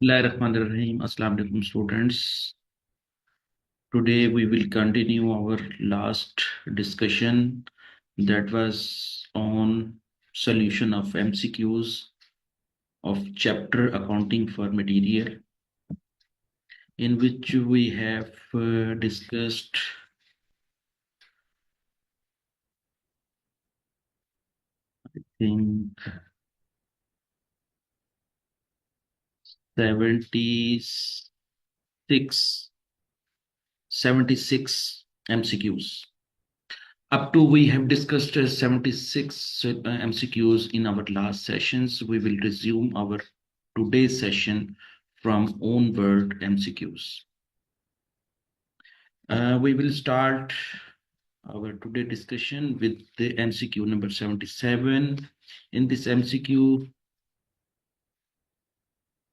Bismillahirrahmanirrahim. Assalamu alaikum students. Today we will continue our last discussion that was on solution of MCQs of chapter accounting for material, in which we have discussed in 76 76 MCQs. Up to we have discussed 76 MCQs in our last sessions. We will resume our today's session from own word MCQs. We will start our today discussion with the MCQ number 77. In this MCQ,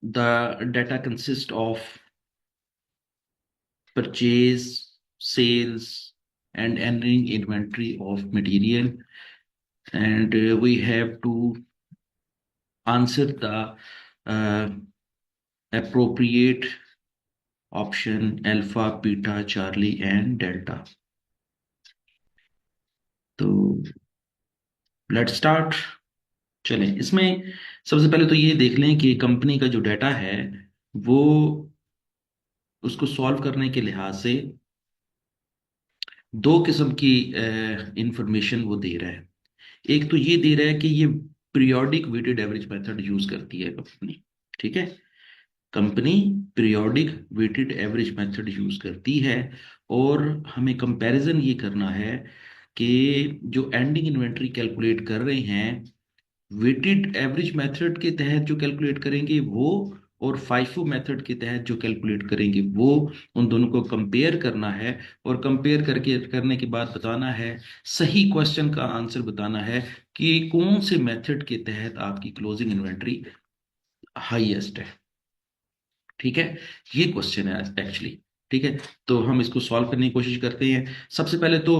the data consists of purchase, sales, and ending inventory of material, and we have to answer the appropriate option alpha, beta, charlie and delta. तो let's start. चलें, इसमें सबसे पहले तो ये देख लें कि कंपनी का जो डाटा है वो उसको सॉल्व करने के लिहाज से दो किस्म की इंफॉर्मेशन वो दे रहा है। एक तो ये दे रहा है कि ये periodic weighted average method use करती है कंपनी। ठीक है, company periodic weighted average method use करती है और हमें कंपैरिजन ये करना है कि जो एंडिंग इन्वेंट्री कैलकुलेट कर रहे हैं वेटेड एवरेज मेथड के तहत जो कैलकुलेट करेंगे वो, और फाइफो मेथड के तहत जो कैलकुलेट करेंगे वो, उन दोनों को कंपेयर करना है। और कंपेयर करके करने के बाद बताना है, सही क्वेश्चन का आंसर बताना है कि कौन से मेथड के तहत आपकी क्लोजिंग इन्वेंट्री हाईएस्ट है। ठीक है, ये क्वेश्चन है एक्चुअली। ठीक है, तो हम इसको सॉल्व करने की कोशिश करते हैं। सबसे पहले तो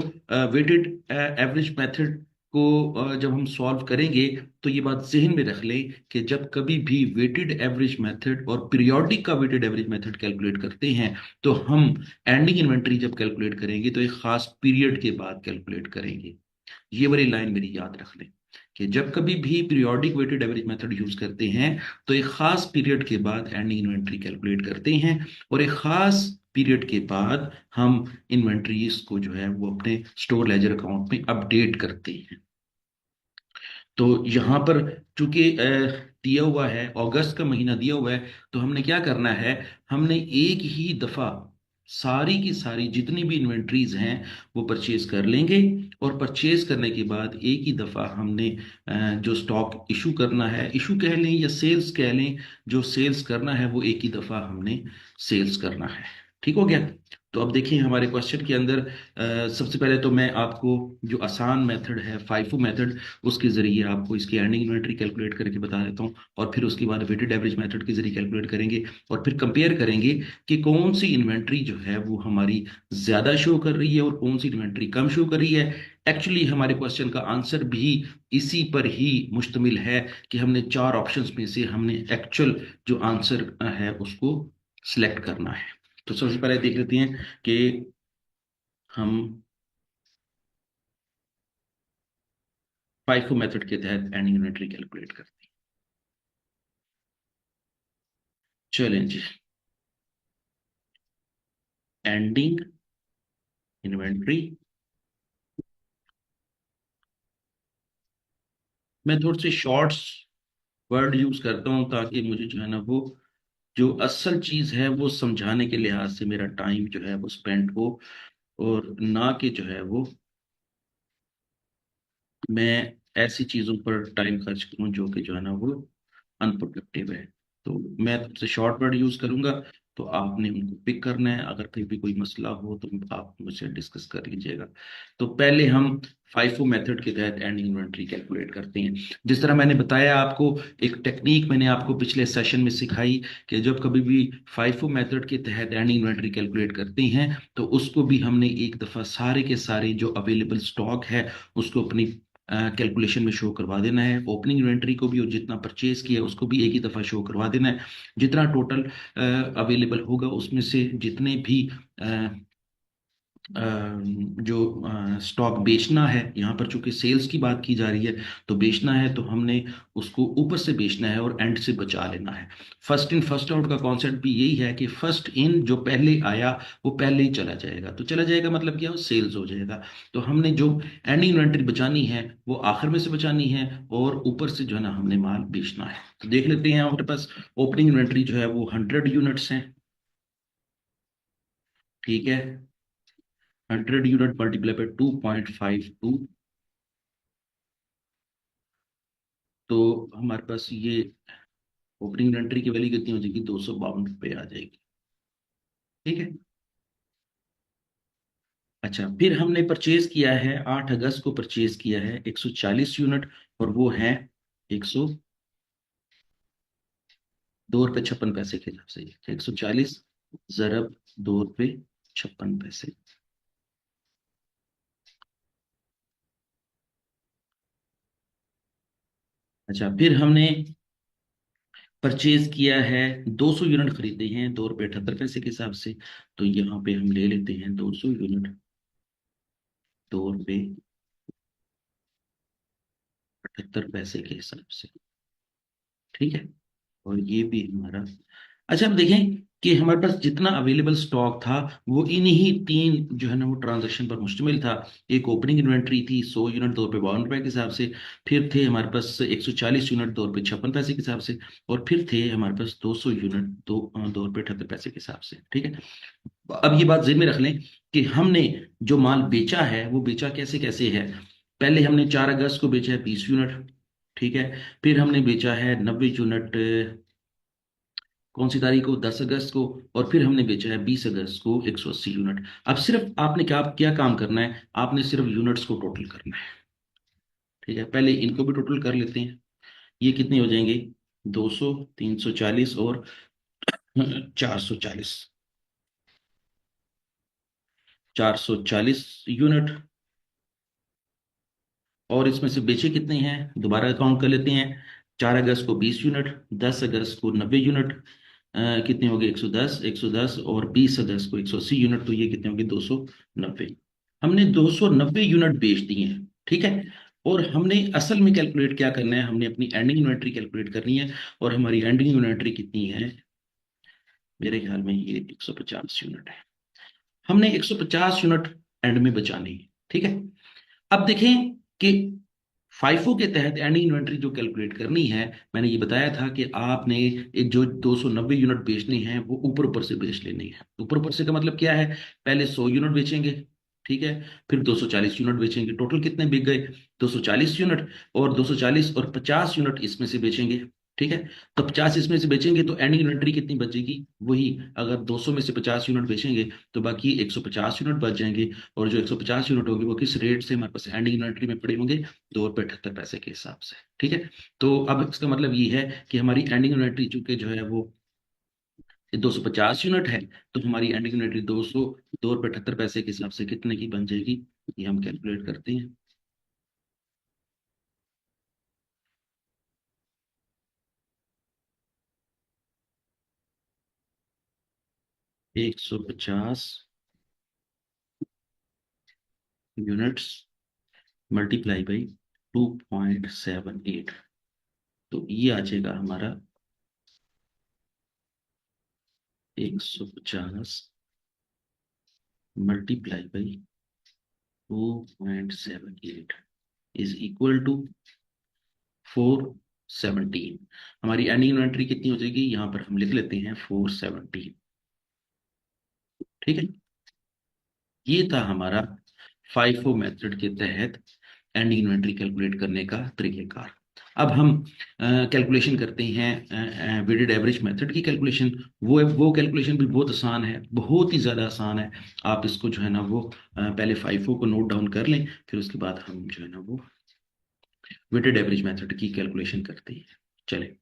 वेटेड एवरेज मेथड को जब हम सॉल्व करेंगे तो ये बात जहन में रख लें कि जब कभी भी वेटेड एवरेज मेथड और पीरियोडिक का वेटेड एवरेज मेथड कैलकुलेट करते हैं तो हम एंडिंग इन्वेंट्री जब कैलकुलेट करेंगे तो एक खास पीरियड के बाद कैलकुलेट करेंगे। ये वाली लाइन मेरी याद रख लें कि जब कभी भी periodic weighted average method use करते हैं तो एक खास पीरियड के बाद एंडिंग इन्वेंट्री कैलकुलेट करते हैं और एक खास पीरियड के बाद हम इन्वेंट्रीज को जो है वो अपने स्टोर लेजर अकाउंट में अपडेट करते हैं। तो यहाँ पर चूंकि दिया हुआ है, अगस्त का महीना दिया हुआ है, तो हमने क्या करना है, हमने एक ही दफा सारी की सारी जितनी भी इन्वेंट्रीज हैं वो परचेज कर लेंगे और परचेज करने के बाद एक ही दफा हमने जो स्टॉक इशू करना है, इशू कह लें या सेल्स कह लें, जो सेल्स करना है वो एक ही दफा हमने सेल्स करना है। ठीक हो गया। तो अब देखिए हमारे क्वेश्चन के अंदर सबसे पहले तो मैं आपको जो आसान मेथड है फाइफो मेथड, उसके जरिए आपको इसकी एंडिंग इन्वेंट्री कैलकुलेट करके बता देता हूँ और फिर उसके बाद वेटेड एवरेज मेथड के जरिए कैलकुलेट करेंगे और फिर कंपेयर करेंगे कि कौन सी इन्वेंट्री जो है वो हमारी ज्यादा शो कर रही है और कौन सी इन्वेंट्री कम शो कर रही है। एक्चुअली हमारे क्वेश्चन का आंसर भी इसी पर ही मुश्तमिल है कि हमने चार ऑप्शंस में से हमने एक्चुअल जो आंसर है उसको सिलेक्ट करना है। तो सबसे पहले देख लेते हैं कि हम फाइफो मेथड के तहत एंडिंग इन्वेंट्री कैलकुलेट करते हैं। चलें जी, एंडिंग इन्वेंट्री। मैं थोड़े से शॉर्ट्स वर्ड यूज करता हूँ ताकि मुझे जो है ना वो जो असल चीज है वो समझाने के लिहाज से मेरा टाइम जो है वो स्पेंड हो, और ना कि जो है वो मैं ऐसी चीजों पर टाइम खर्च करूं जो कि जो है ना वो अनप्रोडक्टिव है। तो मैं तुमसे शॉर्ट वर्ड यूज करूंगा, तो आपने उनको पिक करना है। अगर कहीं भी कोई मसला हो तो आप मुझसे डिस्कस कर लीजिएगा। तो पहले हम फाइफो मेथड के तहत एंडिंग इन्वेंट्री कैलकुलेट करते हैं। जिस तरह मैंने बताया आपको, एक टेक्निक मैंने आपको पिछले सेशन में सिखाई कि जब कभी भी फाइफो मेथड के तहत एंडिंग इन्वेंट्री कैलकुलेट करते हैं तो उसको भी हमने एक दफा सारे के सारे जो अवेलेबल स्टॉक है उसको अपनी कैलकुलेशन में शो करवा देना है। ओपनिंग इन्वेंट्री को भी और जितना परचेज किया उसको भी एक ही दफ़ा शो करवा देना है। जितना टोटल अवेलेबल होगा उसमें से जितने भी जो स्टॉक बेचना है, यहाँ पर चूंकि सेल्स की बात की जा रही है, तो बेचना है तो हमने उसको ऊपर से बेचना है और एंड से बचा लेना है। फर्स्ट इन फर्स्ट आउट का कॉन्सेप्ट भी यही है कि फर्स्ट इन जो पहले आया वो पहले ही चला जाएगा। तो चला जाएगा मतलब क्या, वो सेल्स हो जाएगा। तो हमने जो एंडिंग इन्वेंटरी बचानी है वो आखिर में से बचानी है, और ऊपर से जो है ना हमने माल बेचना है। तो देख लेते हैं, हमारे पास ओपनिंग इन्वेंटरी जो है वो 100 यूनिट्स हैं। ठीक है, 100 यूनिट मल्टीप्लाई बाय 2.52, तो हमारे पास ये ओपनिंग इन्वेंट्री की वैल्यू कितनी हो जाएगी, 252 रुपये आ जाएगी। ठीक है। अच्छा, फिर हमने परचेज किया है, 8 अगस्त को परचेज किया है 140 यूनिट, और वो है 102 रुपये 56 पैसे के हिसाब से। 140 ज़रब 2 रुपये 56 पैसे। अच्छा, फिर हमने परचेज किया है, 200 यूनिट खरीदे हैं 2 रुपये 78 पैसे के हिसाब से। तो यहाँ पे हम ले लेते हैं 200 यूनिट 2 रुपये 78 पैसे के हिसाब से। ठीक है, और ये भी हमारा। अच्छा, अब देखें कि हमारे पास जितना अवेलेबल स्टॉक था वो इन्हीं तीन जो है ना वो ट्रांजैक्शन पर मुश्तमिल था। एक ओपनिंग इन्वेंट्री थी 100 यूनिट 2 रुपये 52 रुपये के हिसाब से। फिर थे हमारे पास 140 यूनिट 2 रुपये 56 पैसे के हिसाब से। और फिर थे हमारे पास 200 यूनिट 2 रुपये 78 पैसे के हिसाब से। ठीक है। अब ये बात जेहन में रख लें कि हमने जो माल बेचा है वो बेचा कैसे कैसे है। पहले हमने 4 अगस्त को बेचा है 20 यूनिट। ठीक है। फिर हमने बेचा है 90 यूनिट कौन सी तारीख को, 10 अगस्त को। और फिर हमने बेचा है 20 अगस्त को 180 यूनिट। अब सिर्फ आपने क्या क्या काम करना है, आपने सिर्फ यूनिट्स को टोटल करना है। ठीक है, पहले इनको भी टोटल कर लेते हैं। ये कितने हो जाएंगे, 200, 340 और 440। 440 यूनिट। और इसमें से बेचे कितने हैं, दोबारा काउंट कर लेते हैं। 4 अगस्त को 20 यूनिट, 10 अगस्त को 90 यूनिट, कितने हो गए, 110, 110, और 20 अगस्त को 180 यूनिट। तो ये कितने हो गए, 290। हमने 290 यूनिट बेच दिए हैं। ठीक है। और हमने असल में कैलकुलेट क्या करना है, हमने अपनी एंडिंग इन्वेंट्री कैलकुलेट करनी है। और हमारी एंडिंग इन्वेंट्री कितनी है, मेरे ख्याल में ये 150 यूनिट है। हमने 150 यूनिट एंड में बचानी है। ठीक है। अब देखें कि फाइफो के तहत एंडिंग इन्वेंट्री जो कैलकुलेट करनी है, मैंने ये बताया था कि आपने एक जो 290 यूनिट बेचनी है वो ऊपर ऊपर से बेच लेनी है। ऊपर ऊपर से का मतलब क्या है, पहले 100 यूनिट बेचेंगे। ठीक है। फिर 240 यूनिट बेचेंगे, टोटल कितने बिक गए, 240 यूनिट। और 240 और 50 यूनिट इसमें से बेचेंगे। ठीक है। तो 50 इसमें से बेचेंगे तो एंडिंग इन्वेंट्री कितनी बचेगी, वही, अगर 200 में से 50 यूनिट बेचेंगे तो बाकी 150 यूनिट बच जाएंगे। और जो 150 यूनिट होगी वो किस रेट से हमारे पास एंडिंग इन्वेंट्री में पड़े होंगे, 2 रुपये 78 पैसे के हिसाब से। ठीक है। तो अब इसका मतलब ये है कि हमारी एंडिंग इन्वेंट्री चूंकि जो है वो 250 यूनिट है, तो हमारी एंडिंग इन्वेंट्री 2 रुपये 78 पैसे के हिसाब से कितने की बन जाएगी, ये हम कैलकुलेट करते हैं। 150 यूनिट्स मल्टीप्लाई बाई 2.78, तो ये आ जाएगा हमारा 150 multiply by 2.78 is equal to 417। हमारी एंडिंग इन्वेंट्री कितनी हो जाएगी, यहाँ पर हम लिख लेते हैं 417। ठीक है। ये था हमारा फाइफो मेथड के तहत एंडिंग इन्वेंट्री कैलकुलेट करने का तरीकेकार। अब हम कैलकुलेशन करते हैं वेटेड एवरेज मेथड की कैलकुलेशन। वो कैलकुलेशन भी बहुत आसान है, बहुत ही ज़्यादा आसान है। आप इसको जो है ना वो पहले फाइफो को नोट डाउन कर लें, फिर उसके बाद हम जो है ना वो वेटेड एवरेज मेथड की कैलकुलेशन करते हैं। चले,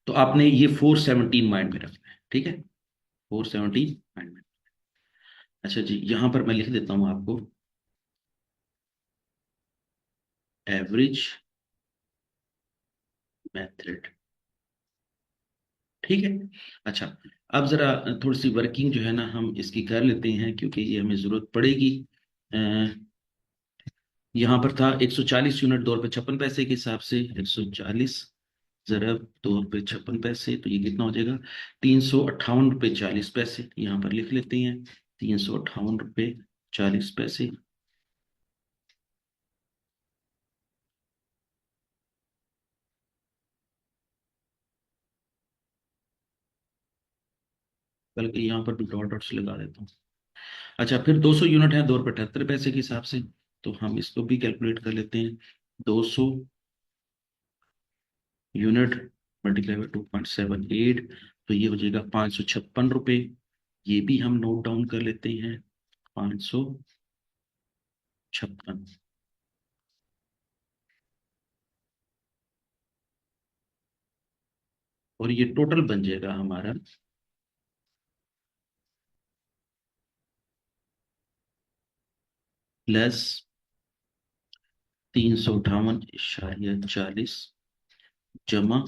तो आपने ये 417 माइंड में रखना है। ठीक है, 417 माइंड में। अच्छा जी, यहां पर मैं लिख देता हूं आपको, एवरेज मेथड। ठीक है। अच्छा, अब जरा थोड़ी सी वर्किंग जो है ना हम इसकी कर लेते हैं, क्योंकि ये हमें जरूरत पड़ेगी। यहाँ पर था 140 यूनिट 2 रुपये 56 पैसे के हिसाब से, 140 ज़रब 2 रुपये 56 पैसे, तो ये कितना हो जाएगा, 358 रुपये 40 पैसे। यहाँ पर लिख लेते हैं 358 रुपये 40 पैसे। बल्कि यहाँ पर भी डॉट डॉट्स लगा देता हूँ। अच्छा, फिर 200 यूनिट है 2 रुपये 78 पैसे के हिसाब से, तो हम इसको भी कैलकुलेट कर लेते हैं। 200 यूनिट मल्टीप्लाई बाई 2.78, तो ये हो जाएगा 556 रुपये। ये भी हम नोट डाउन कर लेते हैं, 556। और ये टोटल बन जाएगा हमारा प्लस 358.40 जमा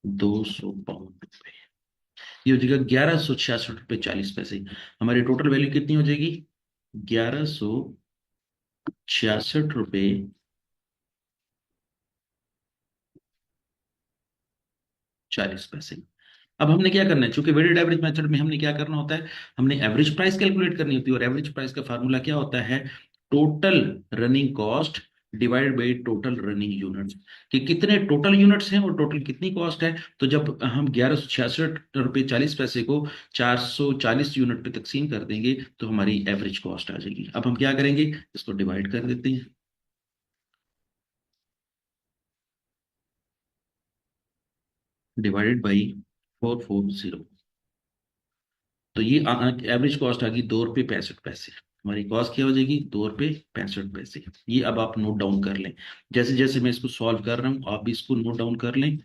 252 रुपये। ये हो जाएगा 1166 रुपये 40 पैसे। हमारी टोटल वैल्यू कितनी हो जाएगी, 1166 रुपये 40 पैसे। अब हमने क्या करना है, चूंकि वेटेड एवरेज मेथड में हमने क्या करना होता है, हमने एवरेज प्राइस कैलकुलेट करनी होती है, और एवरेज प्राइस का फार्मूला क्या होता है, total running cost divided by total running units, कि कितने टोटल यूनिट्स हैं और टोटल कितनी कॉस्ट है। तो जब हम 1166 रुपये 40 पैसे को 440 यूनिट पे तकसीम कर देंगे, तो हमारी एवरेज कॉस्ट आ जाएगी। अब हम क्या करेंगे, इसको डिवाइड कर देते हैं, डिवाइडेड बाई 440। तो ये एवरेज कॉस्ट आ गई 2 रुपये 65 पैसे। हमारी कॉस्ट क्या हो जाएगी, 2 रुपये 65 पैसे। ये अब आप नोट डाउन कर लें, जैसे जैसे मैं इसको सॉल्व कर रहा हूँ आप भी इसको नोट डाउन कर लें।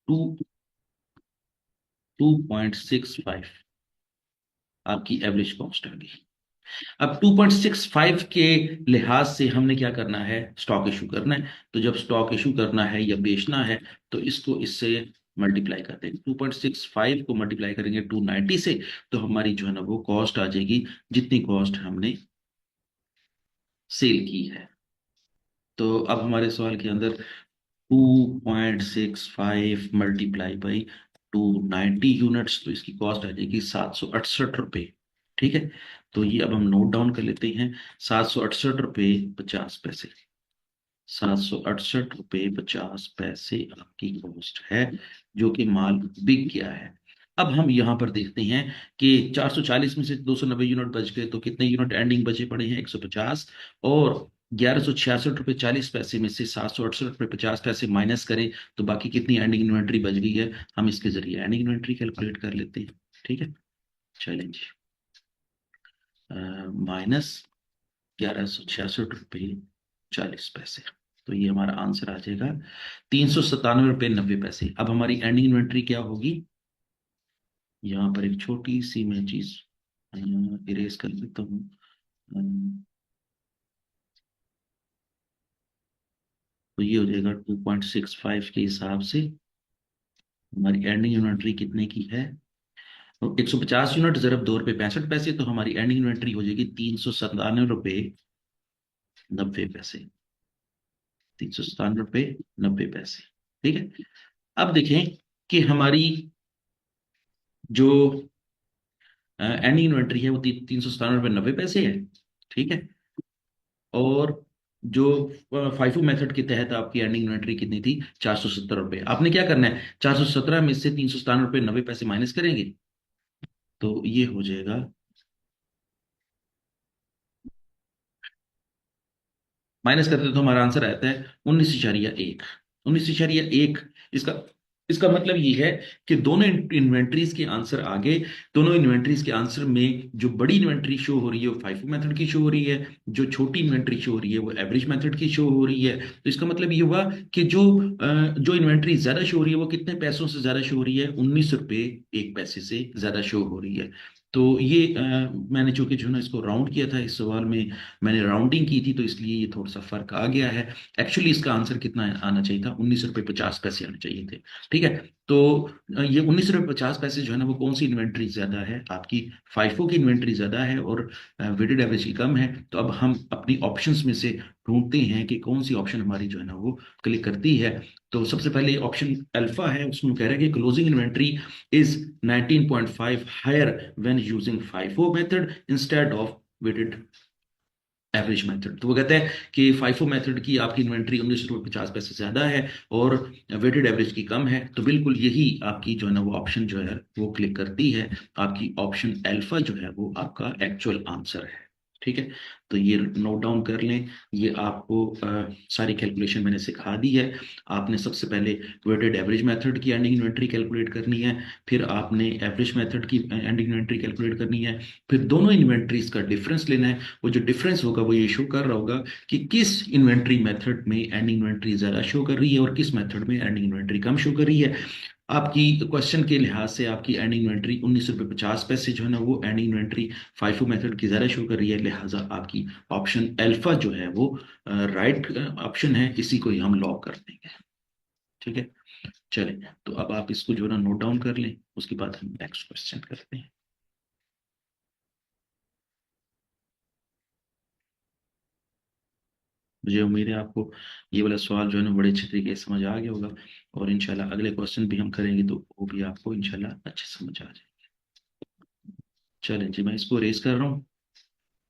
2.65 आपकी एवरेज कॉस्ट आ गई। अब 2.65 के लिहाज से हमने क्या करना है, स्टॉक इशू करना है। तो जब स्टॉक इशू करना है या बेचना है, तो इसको इससे मल्टीप्लाई कर देंगे। 2.65 को मल्टीप्लाई करेंगे 290 से, तो हमारी जो है ना वो कॉस्ट आ जाएगी, जितनी कॉस्ट हमने सेल की है। तो अब हमारे सवाल के अंदर 2.65 मल्टीप्लाई बाई 290 यूनिट्स, तो इसकी कॉस्ट आ जाएगी 768 रुपये। ठीक है, तो ये अब हम नोट डाउन कर लेते हैं, 768 रुपये 50 पैसे। 768 रुपये 50 पैसे आपकी कॉस्ट है, जो कि माल बिक गया है। अब हम यहाँ पर देखते हैं कि 440 में से 290 यूनिट बच गए, तो कितने यूनिट एंडिंग बचे पड़े हैं, 150। और 1166 रुपये 40 पैसे में से 768 रुपये 50 पैसे माइनस करें, तो बाकी कितनी एंडिंग इन्वेंट्री बच गई है, हम इसके जरिए एंडिंग इन्वेंट्री कैलकुलेट कर लेते हैं। ठीक है, चलेंगे, माइनस 1166 रुपये 40 पैसे, तो ये हमारा आंसर आ जाएगा 397 रुपये 90 पैसे। अब हमारी एंडिंग इन्वेंट्री क्या होगी, यहाँ पर एक छोटी सी मैं चीज इरेज कर देता हूँ। तो ये हो जाएगा 2.65 के हिसाब से हमारी एंडिंग इन्वेंट्री कितने की है, तो 150 यूनिट जरब 2 रुपये 65 पैसे, तो हमारी एंडिंग इन्वेंट्री हो जाएगी 397 रुपये 90 पैसे। 397 रुपये 90 पैसे। ठीक है, अब देखें कि हमारी जो एंडिंग इन्वेंट्री है वो 397 रुपये 90 पैसे है। ठीक है, और जो फाइफो मेथड के तहत आपकी एंडिंग इन्वेंट्री कितनी थी, 470 रुपये। आपने क्या करना है, 417 में से 397 रुपये 90 पैसे माइनस करेंगे, तो ये हो जाएगा, माइनस करते तो हमारा आंसर आता है 19.1। 19.1 इसका इसका मतलब ये है कि दोनों इन्वेंट्रीज के आंसर आगे, दोनों इन्वेंट्रीज के आंसर में जो बड़ी इन्वेंट्री शो हो रही है वो फाइफो मेथड की शो हो रही है, जो छोटी इन्वेंट्री शो हो रही है वो एवरेज मेथड की शो हो रही है। तो इसका मतलब ये हुआ कि जो इन्वेंट्री ज्यादा शो हो रही है वो कितने पैसों से ज्यादा शो हो रही है, 19 रुपए 1 पैसे से ज्यादा शो हो रही है। तो ये मैंने चूंकि जो है ना इसको राउंड किया था, इस सवाल में मैंने राउंडिंग की थी, तो इसलिए ये थोड़ा सा फर्क आ गया है। एक्चुअली इसका आंसर कितना आना चाहिए था, 19 रुपये 50 पैसे आने चाहिए थे। ठीक है। तो ये 19 रुपये 50 पैसे जो है ना वो कौन सी इन्वेंट्री ज्यादा है, आपकी फाइफो की इन्वेंट्री ज्यादा है और वेटेड एवरेज की कम है। तो अब हम अपनी ऑप्शंस में से ढूंढते हैं कि कौन सी ऑप्शन हमारी जो है ना वो क्लिक करती है। तो सबसे पहले ऑप्शन अल्फा है, उसमें कह रहा है कि closing inventory is 19.5 higher when using FIFO method instead of weighted average method. तो वो कहते हैं कि फाइफो मेथड की आपकी इन्वेंट्री 19 रुपये 50 पैसे ज्यादा है और वेटेड एवरेज की कम है। तो बिल्कुल यही आपकी जो है ना वो ऑप्शन जो है वो क्लिक करती है। आपकी ऑप्शन अल्फा जो है वो आपका एक्चुअल आंसर है। ठीक है। तो ये नोट डाउन कर लें। ये आपको सारी कैलकुलेशन मैंने सिखा दी है। आपने सबसे पहले वेटेड एवरेज मेथड की एंडिंग इन्वेंट्री कैलकुलेट करनी है, फिर आपने एवरेज मेथड की एंडिंग इन्वेंट्री कैलकुलेट करनी है, फिर दोनों इन्वेंट्रीज का डिफरेंस लेना है। वो जो डिफरेंस होगा वो ये शो कर रहा होगा कि किस इन्वेंट्री मेथड में एंडिंग इन्वेंट्री ज्यादा शो कर रही है और किस मेथड में एंडिंग इन्वेंट्री कम शो कर रही है। आपकी क्वेश्चन के लिहाज से आपकी एंडिंग इन्वेंट्री 19 रुपये 50 पैसे जो है ना वो एंडिंग इन्वेंट्री फाइफो मेथड की ज्यादा शो कर रही है, लिहाजा आपकी ऑप्शन अल्फा जो है वो राइट ऑप्शन है, इसी को ही हम लॉक कर देंगे। ठीक है। चले, तो अब आप इसको जो है ना नोट डाउन कर लें, उसके बाद हम नेक्स्ट क्वेश्चन करते हैं। मुझे उम्मीद है आपको ये वाला सवाल जो है ना बड़े अच्छे तरीके से समझ आ गया होगा, और इंशाल्लाह अगले क्वेश्चन भी हम करेंगे तो वो भी आपको इंशाल्लाह अच्छे से समझ आ जाए। चलें जी, मैं इसको रेस कर रहा हूँ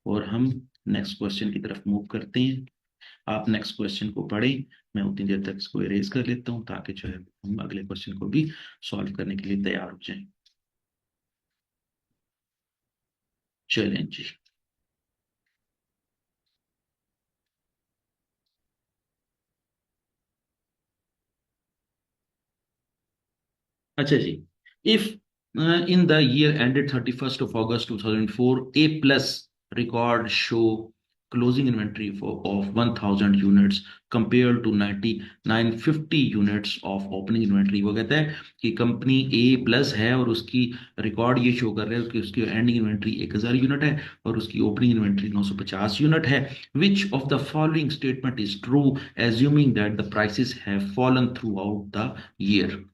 और हम नेक्स्ट क्वेश्चन की तरफ मूव करते हैं। आप नेक्स्ट क्वेश्चन को पढ़ें, मैं उतनी देर तक इसको इरेज कर लेता हूँ ताकि जो है हम अगले क्वेश्चन को भी सॉल्व करने के लिए तैयार हो जाएं। चलें जी। अच्छा जी। If in the year ended 31st of August 2004 A plus record show closing inventory of 1000 units compared to 950 units of opening inventory। वो कहता है कि कंपनी ए प्लस है और उसकी रिकॉर्ड ये शो कर रहा है कि उसकी एंडिंग इन्वेंट्री 1000 यूनिट है और उसकी ओपनिंग इन्वेंट्री 950 यूनिट है। विच of the following statement is true assuming that the prices have fallen through out the year.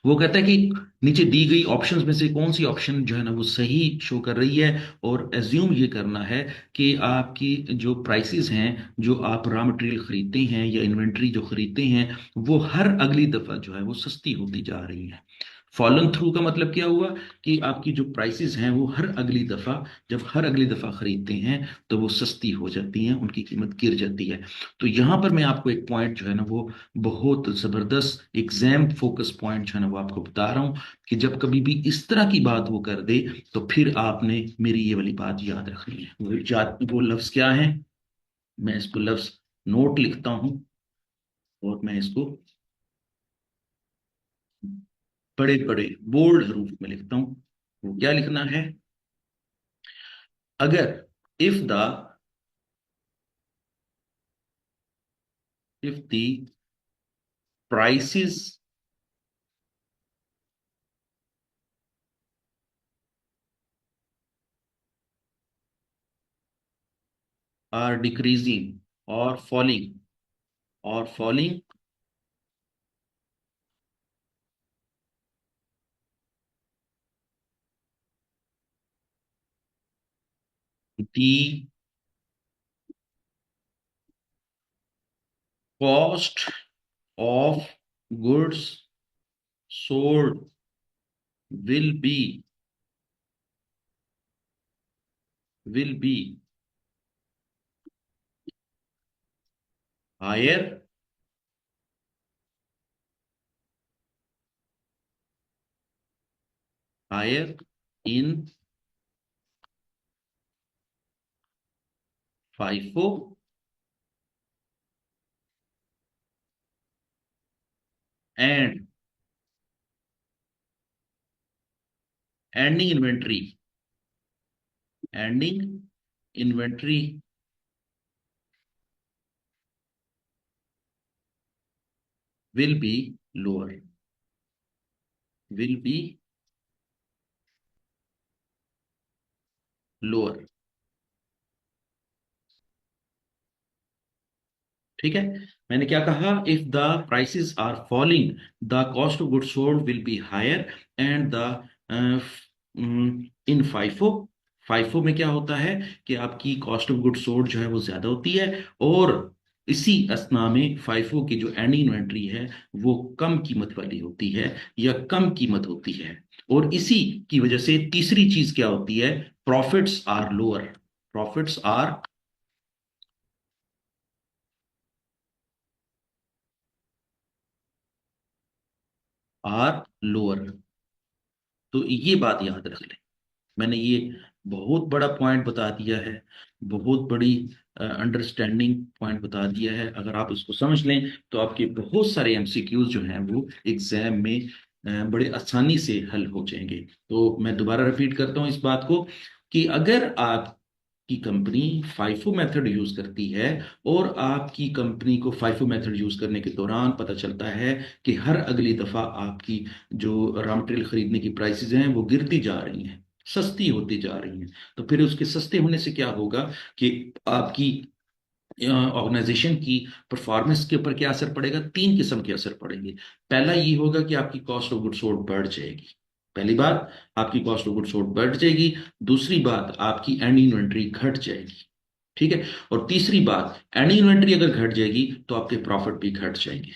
वो कहता है कि नीचे दी गई ऑप्शंस में से कौन सी ऑप्शन जो है ना वो सही शो कर रही है, और एज्यूम ये करना है कि आपकी जो प्राइसेस हैं, जो आप रॉ मटेरियल खरीदते हैं या इन्वेंट्री जो खरीदते हैं, वो हर अगली दफा जो है वो सस्ती होती जा रही है। फॉलन थ्रू का मतलब क्या हुआ कि आपकी जो प्राइसेस हैं वो हर अगली दफा, जब हर अगली दफा खरीदते हैं तो वो सस्ती हो जाती हैं, उनकी कीमत गिर जाती है। तो यहां पर मैं आपको एक पॉइंट जो है ना वो बहुत जबरदस्त एग्जाम फोकस पॉइंट जो है ना वो आपको बता रहा हूं कि जब कभी भी इस तरह की बात वो कर दे तो फिर आपने मेरी ये वाली बात याद रखनी है। वो लफ्ज क्या है, मैं इसको लफ्ज नोट लिखता हूं और मैं इसको बड़े बड़े बोल्ड रूप में लिखता हूं। वो क्या लिखना है, अगर if the if the prices are decreasing or falling the cost of goods sold will be higher higher in FIFO and ending inventory, ending inventory will be lower, will be lower. ठीक है, मैंने क्या कहा, if the prices are falling the cost of goods sold will be higher and the in FIFO, FIFO में क्या होता है कि आपकी कॉस्ट ऑफ गुड्स सोल्ड जो है वो ज्यादा होती है, और इसी असना में फाइफो की जो एंड इन्वेंट्री है वो कम कीमत वाली होती है या कम कीमत होती है। और इसी की वजह से तीसरी चीज क्या होती है, profits are lower, profits are lower. तो ये बात याद रख लें, मैंने ये बहुत बड़ा पॉइंट बता दिया है, बहुत बड़ी अंडरस्टैंडिंग पॉइंट बता दिया है। अगर आप इसको समझ लें तो आपके बहुत सारे एमसीक्यूज जो हैं वो एग्जाम में बड़े आसानी से हल हो जाएंगे। तो मैं दोबारा रिपीट करता हूँ इस बात को, कि अगर आपकी कंपनी फाइफो मेथड यूज करती है और आपकी कंपनी को फाइफो मेथड यूज करने के दौरान पता चलता है कि हर अगली दफा आपकी जो रॉ मटेरियल खरीदने की प्राइसेस हैं वो गिरती जा रही हैं, सस्ती होती जा रही हैं, तो फिर उसके सस्ते होने से क्या होगा कि आपकी ऑर्गेनाइजेशन की परफॉर्मेंस के ऊपर क्या असर पड़ेगा, तीन किस्म के असर पड़ेंगे। पहला ये होगा कि आपकी कॉस्ट ऑफ गुड्स सोल्ड बढ़ जाएगी, पहली बात आपकी कॉस्ट ऑफ गुड्स सोल्ड बढ़ जाएगी, दूसरी बात आपकी एंड इन्वेंट्री घट जाएगी, ठीक है, और तीसरी बात एंड इन्वेंट्री अगर घट जाएगी तो आपके प्रॉफिट भी घट जाएंगे।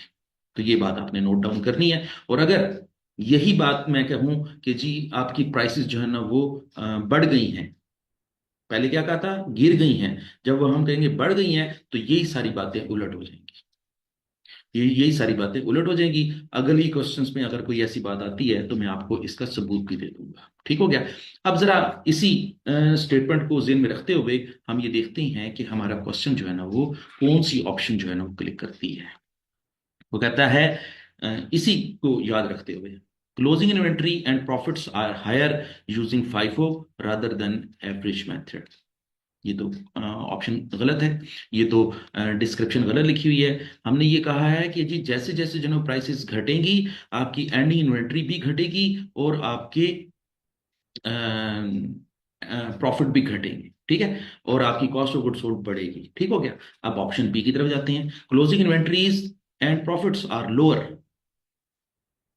तो ये बात आपने नोट डाउन करनी है। और अगर यही बात मैं कहूं कि जी आपकी प्राइसेस जो है ना वो बढ़ गई हैं, पहले क्या कहा था गिर गई हैं, जब वो हम कहेंगे बढ़ गई हैं तो यही सारी बातें उलट हो जाएंगी, ये यही सारी बातें उलट हो जाएंगी। अगली क्वेश्चंस में अगर कोई ऐसी बात आती है तो मैं आपको इसका सबूत भी दे दूंगा, ठीक हो गया। अब जरा इसी स्टेटमेंट को जेन में रखते हुए हम ये देखते हैं कि हमारा क्वेश्चन जो है ना वो कौन सी ऑप्शन जो है ना वो क्लिक करती है। वो कहता है इसी को याद रखते हुए closing inventory and profits are higher using FIFO rather than average method. ये तो ऑप्शन गलत है, ये तो डिस्क्रिप्शन गलत लिखी हुई है। हमने ये कहा है कि जी जैसे जैसे जो प्राइसेस घटेंगी आपकी एंड इन्वेंट्री भी घटेगी और आपके प्रॉफिट भी घटेंगे, ठीक है, और आपकी कॉस्ट ऑफ गुड्स सोल्ड बढ़ेगी, ठीक हो गया। अब ऑप्शन बी की तरफ जाते हैं, closing inventories and profits are lower.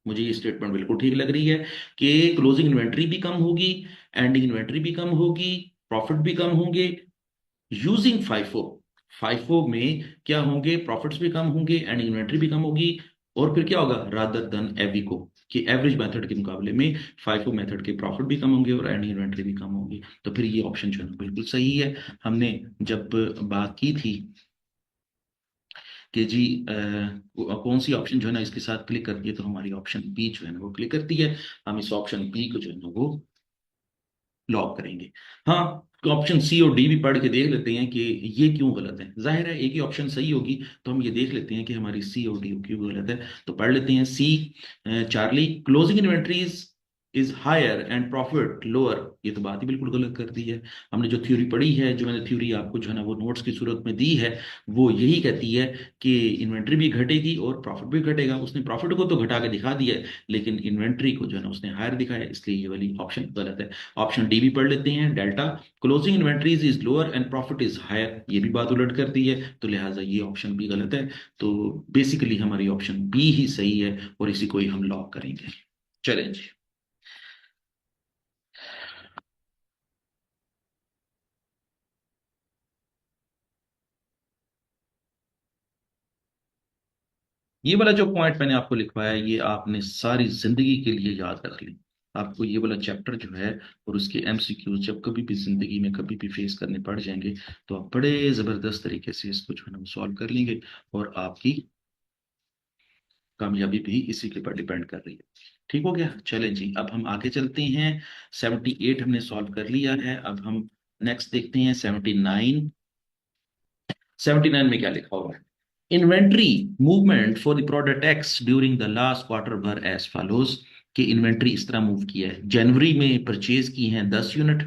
मुझे ये स्टेटमेंट बिल्कुल ठीक लग रही है कि क्लोजिंग इन्वेंट्री भी कम होगी, एंडिंग इन्वेंट्री भी कम होगी, प्रॉफिट भी कम होंगे यूजिंग फाइफो। फाइफो में क्या होंगे, प्रॉफिट्स भी कम होंगे, एंडिंग इन्वेंट्री भी कम होगी, और फिर क्या होगा रादर देन एविको, कि एवरेज मेथड के मुकाबले में फाइफो मेथड के प्रॉफिट भी कम होंगे और एंडिंग इन्वेंट्री भी कम होगी। तो फिर ये ऑप्शन जो है ना बिल्कुल सही है। हमने जब बात की थी कि जी कौन सी ऑप्शन जो है ना इसके साथ क्लिक करती है, तो हमारी ऑप्शन बी जो है ना वो क्लिक करती है। हम इस ऑप्शन बी को जो है ना वो लॉक करेंगे। हाँ, तो ऑप्शन सी और डी भी पढ़ के देख लेते हैं कि ये क्यों गलत है। जाहिर है एक ही ऑप्शन सही होगी, तो हम ये देख लेते हैं कि हमारी सी और डी क्यों गलत है। तो पढ़ लेते हैं C, Charlie, closing inventories is higher and profit lower. ये तो बात ही बिल्कुल गलत कर दी है। हमने जो थ्योरी पढ़ी है, जो मैंने थ्योरी आपको जो है ना वो नोट्स की सूरत में दी है, वो यही कहती है कि इन्वेंट्री भी घटेगी और प्रॉफिट भी घटेगा। उसने प्रॉफिट को तो घटा के दिखा दिया है, लेकिन इन्वेंट्री को जो है ना उसने हायर दिखाया है, इसलिए ये वाली ऑप्शन गलत है। ऑप्शन डी भी पढ़ लेते हैं, delta, closing inventories is lower and profit is higher. ये भी बात उलट कर दी है, तो लिहाजा ये ऑप्शन भी गलत है। तो बेसिकली हमारी ऑप्शन बी ही सही है और इसी को ही हम लॉक करेंगे। चलें जी। ये वाला जो पॉइंट मैंने आपको लिखवाया है, ये आपने सारी जिंदगी के लिए याद रख ली। आपको ये वाला चैप्टर जो है और उसके एमसीक्यूज जब कभी भी जिंदगी में कभी भी फेस करने पड़ जाएंगे, तो आप बड़े जबरदस्त तरीके से इसको जो है ना सॉल्व कर लेंगे, और आपकी कामयाबी भी इसी के ऊपर डिपेंड कर रही है। ठीक हो गया, चलें जी अब हम आगे चलते हैं। 78 हमने सॉल्व कर लिया है, अब हम नेक्स्ट देखते हैं 79। 79 में क्या लिखा हुआ है, inventory movement for the product X during the last quarter were as follows. कि इन्वेंट्री इस तरह मूव किया है। जनवरी में परचेज की हैं 10 यूनिट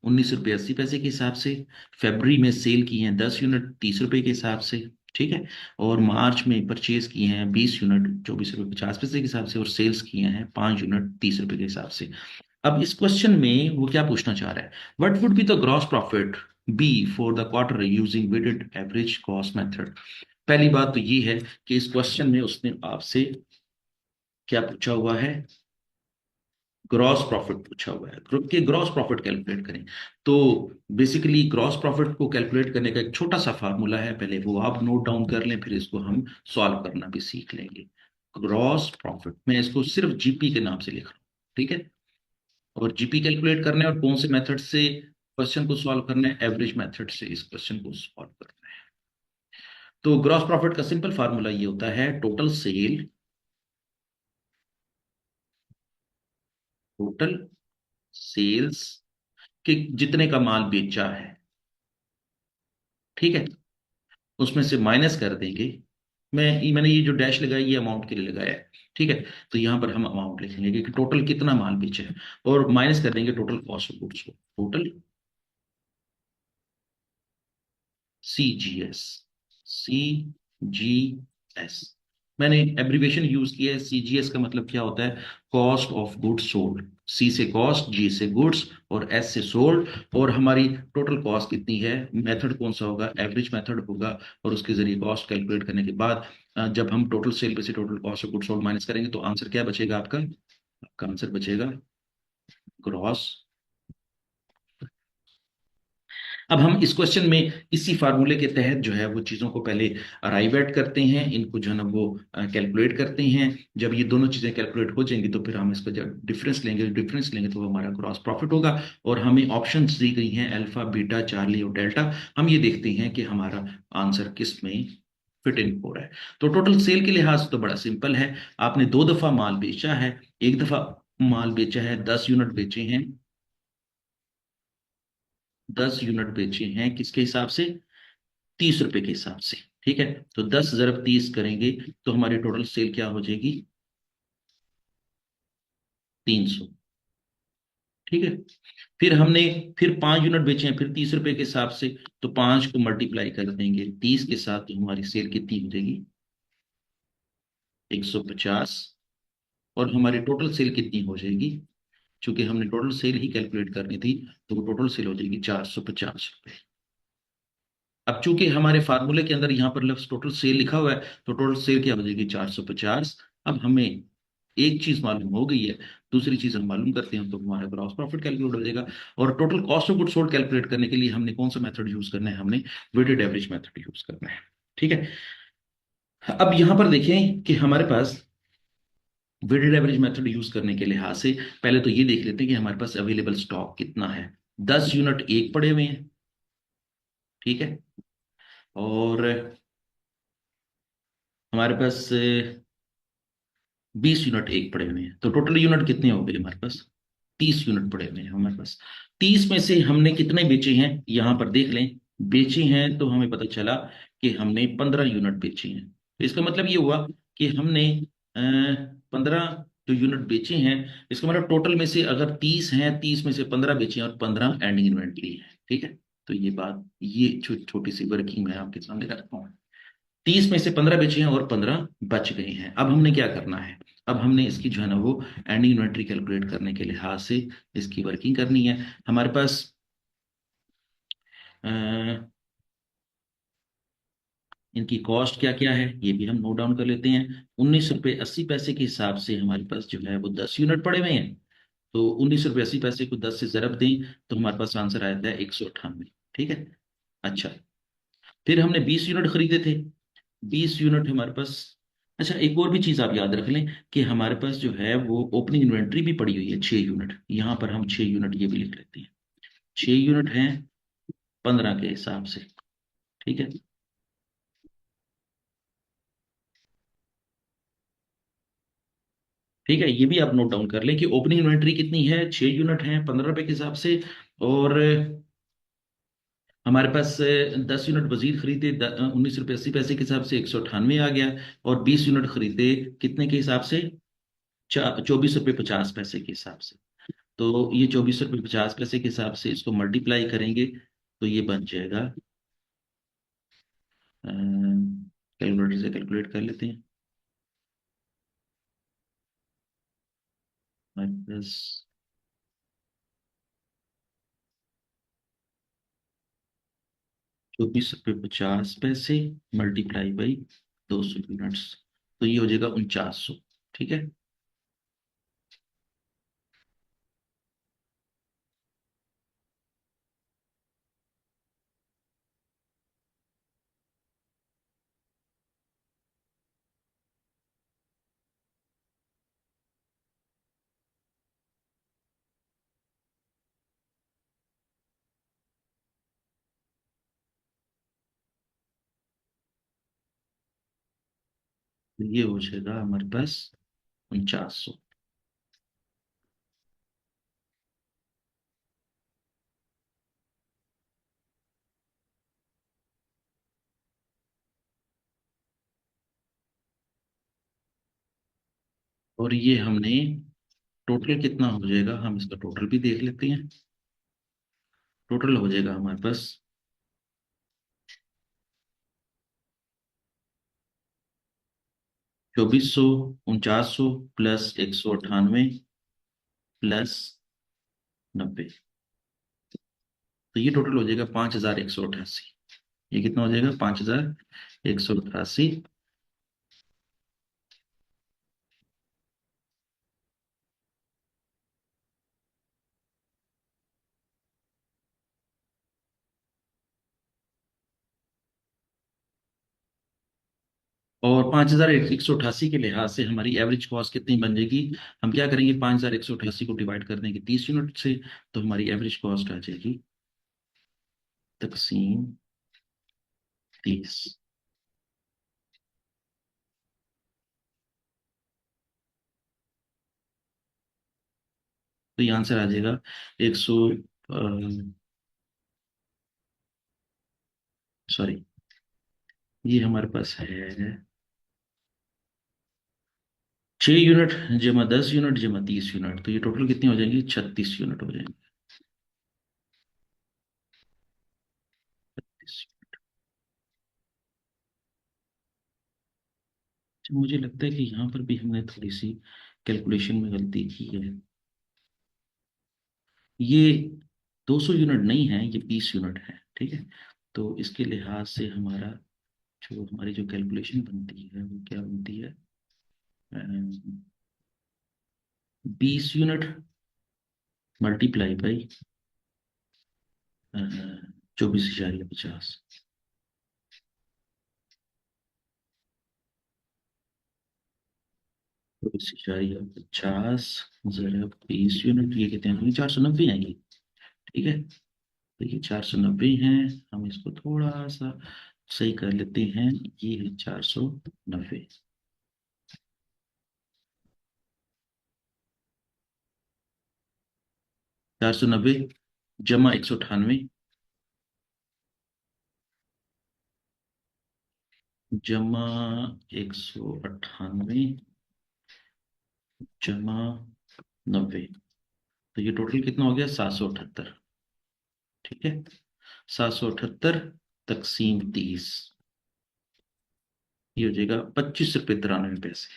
19 रुपये 80 पैसे के हिसाब से। फरवरी में सेल की हैं 10 यूनिट 30 रुपये के हिसाब से। ठीक है। और मार्च में परचेज किए हैं 20 यूनिट 24 रुपये 50 पैसे के हिसाब से, और सेल्स किए हैं 5 यूनिट 30 रुपये के हिसाब से। अब इस क्वेश्चन में वो क्या पूछना चाह रहा है, what would be the gross profit be for the quarter using weighted average cost method. पहली बात तो ये है कि इस क्वेश्चन में उसने आपसे क्या पूछा हुआ है, ग्रॉस प्रॉफिट पूछा हुआ है कि ग्रॉस प्रॉफिट कैलकुलेट करें। तो बेसिकली ग्रॉस प्रॉफिट को कैलकुलेट करने का एक छोटा सा फार्मूला है, पहले वो आप नोट डाउन कर लें, फिर इसको हम सॉल्व करना भी सीख लेंगे। ग्रॉस प्रॉफिट, मैं इसको सिर्फ जीपी के नाम से लिख रहा हूँ। ठीक है। और जीपी कैलकुलेट करना है, और कौन से मेथड से क्वेश्चन को सॉल्व करना है, एवरेज मेथड से इस क्वेश्चन को सॉल्व करना है। तो ग्रॉस प्रॉफिट का सिंपल फार्मूला ये होता है, टोटल सेल्स के जितने का माल बेचा है, ठीक है, उसमें से माइनस कर देंगे। मैंने ये जो डैश लगाया ये अमाउंट के लिए लगाया है। ठीक है। तो यहां पर हम अमाउंट लिखेंगे कि टोटल कितना माल बेचा है, और माइनस कर देंगे टोटल कॉस्ट ऑफ गुड्स को, टोटल CGS, CGS। मैंने एब्रीवेशन यूज किया है। CGS का मतलब क्या होता है, cost of goods sold. C से कॉस्ट, G से गुड्स, और S से सोल्ड। और हमारी टोटल कॉस्ट कितनी है, मेथड कौन सा होगा, एवरेज मेथड होगा। और उसके जरिए कॉस्ट कैलकुलेट करने के बाद जब हम टोटल सेल पे से total cost of goods sold minus करेंगे तो आंसर क्या बचेगा आपका, आपका आंसर बचेगा ग्रॉस। अब हम इस क्वेश्चन में इसी फार्मूले के तहत जो है वो चीज़ों को पहले अराइव एट करते हैं, इनको जो है ना वो कैलकुलेट करते हैं। जब ये दोनों चीज़ें कैलकुलेट हो जाएंगी तो फिर हम इसका जब डिफरेंस लेंगे तो वो हमारा क्रॉस प्रॉफिट होगा। और हमें ऑप्शंस दी गई हैं अल्फा बीटा चार्ली और डेल्टा। हम ये देखते हैं कि हमारा आंसर किस में फिट इन हो रहा है। तो टोटल सेल के लिहाज से तो बड़ा सिंपल है। आपने 2 दफा माल बेचा है, एक दफा माल बेचा है, 10 यूनिट बेचे हैं, 10 यूनिट बेचे हैं किसके हिसाब से, 30 रुपए के हिसाब से। ठीक है। तो 10 × 30 करेंगे तो हमारी टोटल सेल क्या हो जाएगी, 300। ठीक है। फिर 5 यूनिट बेचे हैं, फिर 30 रुपए के हिसाब से। तो 5 को मल्टीप्लाई कर देंगे 30 के साथ, तो हमारी सेल कितनी हो जाएगी, 150। और हमारी टोटल सेल कितनी हो जाएगी, चूंकि हमने टोटल सेल ही कैलकुलेट करनी थी, तो वो टोटल सेल हो जाएगी 450 रुपए। अब चूंकि हमारे फार्मूले के अंदर यहाँ पर लफ्ज टोटल सेल लिखा हुआ है, तो टोटल सेल क्या हो जाएगी, 450। अब हमें एक चीज मालूम हो गई है, दूसरी चीज हम मालूम करते हैं तो हमारा ग्रॉस प्रॉफिट कैलकुलेट हो जाएगा। और total cost of goods sold calculate करने के लिए हमने कौन सा मेथड यूज करना है, हमने वेटेड एवरेज मेथड यूज करना है। ठीक है। अब यहां पर देखें कि हमारे पास वेटेड एवरेज मेथड यूज करने के लिहाज से पहले तो ये देख लेते हैं कि हमारे पास अवेलेबल स्टॉक कितना है। 10 यूनिट एक पड़े हुए हैं। ठीक है। और हमारे पास 20 यूनिट एक पड़े हुए हैं, तो टोटल यूनिट कितने हो गए हमारे पास, 30 यूनिट पड़े हुए हैं हमारे पास। 30 में से हमने कितने बेचे हैं यहां पर देख लें। बेचे हैं तो हमें पता चला कि हमने 15 यूनिट बेचे हैं। तो इसका मतलब ये हुआ कि हमने 15 जो यूनिट बेचे हैं, इसका मतलब टोटल में से अगर 30 हैं, 30 में से 15 बेचे हैं और 15 एंडिंग इन्वेंटरी है। ठीक है। तो ये बात, ये छोटी सी वर्किंग मैं आपके सामने रखता हूँ। 30 में से 15 बेचे हैं और 15 बच गए हैं। अब हमने क्या करना है, अब हमने इसकी जो है ना वो एंडिंग इन्वेंटरी कैलकुलेट करने के लिहाज से इसकी वर्किंग करनी है। हमारे पास अ, इनकी कॉस्ट क्या क्या है ये भी हम नोट डाउन कर लेते हैं। 19 रुपये 80 पैसे के हिसाब से हमारे पास जो है वो 10 यूनिट पड़े हुए हैं। तो 19 रुपये 80 पैसे को 10 से जरब दें तो हमारे पास आंसर आता है 198। ठीक है। अच्छा, फिर हमने 20 यूनिट खरीदे थे, 20 यूनिट हमारे पास। अच्छा, एक और भी चीज आप याद रख लें कि हमारे पास जो है वो ओपनिंग इन्वेंट्री भी पड़ी हुई है 6 यूनिट। यहां पर हम 6 यूनिट ये भी लिख लेते हैं, 6 यूनिट हैं 15 के हिसाब से। ठीक है। ठीक है, ये भी आप नोट डाउन कर लें कि ओपनिंग इन्वेंट्री कितनी है, 6 यूनिट है 15 रुपए के हिसाब से। और हमारे पास 10 यूनिट वजीर खरीदे 19 रुपये 80 पैसे के हिसाब से, 198 आ गया। और 20 यूनिट खरीदे कितने के हिसाब से, ₹24.50 के हिसाब से। तो ये ₹24.50 के हिसाब से इसको मल्टीप्लाई करेंगे तो ये बन जाएगा, कैलकुलेटर से कैलकुलेट कर लेते हैं, माइनस 24.50 मल्टीप्लाई बाई 200 यूनिट्स, तो ये हो जाएगा 4900। ठीक है। तो ये हो जाएगा हमारे पास 4900। और ये हमने टोटल कितना हो जाएगा, हम इसका टोटल भी देख लेते हैं। टोटल हो जाएगा हमारे पास 2400, 4900 प्लस 198 प्लस 90। तो ये टोटल हो जाएगा 5188। ये कितना हो जाएगा, 5188। और 5188 के लिहाज से हमारी एवरेज कॉस्ट कितनी बन जाएगी, हम क्या करेंगे, 5188 को डिवाइड कर देंगे 30 यूनिट से, तो हमारी एवरेज कॉस्ट आ जाएगी तकसीम 30। तो ये आंसर आ जाएगा 100, सॉरी, ये हमारे पास है 6 यूनिट जमा 10 यूनिट जमा 30 यूनिट, तो ये टोटल कितनी हो जाएंगी, 36 यूनिट हो जाएंगे। अच्छा, मुझे लगता है कि यहाँ पर भी हमने थोड़ी सी कैलकुलेशन में गलती की है। ये 200 यूनिट नहीं है, ये 20 यूनिट है। ठीक है। तो इसके लिहाज से हमारी जो कैलकुलेशन बनती है वो क्या बनती है, 20 यूनिट मल्टीप्लाई बाई 24,50। 24,50 जरा 20 यूनिट, ये कितने हैं, 490 आएंगी। ठीक है। तो ये 490 है, हम इसको थोड़ा सा सही कर लेते हैं। ये है 490। 490 जमा 198 जमा 198 जमा 90, तो ये टोटल कितना हो गया, 778। ठीक है। 778 तकसीम 30, ये हो जाएगा ₹25.93।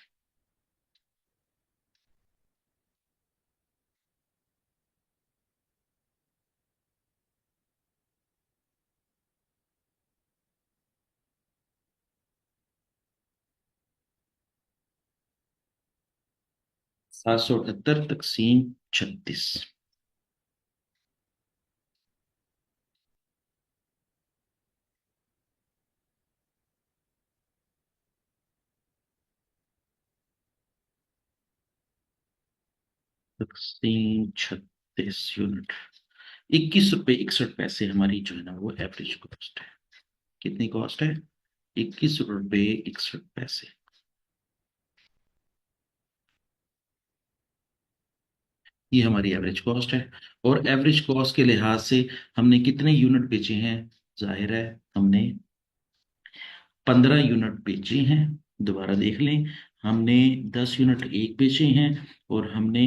778 तकसीम 36। 36 यूनिट, ₹21.61 हमारी जो है ना वो एवरेज कॉस्ट है। कितनी कॉस्ट है, ₹21.61। ये हमारी एवरेज कॉस्ट है। और एवरेज कॉस्ट के लिहाज से हमने कितने यूनिट बेचे हैं, जाहिर है हमने 15 यूनिट बेचे हैं। दोबारा देख लें, हमने 10 यूनिट एक बेचे हैं और हमने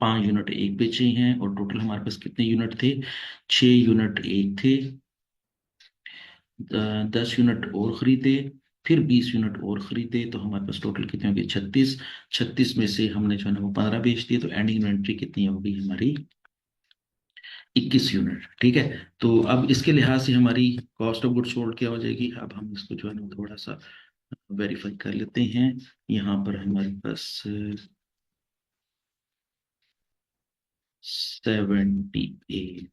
5 यूनिट एक बेचे हैं, और टोटल हमारे पास कितने यूनिट थे? 6 यूनिट एक थे। 10 यूनिट और खरीदे, फिर 20 यूनिट और खरीदे, तो हमारे पास टोटल कितने हो गए? 36। 36 में से हमने जो है ना वो 15 बेच दिए, तो एंडिंग इन्वेंट्री कितनी होगी हमारी? 21 यूनिट। ठीक है। तो अब इसके लिहाज से हमारी कॉस्ट ऑफ गुड्स सोल्ड क्या हो जाएगी? अब हम इसको जो है ना थोड़ा सा वेरीफाई कर लेते हैं। यहाँ पर हमारे पास 78,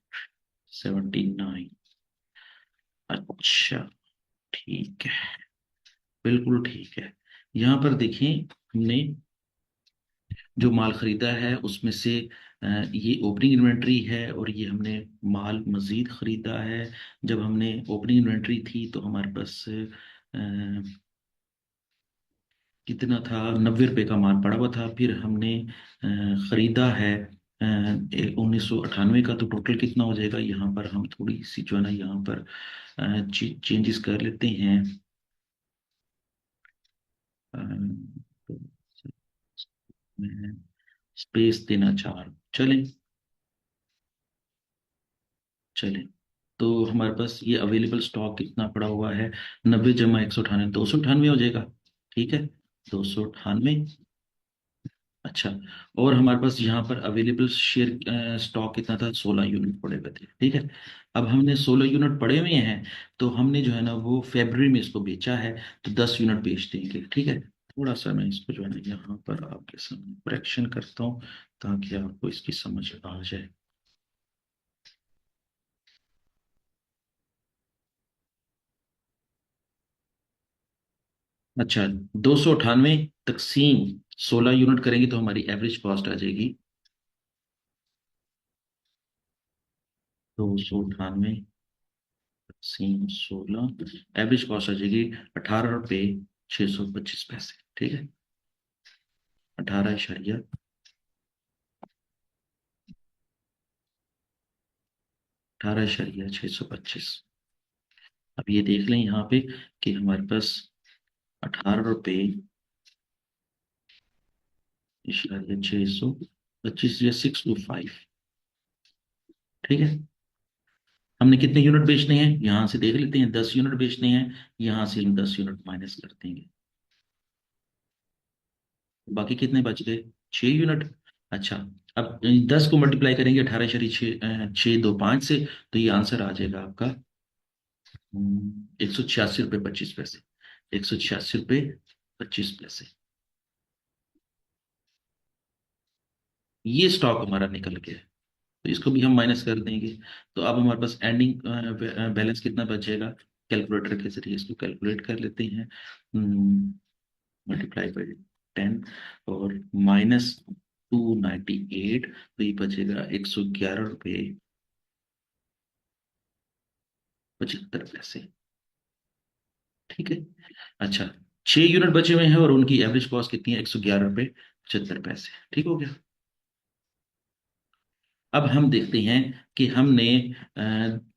79। अच्छा, ठीक है, बिल्कुल ठीक है। यहाँ पर देखिए, हमने जो माल खरीदा है उसमें से ये ओपनिंग इन्वेंट्री है, और ये हमने माल मजीद खरीदा है। जब हमने ओपनिंग इन्वेंट्री थी तो हमारे पास कितना था? 90 रुपये का माल पड़ा हुआ था। फिर हमने खरीदा है 1998 का, तो टोटल कितना हो जाएगा? यहाँ पर हम थोड़ी सी जो है ना यहाँ पर चेंजेस कर लेते हैं। अ, तो मैं स्पेस देना चाह रहा हूँ। चलें, चलें। तो हमारे पास ये अवेलेबल स्टॉक कितना पड़ा हुआ है? 90 जमा 198, 298 हो जाएगा। ठीक है, 298। अच्छा, और हमारे पास यहाँ पर अवेलेबल शेयर स्टॉक कितना था? 16 यूनिट पड़े हुए थे। ठीक है। अब हमने 16 यूनिट पड़े हुए हैं, तो हमने जो है ना वो फरवरी में इसको बेचा है, तो 10 यूनिट बेच देंगे। ठीक है। थोड़ा सा मैं इसको जो है ना यहाँ पर आपके सामने करेक्शन करता हूँ, ताकि आपको इसकी समझ आ जाए। अच्छा, 298 तकसीम 16 यूनिट करेंगे तो हमारी एवरेज कॉस्ट आ जाएगी 298 तकसीम 16, एवरेज कॉस्ट आ जाएगी 18 रुपये 625 पैसे। ठीक है, 18,625। अब ये देख लें यहाँ पे कि हमारे पास 18 रुपये 625 या 625। ठीक है। हमने कितने यूनिट बेचने हैं यहां से देख लेते हैं। 10 यूनिट बेचने हैं, यहां से हम 10 यूनिट माइनस कर देंगे। बाकी कितने बच गए? 6 यूनिट। अच्छा, अब 10 को मल्टीप्लाई करेंगे 18 6 दो 5 से, तो ये आंसर आ जाएगा आपका 186 रुपये 25 पैसे। 186 रुपये 25 पैसे। ये स्टॉक हमारा निकल गया है, तो इसको भी हम माइनस कर देंगे। तो अब हमारे पास एंडिंग बैलेंस कितना बचेगा? कैलकुलेटर के जरिए इसको कैलकुलेट कर लेते हैं। मल्टीप्लाई बाई 10, और -298, तो ये बचेगा 111 रुपये 75 पैसे। ठीक है। अच्छा, 6 यूनिट बचे हुए हैं और उनकी एवरेज कॉस्ट कितनी है? 111 रुपये 75 पैसे। ठीक हो गया। अब हम देखते हैं कि हमने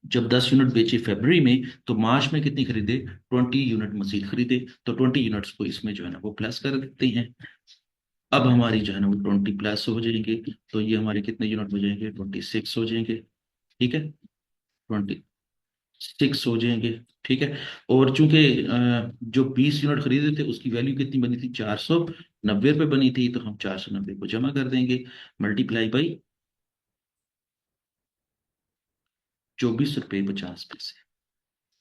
जब 10 यूनिट बेचे फरवरी में, तो मार्च में कितनी खरीदे? 20 यूनिट मजीद खरीदे, तो 20 यूनिट्स को इसमें जो है ना वो प्लस कर देते हैं। अब हमारी जो है ना वो 20 प्लस हो जाएंगे, तो ये हमारे कितने यूनिट हो जाएंगे? 26 हो जाएंगे। ठीक है, 26 हो जाएंगे। ठीक है। और चूंकि जो 20 यूनिट खरीदे थे उसकी वैल्यू कितनी बनी थी? 490 रुपये बनी थी, तो हम 490 को जमा कर देंगे, मल्टीप्लाई बाई 24 रुपये 50 पैसे।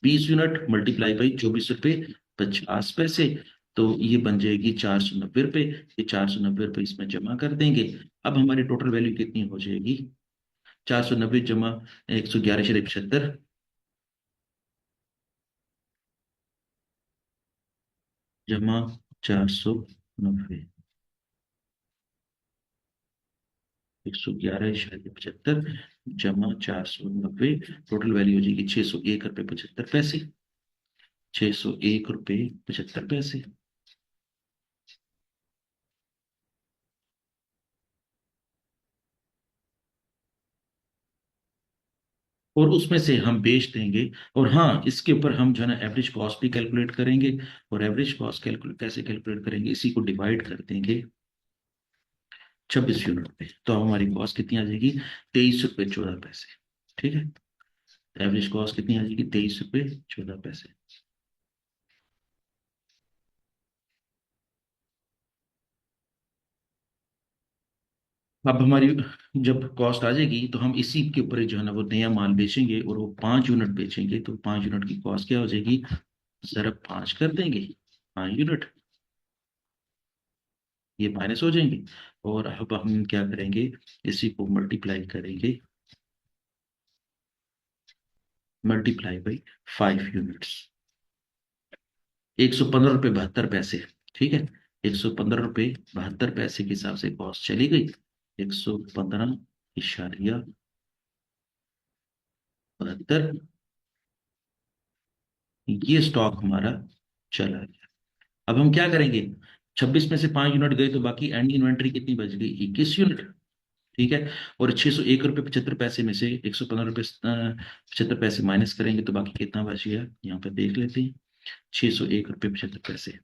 20 यूनिट मल्टीप्लाई बाई 24 रुपये 50 पैसे, तो ये बन जाएगी 490 रुपये। ये 490 रुपये इसमें जमा कर देंगे। अब हमारी टोटल वैल्यू कितनी हो जाएगी? 490 जमा 111 75, जमा 490, 111 75, जमा 490, टोटल वैल्यू हो जाएगी 601 रुपये 75 पैसे। 601 रुपये 75 पैसे। और उसमें से हम बेच देंगे। और हाँ, इसके ऊपर हम जो है ना एवरेज कॉस्ट भी कैलकुलेट करेंगे। और एवरेज कॉस्ट कैलकुलेट कैसे कैलकुलेट करेंगे, इसी को डिवाइड कर देंगे 26 यूनिट पे, तो हमारी कॉस्ट कितनी आ जाएगी? 23 रुपये 14 पैसे। ठीक है, एवरेज कॉस्ट कितनी आ जाएगी? 23 रुपये 14 पैसे। अब हमारी जब कॉस्ट आ जाएगी तो हम इसी के ऊपर जो है ना वो नया माल बेचेंगे, और वो 5 यूनिट बेचेंगे, तो 5 यूनिट की कॉस्ट क्या हो जाएगी? जरा 5 कर देंगे, 5 यूनिट, ये माइनस हो जाएंगे। और अब हम क्या करेंगे, इसी को मल्टीप्लाई करेंगे, मल्टीप्लाई बाई 5 यूनिट्स। 115 रुपये 72 पैसे। ठीक है, 115 रुपये 72 पैसे के हिसाब से कॉस्ट चली गई। 115.72, ये स्टॉक हमारा चला गया। अब हम क्या करेंगे? 26 में से 5 यूनिट गए तो बाकी एंड इन्वेंट्री कितनी बच गई? 21 यूनिट। ठीक है, और 601 रुपये 75 पैसे में से 115 रुपये 75 पैसे माइनस करेंगे तो बाकी कितना बच गया, यहाँ पे देख लेते हैं। 601 रुपये 75 पैसे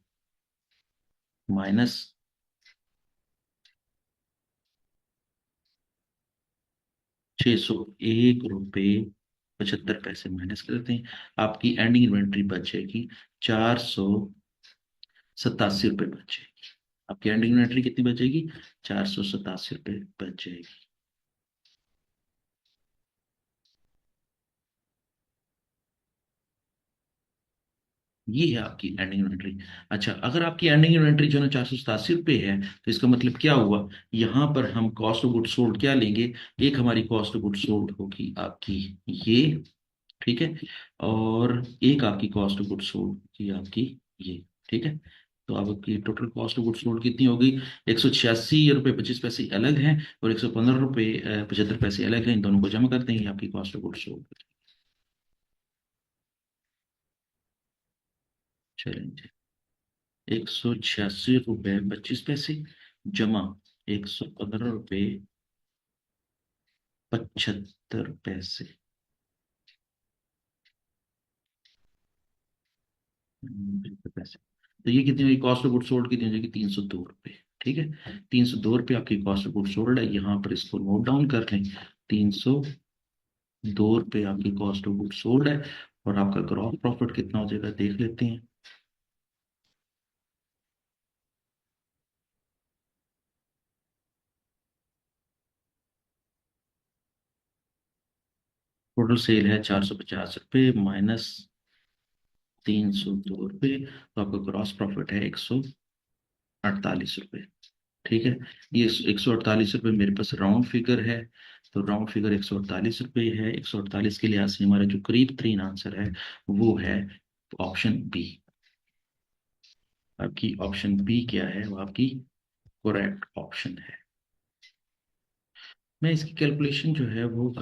माइनस 601 रुपये 75 पैसे माइनस करते हैं, आपकी एंडिंग इन्वेंट्री बच जाएगी 487 रुपये बच जाएगी। आपकी एंडिंग इन्वेंट्री कितनी बच जाएगी? 487 रुपये बच जाएगी। ये है आपकी एंडिंग इन्वेंट्री। अच्छा, अगर आपकी एंडिंग इन्वेंट्री जो है 487 रुपये है, तो इसका मतलब क्या हुआ? यहाँ पर हम कॉस्ट ऑफ गुड सोल्ड क्या लेंगे? एक हमारी कॉस्ट ऑफ गुड सोल्ड होगी आपकी ये, ठीक है, और एक आपकी कॉस्ट ऑफ गुड सोल्ड की आपकी ये। ठीक है, तो अब आपकी total cost of good sold कितनी होगी? 186 रुपये 25 पैसे अलग है, और 115 रुपये 75 पैसे अलग है। इन दोनों को जमा कर देंगे, आपकी कॉस्ट ऑफ गुड सोल्ड। चलेंगे, 186 रुपये 25 पैसे जमा 115 रुपये 75 पैसे। पैसे, तो ये कितनी हुई? कॉस्ट ऑफ गुड सोल्ड कितनी हो जाएगी? 302 रुपये। ठीक है, 302 रुपये आपकी कॉस्ट ऑफ गुड सोल्ड है, यहाँ पर इसको नोट डाउन कर लें। 302 रुपये आपकी कॉस्ट ऑफ गुड सोल्ड है। और आपका ग्रॉस प्रॉफिट कितना हो जाएगा, देख लेते हैं। टोटल सेल है 450 रुपये माइनस 302 रुपये, तो आपका ग्रॉस प्रॉफिट है 148 रुपये। ठीक है, ये 148 रुपये मेरे पास राउंड फिगर है, तो राउंड फिगर 148 रुपये है। 148 के लिहाज से हमारा जो करीब तरीन आंसर है वो है ऑप्शन बी। आपकी ऑप्शन बी क्या है? वो आपकी करेक्ट ऑप्शन है। मैं इसकी कैलकुलेशन जो है वो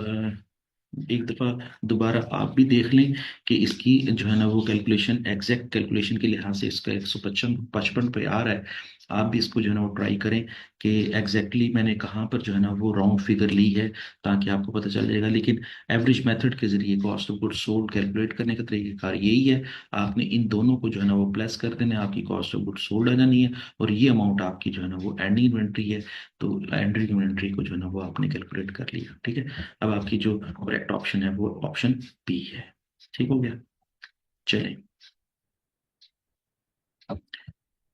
एक दफ़ा दोबारा आप भी देख लें कि इसकी जो है ना वो कैलकुलेशन, एग्जैक्ट कैलकुलेशन के लिहाज से इसका 155 पे आ रहा है। आप भी इसको जो है ना वो ट्राई करें कि एग्जैक्टली मैंने कहाँ पर जो है ना वो राउंड फिगर ली है, ताकि आपको पता चल जाएगा। लेकिन एवरेज मेथड के जरिए cost of goods sold calculate करने का तरीकेकार यही है। आपने इन दोनों को जो है ना वो प्लस कर देना है, आपकी कॉस्ट ऑफ गुड्स सोल्ड आ जानी है, और ये अमाउंट आपकी जो है ना वो एंडिंग इन्वेंट्री है। तो एंडिंग इन्वेंट्री को जो है ना वो आपने कैलकुलेट कर लिया। ठीक है, अब आपकी जो करेक्ट ऑप्शन है वो ऑप्शन बी है। ठीक हो गया। चलें, अब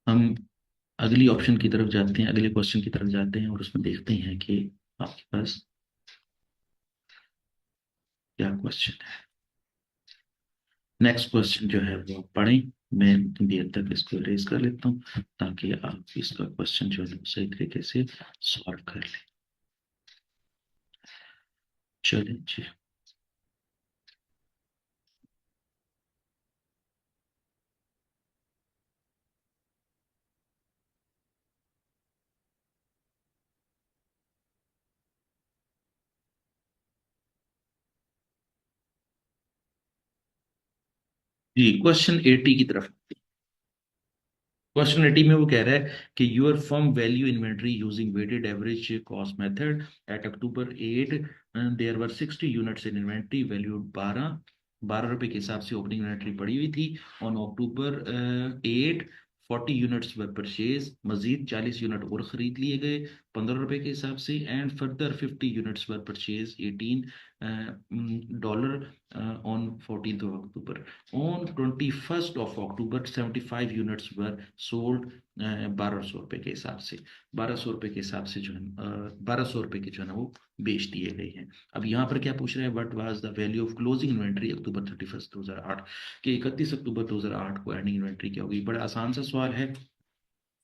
हम अगली ऑप्शन की तरफ जाते हैं, अगले क्वेश्चन की तरफ जाते हैं, और उसमें देखते हैं कि आपके पास क्या क्वेश्चन है। नेक्स्ट क्वेश्चन जो है वो आप पढ़ें, मैं उतनी देर तक इसको रेज कर लेता हूँ, ताकि आप इसका क्वेश्चन जो है वो सही तरीके से सॉल्व कर लें। चलें जी। जी, क्वेश्चन 80 की तरफ। क्वेश्चन 80 में वो कह रहा है कि your firm value inventory using weighted average cost method at October 8 there were 60 units in inventory value 12 रुपए के हिसाब से ओपनिंग इन्वेंट्री पड़ी हुई थी। On October 8 40 units were purchase, मजीद 40 यूनिट और खरीद लिए गए 15 रुपए के हिसाब से, and further 50 units were purchase $18 on 14th of October। On 21st of October 75 units were sold 1200 रुपए के हिसाब से, 1200 रुपए के हिसाब से जो है 1200 रुपए के जो है ना वो बेच दिए गए हैं। अब यहाँ पर क्या पूछ रहे हैं, what was the value of closing inventory October 31, 2008, कि 31 अक्टूबर 2008 को एंडिंग इन्वेंट्री क्या होगी। बड़ा आसान सा सवाल है,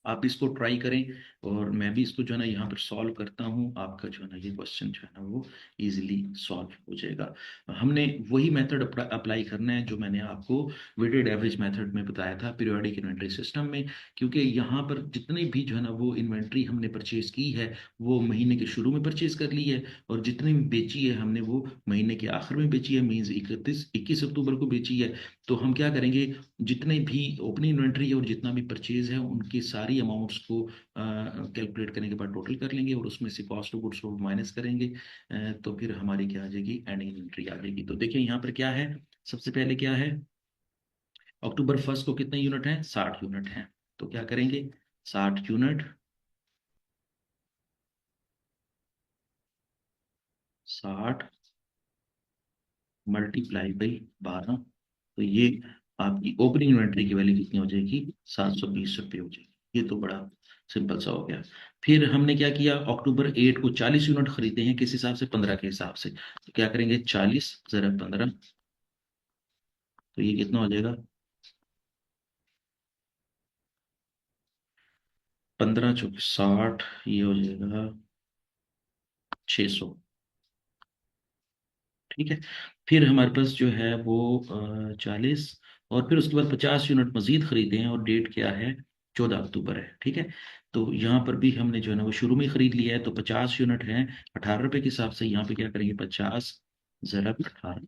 आप इसको ट्राई करें और मैं भी इसको जो है ना यहाँ पर सॉल्व करता हूँ। आपका जो है ना ये क्वेश्चन जो है ना वो इजीली सॉल्व हो जाएगा। हमने वही मेथड अप्लाई करना है जो मैंने आपको वेटेड एवरेज मेथड में बताया था पीरियोडिक इन्वेंट्री सिस्टम में, क्योंकि यहाँ पर जितने भी जो है ना वो इन्वेंट्री हमने परचेज की है वो महीने के शुरू में परचेज कर ली है, और जितनी भी बेची है हमने वो महीने के आखिर में बेची है, मीन्स 21 अक्टूबर को बेची है। तो हम क्या करेंगे, जितने भी ओपनिंग इन्वेंट्री है और जितना भी परचेज है उनकी सारी अमाउंट्स को कैलकुलेट करने के बाद टोटल कर लेंगे और उसमें से cost of goods sold minus करेंगे। तो फिर हमारी क्या आ जाएगी, एंडिंग इन्वेंट्री आ जाएगी। तो देखिए यहाँ पर क्या है, सबसे पहले क्या है, अक्टूबर 1 को कितने यूनिट हैं, 60 यूनिट हैं। तो क्या करेंगे, 60 यूनिट 60 मल्टीप्लाई बाई 12, तो ये आपकी ओपनिंग इन्वेंट्री की वैल्यू कितनी हो जाएगी, 720 रुपये हो जाएगी। ये तो बड़ा सिंपल सा हो गया। फिर हमने क्या किया, October 8 को 40 यूनिट खरीदे हैं, किस हिसाब से, 15 के हिसाब से। तो क्या करेंगे, 40 × 15, तो ये कितना हो जाएगा, 15 × 60, ये हो जाएगा 600। ठीक है। फिर हमारे पास जो है वो 40, और फिर उसके बाद 50 यूनिट मजीद खरीदे हैं और डेट क्या है, 14 अक्टूबर है। ठीक है। तो यहाँ पर भी हमने जो है ना वो शुरू में ही खरीद लिया है, तो 50 यूनिट हैं 18 रुपए के हिसाब से। यहाँ पे क्या करेंगे, 50 × 18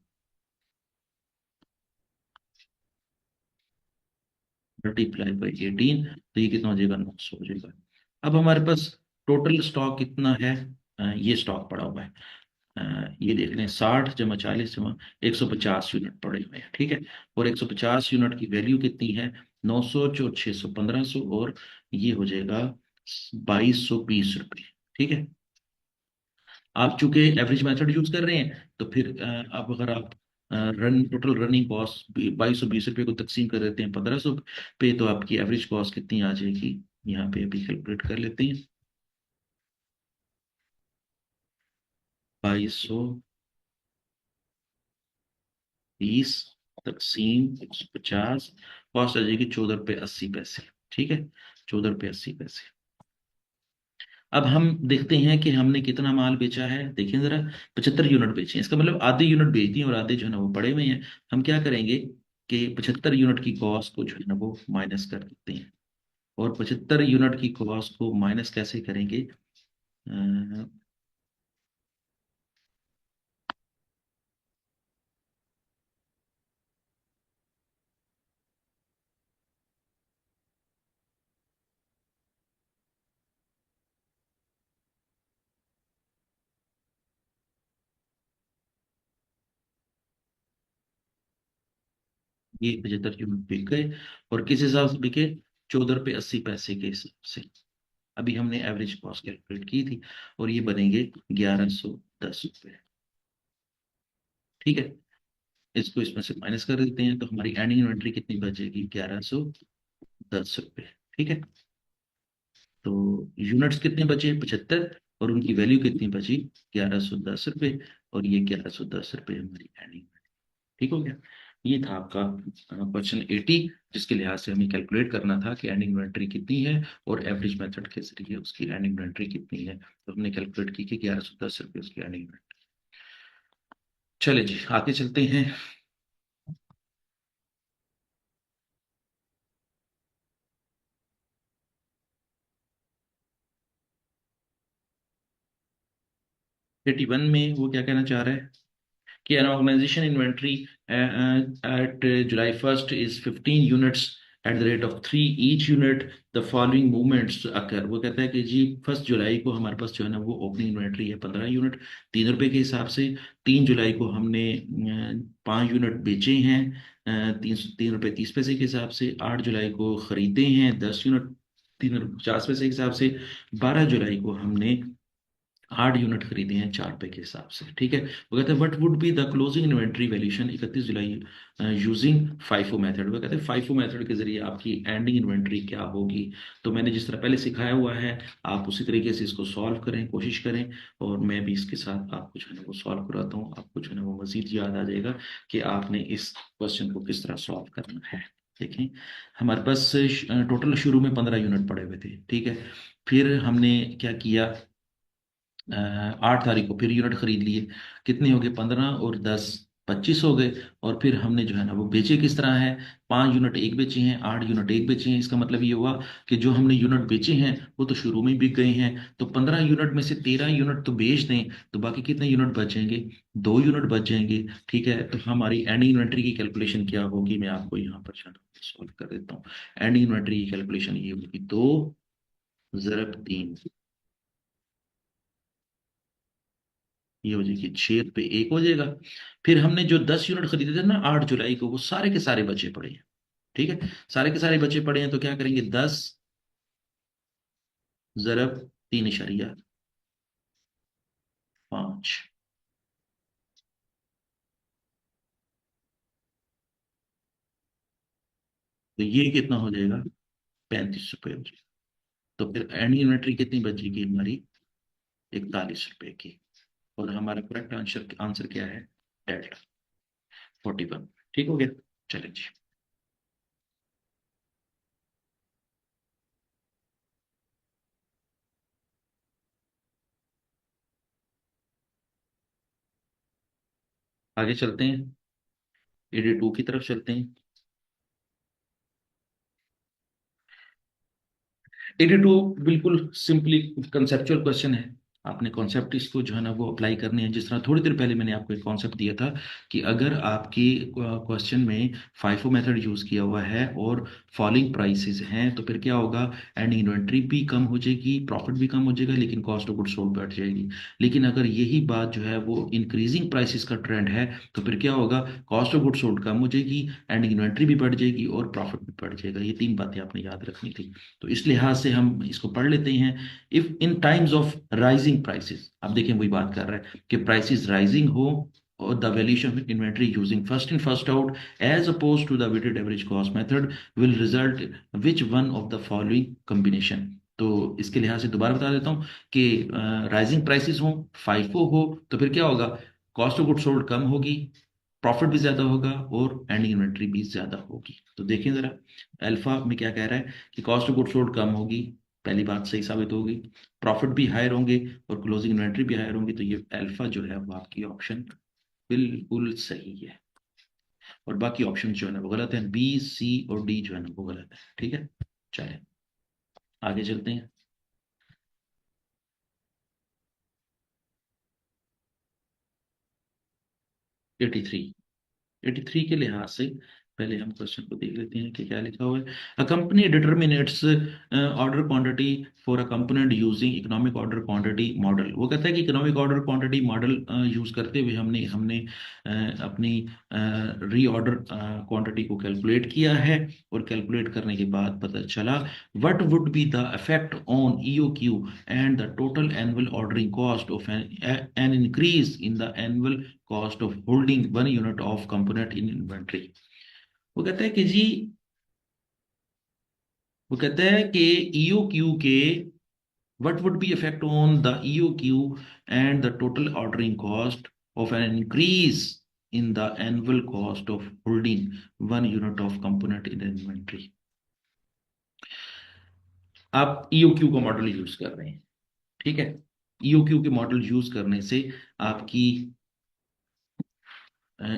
मल्टीप्लाई बाई 18, तो ये कितना हो जाएगा, 900 हो जाएगा। अब हमारे पास टोटल स्टॉक कितना है, ये स्टॉक पड़ा हुआ है, ये देख लें, 60 × 40 = 150 यूनिट पड़े हुए हैं। ठीक है। और 150 यूनिट की वैल्यू कितनी है, 900, 600, 1500, और ये हो जाएगा 2220 रुपये। ठीक है। आप चूंकि एवरेज मेथड यूज कर रहे हैं तो फिर अब अगर आप टोटल रनिंग कॉस्ट 2220 रुपये को तकसीम कर देते हैं 1500 पे, तो आपकी एवरेज कॉस्ट कितनी आ जाएगी, यहाँ पे अभी कैलकुलेट कर लेते हैं। 2220 तकसीम 150, कॉस्ट आ जाएगी 14 रुपये 80 पैसे। ठीक है, 14 रुपये 80 पैसे। अब हम देखते हैं कि हमने कितना माल बेचा है, देखिए जरा, 75 यूनिट बेचे हैं, इसका मतलब आधे यूनिट बेच दिए और आधे जो है ना वो पड़े हुए हैं। हम क्या करेंगे कि 75 यूनिट की कॉस्ट को जो है ना वो माइनस कर देते हैं। और 75 यूनिट की कॉस्ट को माइनस कैसे करेंगे, अ, ये 75 यूनिट बिक गए, और किस हिसाब से बिके, 14 रुपये 80 पैसे के हिसाब से। अभी हमने एवरेज कॉस्ट कैलकुलेट की थी, और ये बनेंगे 1110 रुपये। ठीक है। इसको इसमें से माइनस कर देते हैं, तो हमारी एंडिंग इन्वेंट्री कितनी बचेगी, 1110 रुपये। ठीक है। तो यूनिट्स कितने बचे, 75, और उनकी वैल्यू कितनी बची, 1110 रुपये, और ये 1110 रुपये हमारी एंडिंग। ठीक हो गया। ये था आपका क्वेश्चन 80, जिसके लिहाज से हमें कैलकुलेट करना था कि एंडिंग इन्वेंट्री कितनी है और एवरेज मेथड के जरिए उसकी एंडिंग इन्वेंट्री कितनी है। तो हमने कैलकुलेट की कि 1110 रुपये उसकी एंडिंग इन्वेंट्री। चले जी, आगे चलते हैं। 81 में वो क्या कहना चाह रहा है कि an organization inventory at July 1st is 15 units at the rate of 3 each unit the following movements occur. वो कहता है कि जी 1 जुलाई को हमारे पास जो है ना वो ओपनिंग इन्वेंट्री है 15 यूनिट 3 रुपए के हिसाब से। 3 जुलाई को हमने 5 यूनिट बेचे हैं 3 3 रुपए 30 पैसे के हिसाब से। 8 जुलाई को खरीदे हैं 10 यूनिट 3 रुपए 50 पैसे के हिसाब से। 12 जुलाई को हमने 8 यूनिट खरीदे हैं 4 रुपए के हिसाब से। ठीक है, वो कहते हैं what would be the closing inventory valuation 31 July using FIFO method. वो कहते हैं फाइफो मेथड के जरिए आपकी एंडिंग इन्वेंट्री क्या होगी। तो मैंने जिस तरह पहले सिखाया हुआ है आप उसी तरीके से इसको सॉल्व करें, कोशिश करें। और मैं भी इसके साथ आपको जो है ना वो सॉल्व कराता हूँ, आपको जो है ना वो मजीद याद आ जाएगा कि आपने इस क्वेश्चन को किस तरह सॉल्व करना है। देखें, हमारे पास टोटल शुरू में 15 यूनिट पड़े हुए थे। ठीक है, फिर हमने क्या किया, 8 तारीख को फिर यूनिट खरीद लिए। कितने हो गए, 15 और 10 25 हो गए। और फिर हमने जो है ना वो बेचे किस तरह है, 5 यूनिट एक बेचे हैं 8 यूनिट एक बेचे हैं। इसका मतलब ये हुआ कि जो हमने यूनिट बेचे हैं वो तो शुरू में ही बिक गए हैं। तो 15 यूनिट में से 13 यूनिट तो बेच दें तो बाकी कितने यूनिट बचेंगे, 2 यूनिट बच जाएंगे। ठीक है, तो हमारी एंडिंग इन्वेंट्री की कैलकुलेशन क्या होगी, मैं आपको यहाँ पर सॉल्व कर देता हूँ। एंडिंग इन्वेंट्री की कैलकुलेशन ये होगी 2 × 3, ये हो जाएगी 6 रुपये 1 हो जाएगा। फिर हमने जो 10 यूनिट खरीदे थे ना 8 जुलाई को, वो सारे के सारे बचे पड़े हैं। ठीक है, सारे के सारे बचे पड़े हैं तो क्या करेंगे, 10 × 3.5। तो ये कितना हो जाएगा, 35 रुपये हो जाएगा। तो फिर एंड इन्वेंट्री कितनी बचेगी हमारी, 41 रुपए की। और हमारा करेक्ट आंसर आंसर क्या है, डेल्टा 41। ठीक हो गया, चलें जी आगे चलते हैं, 82 की तरफ चलते हैं। 82 बिल्कुल सिंपली कंसेप्चुअल क्वेश्चन है। आपने कॉन्सेप्ट इसको जो है ना वो अप्लाई करने हैं। जिस तरह थोड़ी देर पहले मैंने आपको एक कॉन्सेप्ट दिया था कि अगर आपके क्वेश्चन में फाइफो मेथड यूज किया हुआ है और फॉलिंग प्राइसेस हैं तो फिर क्या होगा, एंड इन्वेंट्री भी कम हो जाएगी, प्रॉफिट भी कम हो जाएगा, लेकिन कॉस्ट ऑफ गुड्स सोल्ड बढ़ जाएगी। लेकिन अगर यही बात जो है वो इंक्रीजिंग प्राइसेस का ट्रेंड है तो फिर क्या होगा, कॉस्ट ऑफ गुड्स सोल्ड कम हो जाएगी, एंड इन्वेंट्री भी बढ़ जाएगी और प्रॉफिट भी बढ़ जाएगा। ये 3 बातें आपने याद रखनी थी। तो इस लिहाज से हम इसको पढ़ लेते हैं। If in times of rising prices, अब देखें वही बात कर रहा है कि प्राइसेस राइजिंग हो और the valuation of inventory using first in first out as opposed to the weighted average cost method will result which one of the following combination. तो इसके लिहाज से दोबारा बता देता हूं कि राइजिंग प्राइसेस हो, फाइफो हो, तो फिर क्या होगा, कॉस्ट ऑफ गुड सोल्ड कम होगी, प्रॉफिट भी ज्यादा होगा और एंडिंग इन्वेंट्री भी ज्यादा होगी। तो देखें जरा, अल्फा में क्या कह रहा है कि कॉस्ट ऑफ गुड सोल्ड कम होगी, पहली बात सही साबित होगी, प्रॉफिट भी हायर होंगे और क्लोजिंग इन्वेंट्री भी हायर होंगी। तो ये अल्फा जो है वो आपकी ऑप्शन बिल्कुल सही है। और बाकी ऑप्शन जो है ना वो गलत है, बी सी और डी जो है ना वो गलत है। ठीक है, चलें आगे चलते हैं। 83, 83 के लिहाज से पहले हम क्वेश्चन को देख लेते हैं कि क्या लिखा हुआ है। A company determinates order quantity for a component using economic order quantity model. वो कहता है कि economic order quantity model use करते हुए हमने हमने अपनी रीऑर्डर क्वांटिटी को कैलकुलेट किया है। और कैलकुलेट करने के बाद पता चला what would be the effect on EOQ and the total annual ordering cost of an increase in the annual cost of holding 1 unit of component in inventory. वो कहता है कि जी, वो कहता है कि ईओक्यू के what would be effect on the EOQ and the total ordering cost of an increase in the annual cost of holding 1 unit of component in inventory. आप ईओक्यू का मॉडल यूज कर रहे हैं। ठीक है, ईओक्यू के model use करने से आपकी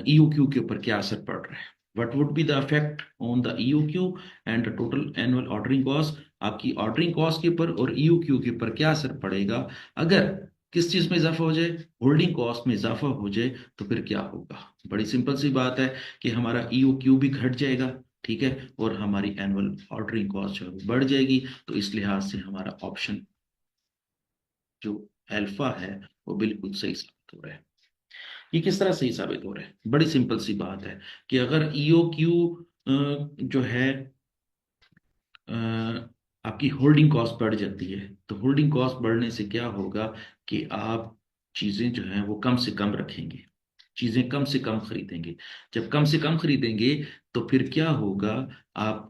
ईओक्यू के ऊपर क्या असर पड़ रहा है, what would be the effect on the EOQ and the total annual ordering cost. आपकी ऑर्डरिंग कॉस्ट के ऊपर और ईओक्यू के ऊपर क्या असर पड़ेगा अगर किस चीज में इजाफा हो जाए, होल्डिंग कॉस्ट में इजाफा हो जाए तो फिर क्या होगा। बड़ी सिंपल सी बात है कि हमारा ईओक्यू भी घट जाएगा, ठीक है, और हमारी एनुअल ऑर्डरिंग कॉस्ट जो है वो बढ़ जाएगी। तो इस लिहाज से हमारा ऑप्शन जो अल्फा है वो बिल्कुल सही साबित हो रहा है। ये किस तरह सही साबित हो रहा है? बड़ी सिंपल सी बात है कि अगर ईओ क्यू जो है अ, आपकी होल्डिंग कॉस्ट बढ़ जाती है, तो होल्डिंग कॉस्ट बढ़ने से क्या होगा कि आप चीजें जो हैं वो कम से कम रखेंगे, चीजें कम से कम खरीदेंगे। जब कम से कम खरीदेंगे तो फिर क्या होगा, आप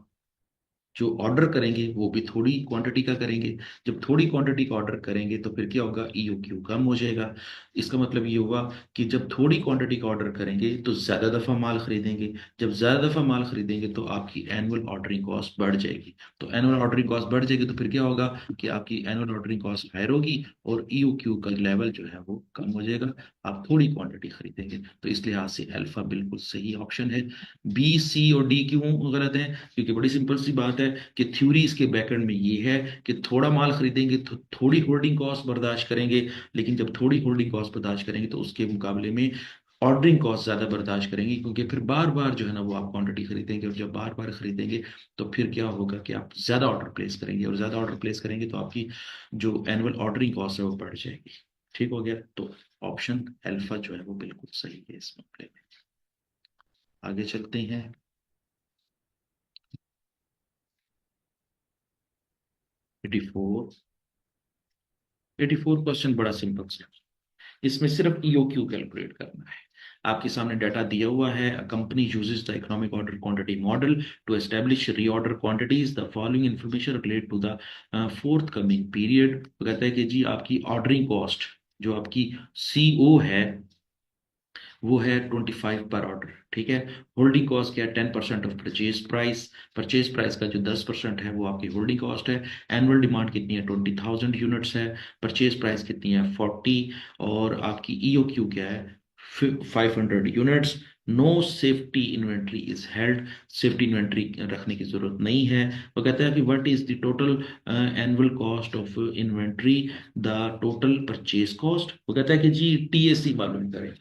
जो ऑर्डर करेंगे वो भी थोड़ी क्वांटिटी का करेंगे। जब थोड़ी क्वांटिटी का ऑर्डर करेंगे तो फिर क्या होगा, ईओ क्यू कम हो जाएगा। इसका मतलब ये हुआ कि जब थोड़ी क्वांटिटी का ऑर्डर करेंगे तो ज्यादा दफा माल खरीदेंगे। जब ज्यादा दफा माल खरीदेंगे तो आपकी एनुअल ऑर्डरिंग कॉस्ट बढ़ जाएगी। तो एनुअल ऑर्डरिंग कॉस्ट बढ़ जाएगी तो फिर क्या होगा कि आपकी एनुअल ऑर्डरिंग कॉस्ट हायर होगी और ईओ क्यू का लेवल जो है वो कम हो जाएगा। आप थोड़ी क्वांटिटी खरीदेंगे। तो इस लिहाज से अल्फा बिल्कुल सही ऑप्शन है। बी सी और डी क्यों गलत है? क्योंकि बड़ी सिंपल सी बात है कि थ्योरी इसके बैकएंड में ये है कि थोड़ा माल खरीदेंगे तो थोड़ी होल्डिंग कॉस्ट बर्दाश्त करेंगे, लेकिन जब थोड़ी होल्डिंग कॉस्ट बर्दाश्त करेंगे तो उसके मुकाबले में ऑर्डरिंग कॉस्ट ज्यादा बर्दाश्त करेंगे, क्योंकि फिर बार बार जो है ना वो आप क्वांटिटी खरीदेंगे, और जब बार बार खरीदेंगे तो फिर क्या होगा कि आप ज्यादा ऑर्डर प्लेस करेंगे, और ज्यादा ऑर्डर प्लेस करेंगे तो आपकी जो एनुअल ऑर्डरिंग कॉस्ट है वो बढ़ जाएगी। ठीक हो गया? तो ऑप्शन अल्फा जो है वो बिल्कुल सही है इस मामले में। आगे चलते हैं। 84। 84 क्वेश्चन बड़ा सिंपल सा। इसमें सिर्फ ईओ क्यू कैलकुलेट करना है। आपके सामने डाटा दिया हुआ है। A company uses the economic order quantity model to establish reorder quantities. The following information relate to the forthcoming period. तो कहता है कि जी आपकी ऑर्डरिंग कॉस्ट जो आपकी सीओ है वो है 25 पर ऑर्डर। ठीक है। होल्डिंग कॉस्ट क्या है? 10% of purchase price. Purchase price का जो 10% है वो आपकी होल्डिंग कॉस्ट है। एनुअल डिमांड कितनी है? 20,000 यूनिट्स है। परचेज प्राइस कितनी है? 40। और आपकी ईओ क्यू क्या है? 500 units. No safety inventory is held. Safety inventory रखने की जरूरत नहीं है। वो कहता है कि what is the total annual cost of inventory, the total purchase cost. वो कहता है कि जी टीएससी मालूम करें।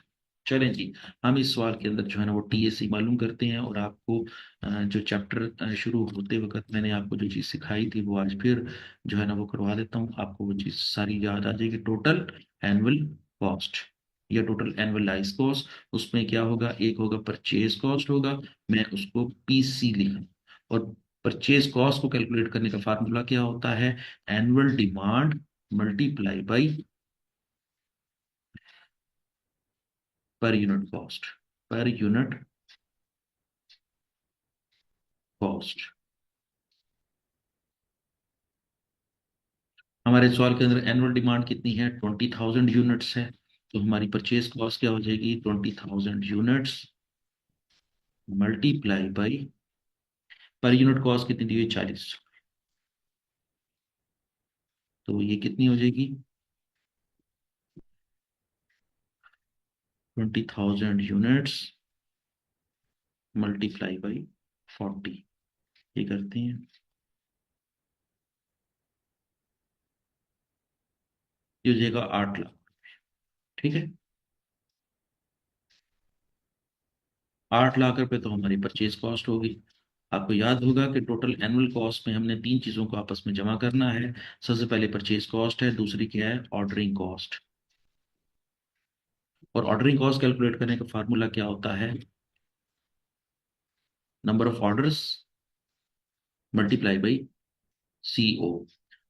चलें जी, हम इस सवाल के अंदर जो है ना वो टीएससी मालूम करते हैं, और आपको जो चैप्टर शुरू होते वक्त मैंने आपको जो चीज़ सिखाई थी वो आज फिर जो है ना वो करवा देता हूँ। आपको वो चीज़ सारी याद आ जाएगी। टोटल एनुअल कॉस्ट या टोटल एनुअलाइज कॉस्ट, उसमें क्या होगा, एक होगा परचेज कॉस्ट होगा, मैं उसको पीसी लिखूँ। और परचेज कॉस्ट को कैलकुलेट करने का फार्मूला क्या होता है? Annual demand multiply by per unit cost. Per unit cost. हमारे सवाल के अंदर एनुअल डिमांड कितनी है? 20,000 यूनिट्स है। तो हमारी परचेज कॉस्ट क्या हो जाएगी? 20,000 units multiply by per unit cost कितनी दी हुई? 40। तो ये कितनी हो जाएगी? 20,000 यूनिट्स मल्टीप्लाई बाई 40। ये करते हैं, ये हो जाएगा 8 लाख। ठीक है। 8 लाख रुपए तो हमारी परचेज कॉस्ट होगी। आपको याद होगा कि टोटल एनुअल कॉस्ट में हमने तीन चीजों को आपस में जमा करना है। सबसे पहले परचेज कॉस्ट है, दूसरी क्या है? Ordering cost. और ऑर्डरिंग कॉस्ट कैलकुलेट करने का फार्मूला क्या होता है? Number of orders multiply by CO.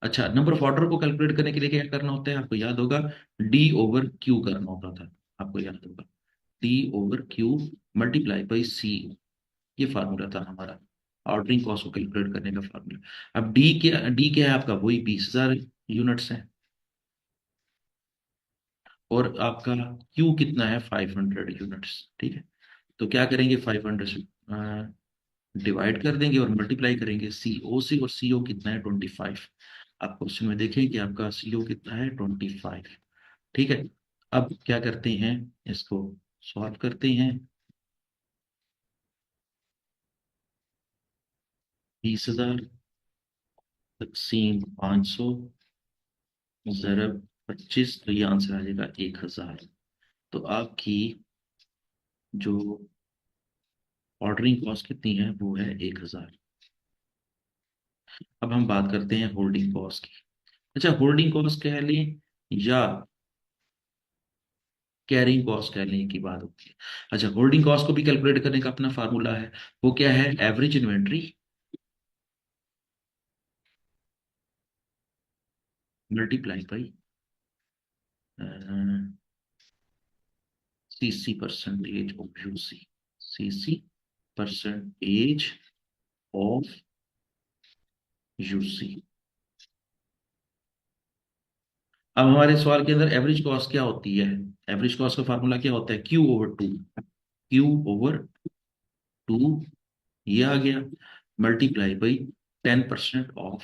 अच्छा, नंबर ऑफ ऑर्डर को कैलकुलेट करने के लिए क्या करना होता है? आपको याद होगा, डी ओवर क्यू करना होता था। आपको याद होगा, D over Q multiply by CO. ये फार्मूला था हमारा ऑर्डरिंग कॉस्ट को कैलकुलेट करने का फार्मूला। अब डी क्या है आपका? वही 20,000 यूनिट्स है। और आपका क्यू कितना है? 500 यूनिट्स। ठीक है। तो क्या करेंगे? 500 से डिवाइड कर देंगे और मल्टीप्लाई करेंगे सीओ से। और सीओ कितना है? 25। आप क्वेश्चन में देखें कि आपका सीओ कितना है? 25। ठीक है। अब क्या करते हैं, इसको सॉल्व करते हैं। 20,000 तकसीम 500 ज़रब 25, तो ये आंसर आ जाएगा 1,000। तो आपकी जो ऑर्डरिंग कॉस्ट कितनी है, वो है 1000। अब हम बात करते हैं होल्डिंग कॉस्ट की। अच्छा, होल्डिंग कॉस्ट कह लें या कैरिंग कॉस्ट कह लें की बात होती है। अच्छा, होल्डिंग कॉस्ट को भी कैलकुलेट करने का अपना फार्मूला है। वो क्या है, average inventory multiply by CC percentage of UC, CC percentage of UC. अब हमारे सवाल के अंदर एवरेज कॉस्ट क्या होती है, एवरेज कॉस्ट का फार्मूला क्या होता है, Q over two, Q over two, ये आ गया, मल्टीप्लाई बाई 10% ऑफ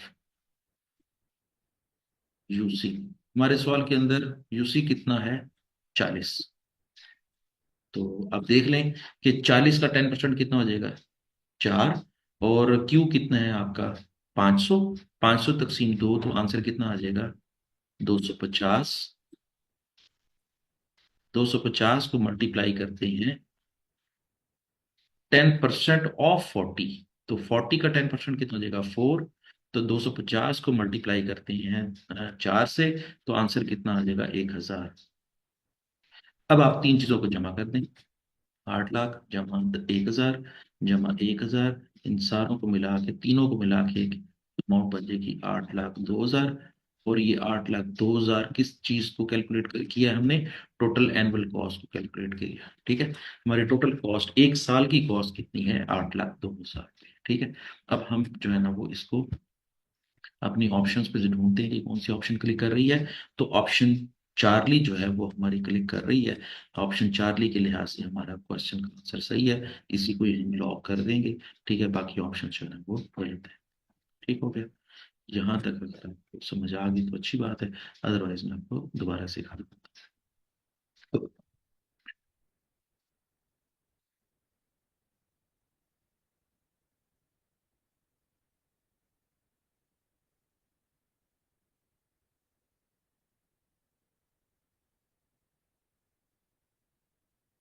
यूसी। हमारे सवाल के अंदर यूसी कितना है, 40। तो अब देख लें कि 40 का 10% कितना हो जाएगा, 4। और क्यू कितना है आपका, 500। 500 तकसीम 2, तो आंसर कितना आ जाएगा, 250। 250 को मल्टीप्लाई करते हैं 10% ऑफ 40, तो 40 का 10% कितना हो जाएगा, 4। तो 250 को मल्टीप्लाई करते हैं 4 से, तो आंसर कितना आ जाएगा, 1000। अब आप तीन चीजों को जमा कर दें, 8 लाख जमा 1000 जमा 1000, इन सारों को मिला के, तीनों को मिला के एक अमाउंट बन जाएगी 8 लाख 2000। और ये 8 लाख 2000 किस चीज को कैलकुलेट किया है हमने, टोटल एनुअल कॉस्ट को कैलकुलेट किया। ठीक है, हमारी टोटल कॉस्ट, एक साल की कॉस्ट कितनी है, 8 लाख 2000। ठीक है, अब हम जो है ना वो इसको अपनी ऑप्शंस पे ढूंढते हैं कि कौन सी ऑप्शन क्लिक कर रही है। तो ऑप्शन चार्ली जो है वो हमारी क्लिक कर रही है। ऑप्शन चार्ली के लिहाज से हमारा क्वेश्चन का आंसर सही है, इसी को हम लॉक कर देंगे। ठीक है, बाकी ऑप्शन जो है वो गलत है। ठीक हो गया, यहाँ तक अगर आपको समझ आ गई तो अच्छी बात है, अदरवाइज मैं आपको दोबारा सिखा दूंगा। तो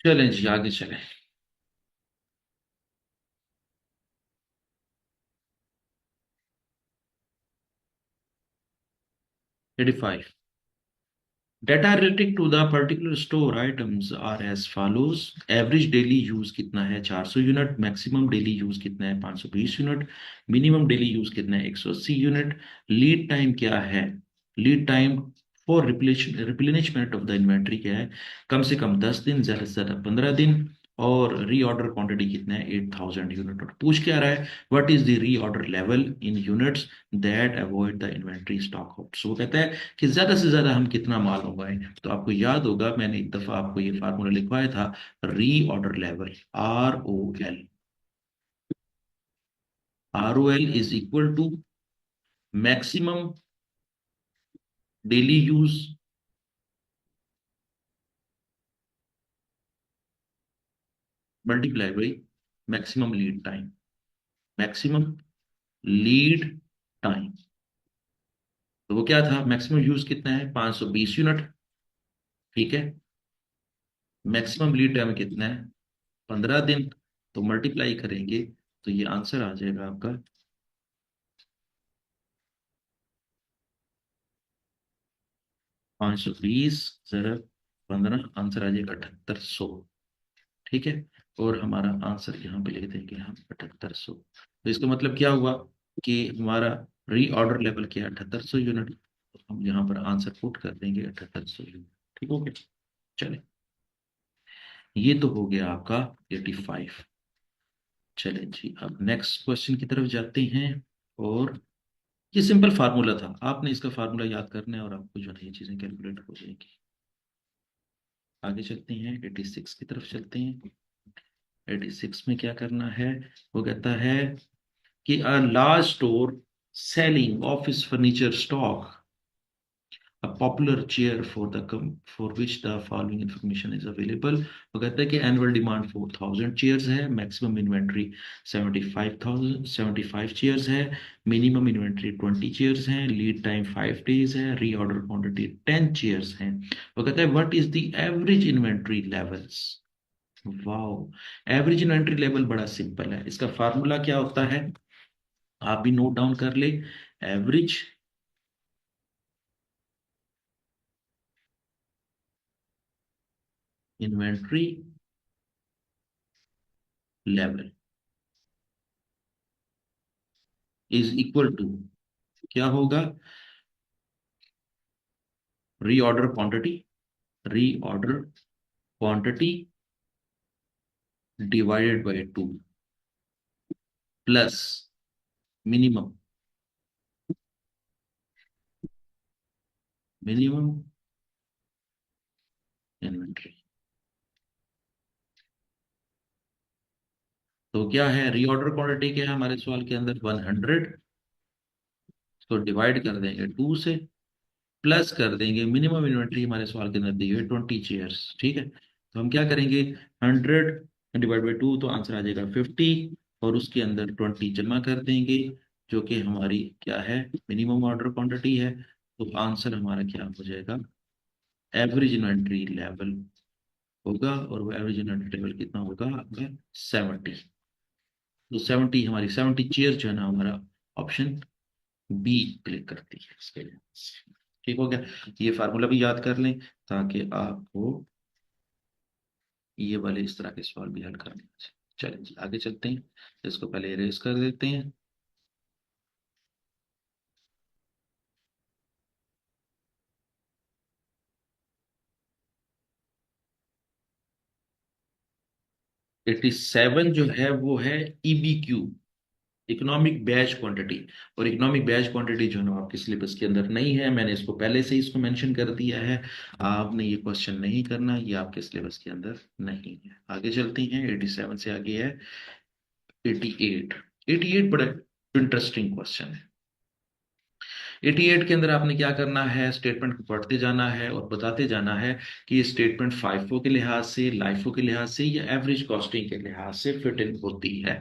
चलें जी, आगे चलें। 85, data related to the particular store items are as follows. Average daily use कितना है, 400 यूनिट। मैक्सिमम डेली यूज कितना है, 520 यूनिट। मिनिमम डेली यूज कितना है, 180 यूनिट। लीड टाइम क्या है, lead time for replenishment of the inventory क्या है, कम से कम 10 दिन, ज्यादा से ज्यादा 15 दिन। और रीऑर्डर क्वांटिटी कितना है, 8000 यूनिट। और पूछ क्या रहा है, what is the reorder level in units that avoid the inventory stock out. So वो कहता है कि ज्यादा से ज्यादा हम कितना माल उगाएं। तो आपको याद होगा मैंने एक दफा आपको ये फार्मूला लिखवाया था, reorder level, ROL। ROL is equal to maximum daily use multiply by maximum lead time, maximum lead time. तो वो क्या था, मैक्सिमम यूज कितना है, 520 यूनिट। ठीक है, मैक्सिमम लीड टाइम कितना है, 15 दिन। तो मल्टीप्लाई करेंगे तो ये आंसर आ जाएगा आपका 520 जरा 15, आंसर आ जाएगा 7800। ठीक है, और हमारा आंसर यहाँ पे लिख देंगे हम 7800। तो इसका मतलब क्या हुआ कि हमारा रीऑर्डर लेवल क्या है, 7800 यूनिट। तो हम यहाँ पर आंसर पुट कर देंगे 7800 यूनिट। ठीक हो गया, चले, ये तो हो गया आपका 85। चले जी, अब नेक्स्ट क्वेश्चन की तरफ जाते हैं। और ये सिंपल फार्मूला था, आपने इसका फार्मूला याद करना है और आपको जो है ये चीजें कैलकुलेट हो जाएंगी। आगे चलते हैं, 86 की तरफ चलते हैं। 86 में क्या करना है, वो कहता है कि a large store selling office furniture stock a popular chair for which the following information is available। वो कहता है कि एनुअल डिमांड 4000 चेयर्स है, मैक्सिमम इन्वेंट्री 75 चेयर्स है, मिनिमम इन्वेंट्री 20 चेयर्स हैं, लीड टाइम 5 डेज है, रीऑर्डर क्वांटिटी 10 चेयर्स हैं। वो कहता है what is the average inventory levels वाह, एवरेज इन्वेंट्री लेवल बड़ा सिंपल है। इसका फार्मूला क्या होता है, आप भी नोट डाउन कर ले। Average inventory level is equal to, क्या होगा, reorder quantity, reorder quantity divided by 2 plus minimum, minimum inventory. तो क्या है, रीऑर्डर क्वांटिटी क्या है हमारे सवाल के अंदर, 100, तो डिवाइड कर देंगे 2 से, प्लस कर देंगे मिनिमम इन्वेंट्री हमारे सवाल के अंदर दी हुई है 20 चेयर्स, ठीक है। तो हम क्या करेंगे, 100 डिवाइड बाई 2, तो आंसर आ जाएगा 50, और उसके अंदर 20 जमा कर देंगे, जो कि हमारी क्या है, मिनिमम ऑर्डर क्वांटिटी है। तो आंसर हमारा क्या हो जाएगा, एवरेज इन्वेंट्री लेवल होगा, और वो एवरेज इन्वेंट्री लेवल कितना होगा आपका, 70। तो 70 हमारी 70 चेयर जो है ना, हमारा ऑप्शन बी क्लिक करती है इसके लिए। ठीक हो गया, ये फार्मूला भी याद कर लें ताकि आपको ये वाले इस तरह के सवाल भी हल करने आ जाए। चलिए जी, आगे चलते हैं, इसको पहले इरेज कर देते हैं। 87 जो है वो है EBQ, इकोनॉमिक बैच क्वांटिटी। और इकोनॉमिक बैच क्वांटिटी जो है ना आपके सिलेबस के अंदर नहीं है, मैंने इसको पहले से ही इसको मेंशन कर दिया है। आपने ये क्वेश्चन नहीं करना, ये आपके सिलेबस के अंदर नहीं है। आगे चलते हैं, 87 से आगे है 88। 88 बड़ा इंटरेस्टिंग क्वेश्चन है। 88 के अंदर आपने क्या करना है, स्टेटमेंट को पढ़ते जाना है और बताते जाना है कि ये स्टेटमेंट फाइफो के लिहाज से, लाइफो के लिहाज से, या एवरेज कॉस्टिंग के लिहाज से फिट इन होती है।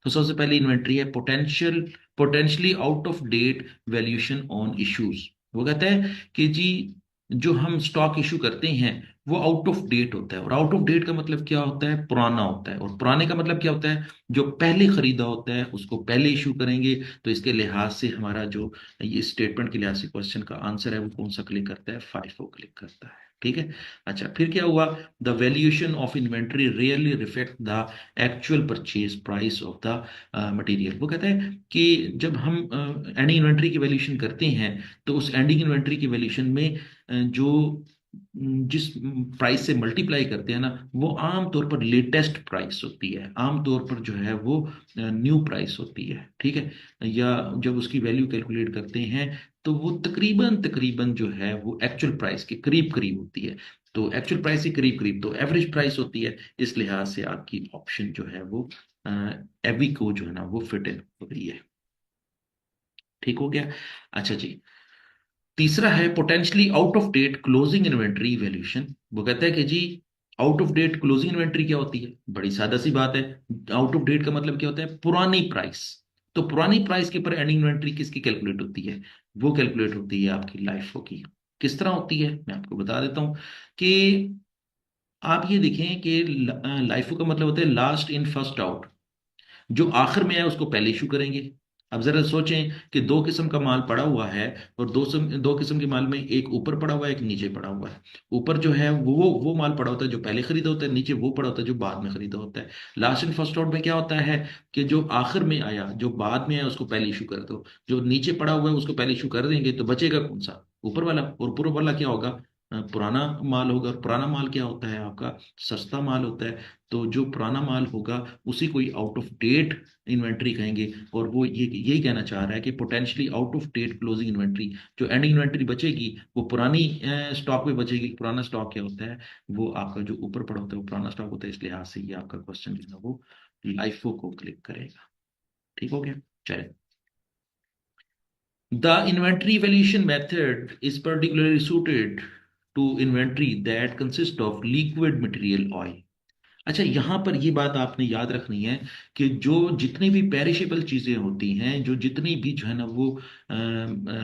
तो सबसे पहले इन्वेंट्री है, potentially out of date valuation on issues. वो कहता है कि जी, जो हम स्टॉक इशू करते हैं वो आउट ऑफ डेट होता है, और आउट ऑफ डेट का मतलब क्या होता है, पुराना होता है। और पुराने का मतलब क्या होता है, जो पहले खरीदा होता है उसको पहले इशू करेंगे। तो इसके लिहाज से हमारा जो ये स्टेटमेंट के लिहाज से क्वेश्चन का आंसर है वो कौन सा क्लिक करता है, 5 को क्लिक करता है, ठीक है। अच्छा, फिर क्या हुआ, the valuation of inventory rarely reflect the actual purchase price of the material. वो कहता है कि जब हम एंडिंग इन्वेंट्री की वैल्यूएशन करते हैं, तो उस एंडिंग इन्वेंट्री की वैल्यूएशन में जो जिस प्राइस से मल्टीप्लाई करते हैं ना, वो आम तौर पर लेटेस्ट प्राइस होती है, आम तौर पर जो है वो न्यू प्राइस होती है, ठीक है। या जब उसकी वैल्यू कैलकुलेट करते हैं तो वो तकरीबन तकरीबन जो है वो एक्चुअल प्राइस के करीब करीब होती है। तो एक्चुअल प्राइस के करीब करीब तो एवरेज प्राइस होती है। इस लिहाज से आपकी ऑप्शन जो है वो एवी को जो है ना वो फिट इन हो रही है। ठीक हो गया। अच्छा जी, तीसरा है potentially out of date closing inventory valuation. वो कहता है कि जी, out of date closing inventory क्या होती है, बड़ी सादा सी बात है। आउट ऑफ डेट का मतलब क्या होता है, पुरानी प्राइस। तो पुरानी प्राइस के ऊपर एंडिंग इन्वेंट्री किसकी कैलकुलेट होती है, वो कैलकुलेट होती है आपकी लाइफो की। किस तरह होती है मैं आपको बता देता हूं कि आप ये देखें कि लाइफो का मतलब होता है लास्ट इन फर्स्ट आउट। जो आखिर में है उसको पहले इशू करेंगे। अब जरा सोचें कि दो किस्म का माल पड़ा हुआ है, और दो किस्म के माल में एक ऊपर पड़ा हुआ है, एक नीचे पड़ा हुआ है। ऊपर जो है वो माल पड़ा होता है जो पहले खरीदा होता है, नीचे वो पड़ा होता है जो बाद में खरीदा होता है। लास्ट इन फर्स्ट आउट में क्या होता है कि जो आखिर में आया, जो बाद में आया, उसको पहले इशू कर दो। जो नीचे पड़ा हुआ है उसको पहले इशू कर देंगे, तो बचेगा कौन सा, ऊपर वाला। और ऊपर वाला क्या होगा, पुराना माल होगा। और पुराना माल क्या होता है आपका, सस्ता माल होता है। तो जो पुराना माल होगा उसी कोई आउट ऑफ डेट इन्वेंट्री कहेंगे। और वो ये यही कहना चाह रहा है कि potentially out of date closing inventory, जो एंडिंग इन्वेंट्री बचेगी वो पुरानी स्टॉक में बचेगी। पुराना स्टॉक क्या होता है, वो आपका जो ऊपर पड़ा होता है वो पुराना स्टॉक होता है। इस लिहाज से ये आपका क्वेश्चन जो है ना वो लाइफो को क्लिक करेगा। ठीक हो गया। चलिए, the inventory valuation method is particularly suited to inventory that consists of liquid material oil. अच्छा, यहां पर ये बात आपने याद रखनी है कि जो जितनी भी पेरिशेबल चीजें होती हैं, जो जितनी भी जो है ना वो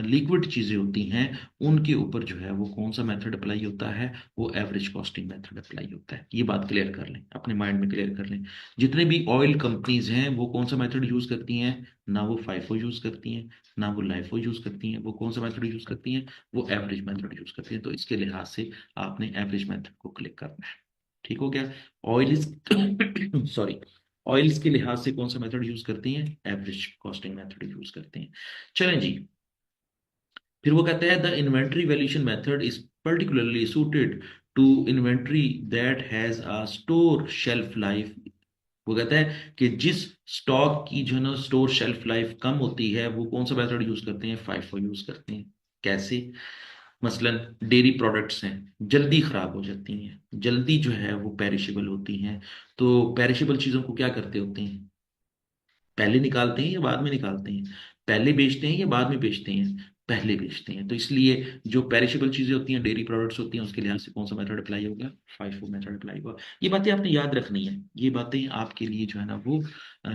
लिक्विड चीजें होती हैं, उनके ऊपर जो है वो कौन सा मेथड अप्लाई होता है, वो एवरेज कॉस्टिंग मेथड अप्लाई होता है। ये बात क्लियर कर लें, अपने माइंड में क्लियर कर लें। जितने भी ऑयल कंपनीज हैं वो कौन सा मेथड यूज करती हैं? ना वो फाइफो यूज करती हैं, ना वो लाइफो यूज करती हैं। वो कौन सा मेथड यूज करती हैं? वो एवरेज मेथड यूज करती हैं। तो इसके लिहाज से आपने एवरेज मेथड को क्लिक करना है। ठीक हो गया। ऑयल सॉरी, ऑयल्स के लिहाज से कौन सा मेथड यूज करती हैं? एवरेज कॉस्टिंग मेथड यूज करते हैं। चलें जी, फिर वो कहते हैं the inventory valuation method is particularly suited to inventory that has a store shelf life. वो कहता है कि जिस स्टॉक की जो है ना स्टोर शेल्फ लाइफ कम होती है, वो कौन सा मेथड यूज करते हैं? फाइफो यूज करते हैं। कैसे? मसलन डेयरी प्रोडक्ट्स हैं, जल्दी खराब हो जाती हैं, जल्दी जो है वो पेरिशेबल होती हैं। तो पेरिशेबल चीजों को क्या करते होते हैं? पहले निकालते हैं या बाद में निकालते हैं? पहले बेचते हैं या बाद में बेचते हैं? पहले बेचते हैं। तो इसलिए जो पेरिशेबल चीजें होती हैं, डेयरी प्रोडक्ट्स होती हैं, उसके लिहाज से कौन सा मेथड अप्लाई होगा? फाइफो मेथड अप्लाई होगा। ये बातें आपने याद रखनी है। ये बातें आपके लिए जो है ना वो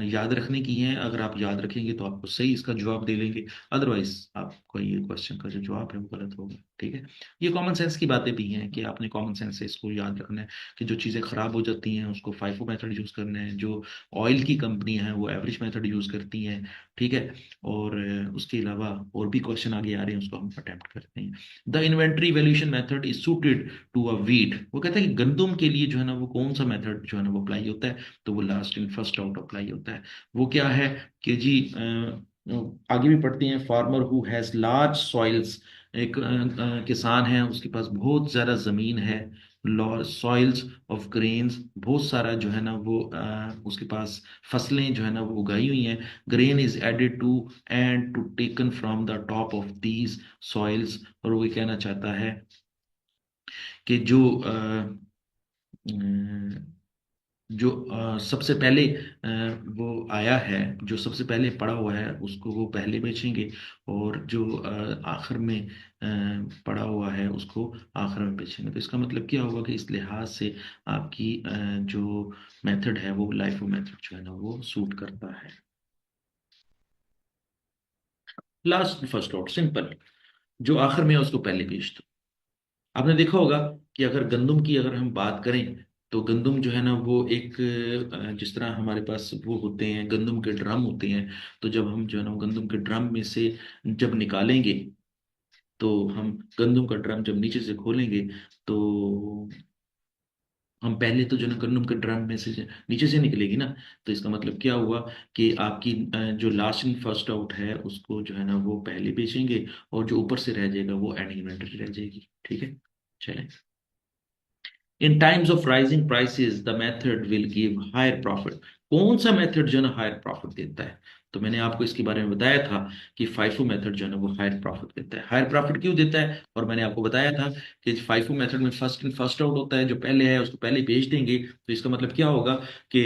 याद रखने की हैं। अगर आप याद रखेंगे तो आपको सही इसका जवाब दे लेंगे, अदरवाइज आपको ये क्वेश्चन का जो जवाब है वो गलत होगा। ठीक है। ये कॉमन सेंस की बातें भी हैं कि आपने कॉमन सेंस से इसको याद रखना है कि जो चीज़ें खराब हो जाती हैं उसको फाइफो मेथड यूज करना है। जो ऑयल की कंपनी है वो एवरेज मेथड यूज करती हैं। ठीक है। और उसके अलावा और भी क्वेश्चन आगे आ रहे हैं, उसको हम अटेम्प्ट करते हैं। The inventory valuation method is suited to a wheat. वो कहता है कि गंदुम के लिए जो है ना वो कौन सा मेथड जो है ना वो अप्लाई होता है? तो वो last in first out apply होता है। वो क्या है कि जी आगे भी पढ़ते हैं। Farmer who has large soils, एक किसान है, उसके पास बहुत ज्यादा जमीन है, सॉइल्स ऑफ ग्रेन्स, बहुत सारा जो है ना वो उसके पास फसलें जो है ना वो उगाई हुई हैं। Grain is added to and to taken from the top of these soils. और वो ये कहना चाहता है कि जो सबसे पहले वो आया है, जो सबसे पहले पड़ा हुआ है उसको वो पहले बेचेंगे, और जो आखिर में पड़ा हुआ है उसको आखिर में बेचेंगे। तो इसका मतलब क्या होगा कि इस लिहाज से आपकी जो मेथड है वो लाइफ मेथड जो है ना वो सूट करता है। लास्ट फर्स्ट आउट सिंपल, जो आखिर में है उसको पहले बेच दो। आपने देखा होगा कि अगर गंदुम की अगर हम बात करें, तो गंदुम जो है ना वो एक जिस तरह हमारे पास वो होते हैं गंदुम के ड्रम होते हैं। तो जब हम जो है ना वो गंदुम के ड्रम में से जब निकालेंगे, तो हम गंदुम का ड्रम जब नीचे से खोलेंगे, तो हम पहले तो जो है ना गंदुम के ड्रम में से नीचे से निकलेगी ना। तो इसका मतलब क्या हुआ कि आपकी जो लास्ट इन फर्स्ट आउट है उसको जो है ना वो पहले बेचेंगे, और जो ऊपर से रह जाएगा वो एंड इन्वेंटरी रह जाएगी। ठीक है। चलें। In times of rising prices the method will give higher profit. कौन सा मेथड जो है ना हायर प्रॉफिट देता है? तो मैंने आपको इसके बारे में बताया था कि फाइफो मेथड जो है ना वो हायर प्रॉफिट देता है। हायर प्रॉफिट क्यों देता है? और मैंने आपको बताया था कि फाइफो मेथड में फर्स्ट इन फर्स्ट आउट होता है। जो पहले है उसको पहले बेच देंगे। तो इसका मतलब क्या होगा कि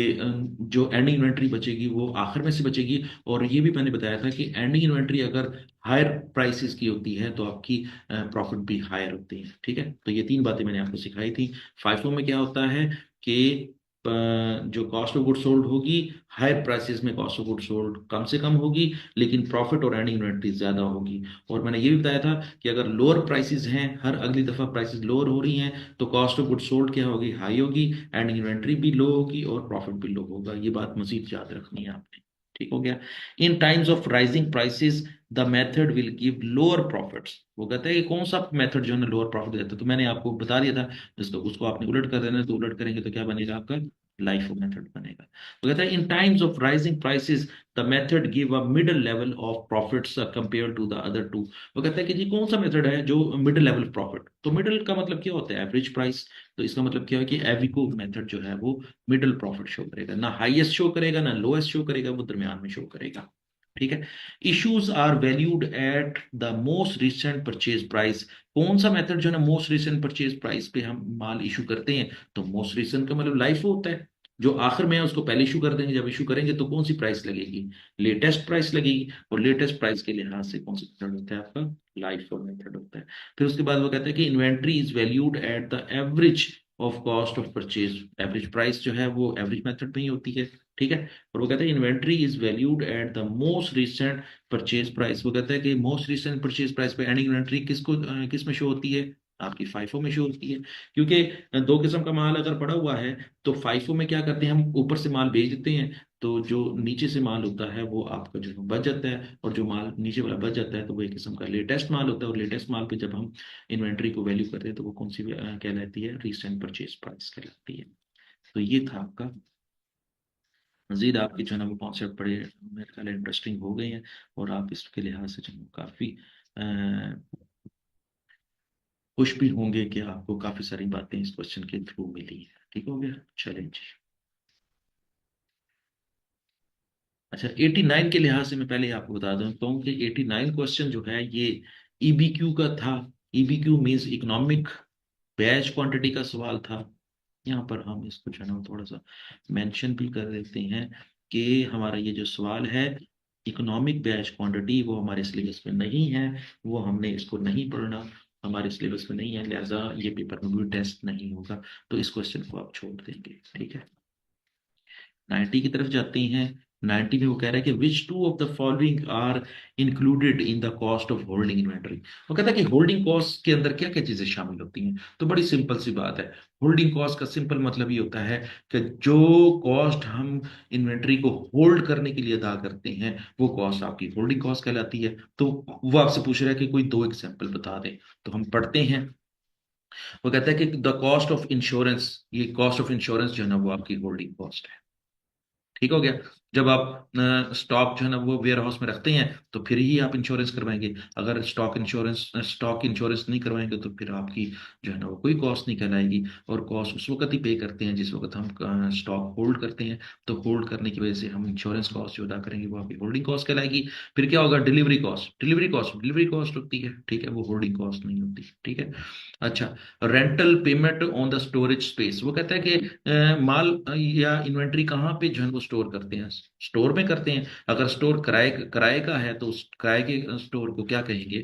जो एंडिंग इन्वेंट्री बचेगी वो आखिर में से बचेगी। और ये भी मैंने बताया था कि एंडिंग इन्वेंट्री अगर हायर प्राइसेस की होती है तो आपकी प्रॉफिट भी हायर होती है। ठीक है। तो ये तीन बातें मैंने आपको सिखाई थी। फाइफो में क्या होता है कि जो कॉस्ट ऑफ गुड सोल्ड होगी, हायर प्राइसेस में कॉस्ट ऑफ गुड सोल्ड कम से कम होगी, लेकिन प्रॉफिट और एंडिंग इन्वेंटरी ज्यादा होगी। और मैंने ये भी बताया था कि अगर लोअर प्राइसेस हैं, हर अगली दफा प्राइसेस लोअर हो रही हैं, तो कॉस्ट ऑफ गुड सोल्ड क्या होगी? हाई होगी, एंडिंग इन्वेंटरी भी लो होगी, और प्रॉफिट भी लो होगा। ये बात मजीद याद रखनी है आपने। ठीक हो गया। In times of rising prices the method will give lower profits. वो कहता है कि कौन सा मेथड जो है ना लोअर प्रॉफिट देता है? तो मैंने आपको बता दिया था, जिसको उसको आपने उलट कर देना है। तो उलट करेंगे तो क्या बनेगा आपका? लाइफ मेथड बनेगा। वो कहता है in times of rising prices the method give a middle level of profits compare to the other two. वो कहता है कि जी कौन सा मेथड है जो मिडिल लेवल प्रॉफिट? तो मिडिल का मतलब क्या होता है? Average price. तो इसका मतलब क्या है कि एविको मेथड जो है वो मिडिल प्रॉफिट शो करेगा, ना हाईएस्ट शो करेगा ना लोएस्ट शो करेगा, वो दरमियान में शो करेगा। ठीक है। Issues are valued at the most recent purchase price. कौन सा मेथड जो है ना मोस्ट रिसेंट परचेज प्राइस पे हम माल इशू करते हैं? तो मोस्ट रिसेंट का मतलब लाइफ होता है। जो आखिर में है उसको पहले इशू कर देंगे। जब इशू करेंगे तो कौन सी प्राइस लगेगी? लेटेस्ट प्राइस लगेगी। और लेटेस्ट प्राइस के लिहाज से कौन सा मेथड होता है आपका? लाइफ मेथड होता है। फिर उसके बाद वो कहता है कि inventory is valued at the average of cost of purchase, average price जो है वो एवरेज मेथड में ही होती है, ठीक है। और वो कहते हैं inventory is valued at the most recent purchase price. वो कहता है कि मोस्ट रिसेंट परचेज प्राइस पे एंडिंग इन्वेंट्री किस में शो होती है, आपकी फाइफो में शो होती है। क्योंकि दो किस्म का माल अगर पड़ा हुआ है तो फाइफो में क्या करते हैं, हम ऊपर से माल भेज देते हैं, तो जो नीचे से माल होता है वो आपका जो बच जाता है, और जो माल नीचे वाला बच जाता है तो वो एक किस्म का लेटेस्ट माल होता है। और लेटेस्ट माल पे जब हम इन्वेंट्री को वैल्यू करते हैं तो वो कौन सी कहलाती है, रीसेंट परचेज प्राइस कहलाती है। तो ये था आपका। मजीद आपके जो है ना वो कॉन्सेप्ट बड़े मेरे ख्याल इंटरेस्टिंग हो गए हैं, और आप इसके लिहाज से जो है काफ़ी खुश भी होंगे कि आपको काफ़ी सारी बातें इस क्वेश्चन के थ्रू मिली है। ठीक हो गया, चैलेंज। अच्छा, 89 के लिहाज से मैं पहले ही आपको बता देता हूँ कि 89 क्वेश्चन जो है ये ईबीक्यू का था। ईबीक्यू मीन्स इकोनॉमिक बैच क्वांटिटी का सवाल था। यहाँ पर हम इसको जो है ना थोड़ा सा मेंशन भी कर देते हैं कि हमारा ये जो सवाल है इकोनॉमिक बैच क्वांटिटी, वो हमारे सिलेबस में नहीं है, वो हमने इसको नहीं पढ़ना, हमारे सिलेबस में नहीं है, लिहाजा ये पेपर में भी टेस्ट नहीं होगा। तो इस क्वेश्चन को आप छोड़ देंगे, ठीक है। 90 की तरफ जाते हैं। 90 में वो कह रहा है कि which two of the following are included in the cost of holding inventory. वो कहता है कि होल्डिंग कॉस्ट के अंदर क्या क्या चीजें शामिल होती हैं। तो बड़ी सिंपल सी बात है, होल्डिंग कॉस्ट का सिंपल मतलब ये होता है कि जो कॉस्ट हम इन्वेंटरी को होल्ड करने के लिए अदा करते हैं वो कॉस्ट आपकी होल्डिंग कॉस्ट कहलाती है। तो वो आपसे पूछ रहा है कि कोई दो एग्जाम्पल बता दें, तो हम पढ़ते हैं। वो कहता है कि द कॉस्ट ऑफ इंश्योरेंस, ये कॉस्ट ऑफ इंश्योरेंस जो है ना वो आपकी होल्डिंग कॉस्ट है। ठीक हो गया। जब आप स्टॉक जो है ना वो वेयर हाउस में रखते हैं तो फिर ही आप इंश्योरेंस करवाएंगे। अगर स्टॉक इंश्योरेंस नहीं करवाएंगे तो फिर आपकी जो है ना वो कोई कॉस्ट नहीं कहलाएगी। और कॉस्ट उस वक्त ही पे करते हैं जिस वक्त हम स्टॉक होल्ड करते हैं। तो होल्ड करने की वजह से हम इंश्योरेंस कॉस्ट जो अदा करेंगे वो आपकी होल्डिंग कॉस्ट कहलाएगी। फिर क्या होगा, डिलीवरी कॉस्ट होती है, ठीक है, वो होल्डिंग कॉस्ट नहीं होती, ठीक है। अच्छा, rental payment on the storage space. वो कहता है कि माल या इन्वेंट्री कहाँ पे जो है वो स्टोर करते हैं, स्टोर में करते हैं। अगर स्टोर किराए किराए का है तो उस किराए के स्टोर को क्या कहेंगे,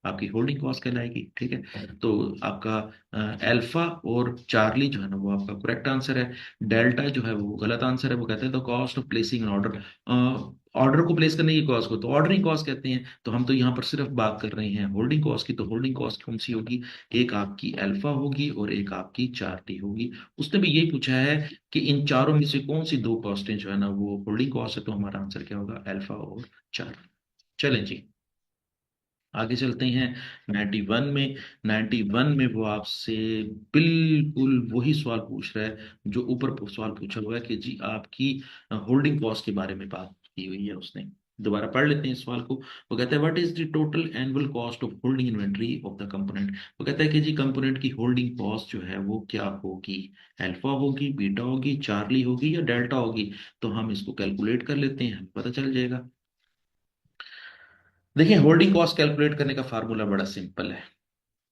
आपकी होल्डिंग कॉस्ट कहलाएगी, ठीक है। तो आपका अल्फा और चार्ली जो है ना वो आपका करेक्ट आंसर है। डेल्टा जो है वो गलत आंसर है। वो कहते हैं the cost of placing an order, order को प्लेस करने की कॉस्ट को तो ऑर्डरिंग कॉस्ट कहते हैं। तो हम तो यहाँ पर सिर्फ बात कर रहे हैं होल्डिंग कॉस्ट की। तो होल्डिंग कॉस्ट कौन सी होगी, एक आपकी अल्फा होगी और एक आपकी चार्ली होगी। उसने भी यही पूछा है कि इन चारों में से कौन सी दो कॉस्टें जो है ना वो होल्डिंग कॉस्ट है, तो हमारा आंसर क्या होगा, अल्फा और चार्ली। चलें जी, आगे चलते हैं 91 में। 91 में वो आपसे बिल्कुल वही सवाल पूछ रहा है जो ऊपर सवाल पूछा हुआ है कि जी आपकी होल्डिंग कॉस्ट के बारे में बात की हुई है उसने। दोबारा पढ़ लेते हैं इस सवाल को। वो कहता है what is the total annual cost of holding inventory of the component. वो कहता है कि जी कंपोनेंट की होल्डिंग कॉस्ट जो है वो क्या होगी, अल्फा होगी, बीटा होगी, चार्ली होगी या डेल्टा होगी। तो हम इसको कैलकुलेट कर लेते हैं, हमें पता चल जाएगा। देखिए, होल्डिंग कॉस्ट कैलकुलेट करने का फार्मूला बड़ा सिंपल है।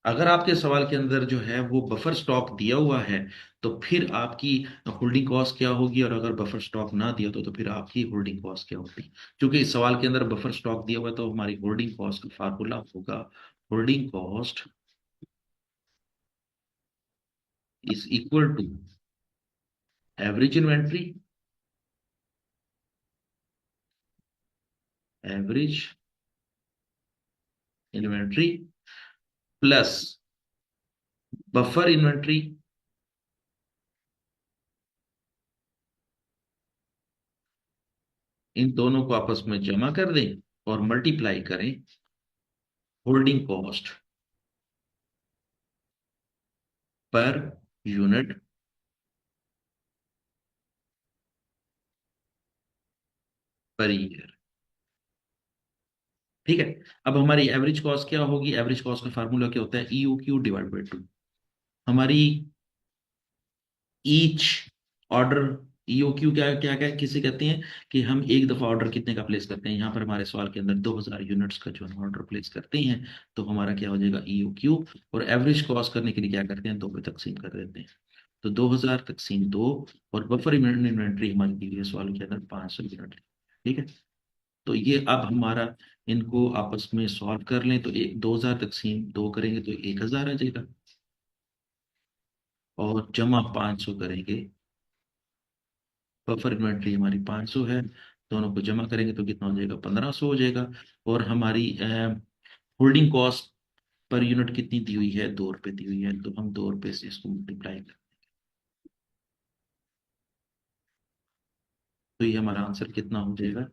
अगर आपके सवाल के अंदर जो है वो बफर स्टॉक दिया हुआ है तो फिर आपकी होल्डिंग कॉस्ट क्या होगी, और अगर बफर स्टॉक ना दिया तो फिर आपकी होल्डिंग कॉस्ट क्या होगी। क्योंकि इस सवाल के अंदर बफर स्टॉक दिया हुआ है तो हमारी होल्डिंग कॉस्ट का फार्मूला होगा holding cost is equal to average inventory, average inventory plus buffer inventory, इन दोनों को आपस में जमा कर दें और मल्टीप्लाई करें holding cost per unit per year, ठीक है। अब हमारी एवरेज कॉस्ट क्या होगी, एवरेज कॉस्ट का फार्मूला क्या होता है, EO Q divide by two. हमारी ईच ऑर्डर, ईओ क्यू क्या क्या क्या किसे कहते हैं कि हम एक दफा ऑर्डर कितने का प्लेस करते हैं। यहाँ पर हमारे सवाल के अंदर 2000 यूनिट्स का जो है ऑर्डर प्लेस करते हैं, तो हमारा क्या हो जाएगा ईओ क्यू। और एवरेज कॉस्ट करने के लिए क्या करते हैं, दो पे तकसीम कर देते हैं। तो 2000 तकसीम दो, और बफर इन्वेंट्री हमारी दी हुई है सवाल के अंदर 500 यूनिट, ठीक है। तो ये अब हमारा इनको आपस में सॉल्व कर लें तो एक 2000 तकसीम दो करेंगे तो 1000 आ जाएगा। और जमा 500 करेंगे। बफर इन्वेंट्री हमारी 500 है, दोनों को जमा करेंगे तो कितना हो जाएगा, 1500 हो जाएगा। और हमारी होल्डिंग कॉस्ट पर यूनिट कितनी दी हुई है, 2 रुपये दी हुई है, तो हम 2 रुपये से इसको मल्टीप्लाई कर, तो ये हमारा आंसर कितना हो जाएगा,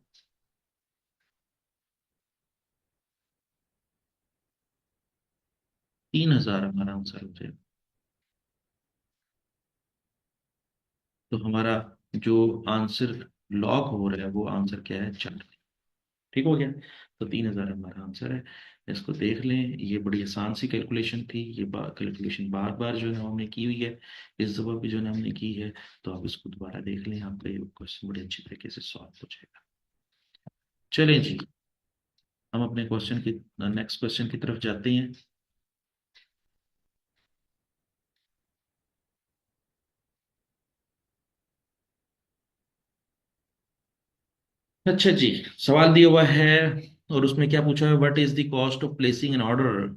3000 हमारा आंसर हो जाएगा। तो हमारा जो आंसर लॉग हो रहा है वो आंसर क्या है, 4। ठीक हो गया। तो 3000 हमारा आंसर है। इसको देख लें, ये बड़ी आसान सी कैलकुलेशन थी, ये कैलकुलेशन बार बार जो है हमने की हुई है, इस दफा भी जो है हमने की है। तो आप इसको दोबारा देख लें, आपका ये क्वेश्चन बड़े अच्छी तरीके से सॉल्व हो जाएगा। चलें जी, हम अपने क्वेश्चन की नेक्स्ट क्वेश्चन की तरफ जाते हैं। अच्छा जी, सवाल दिया हुआ है और उसमें क्या पूछा है, what is the cost of placing an order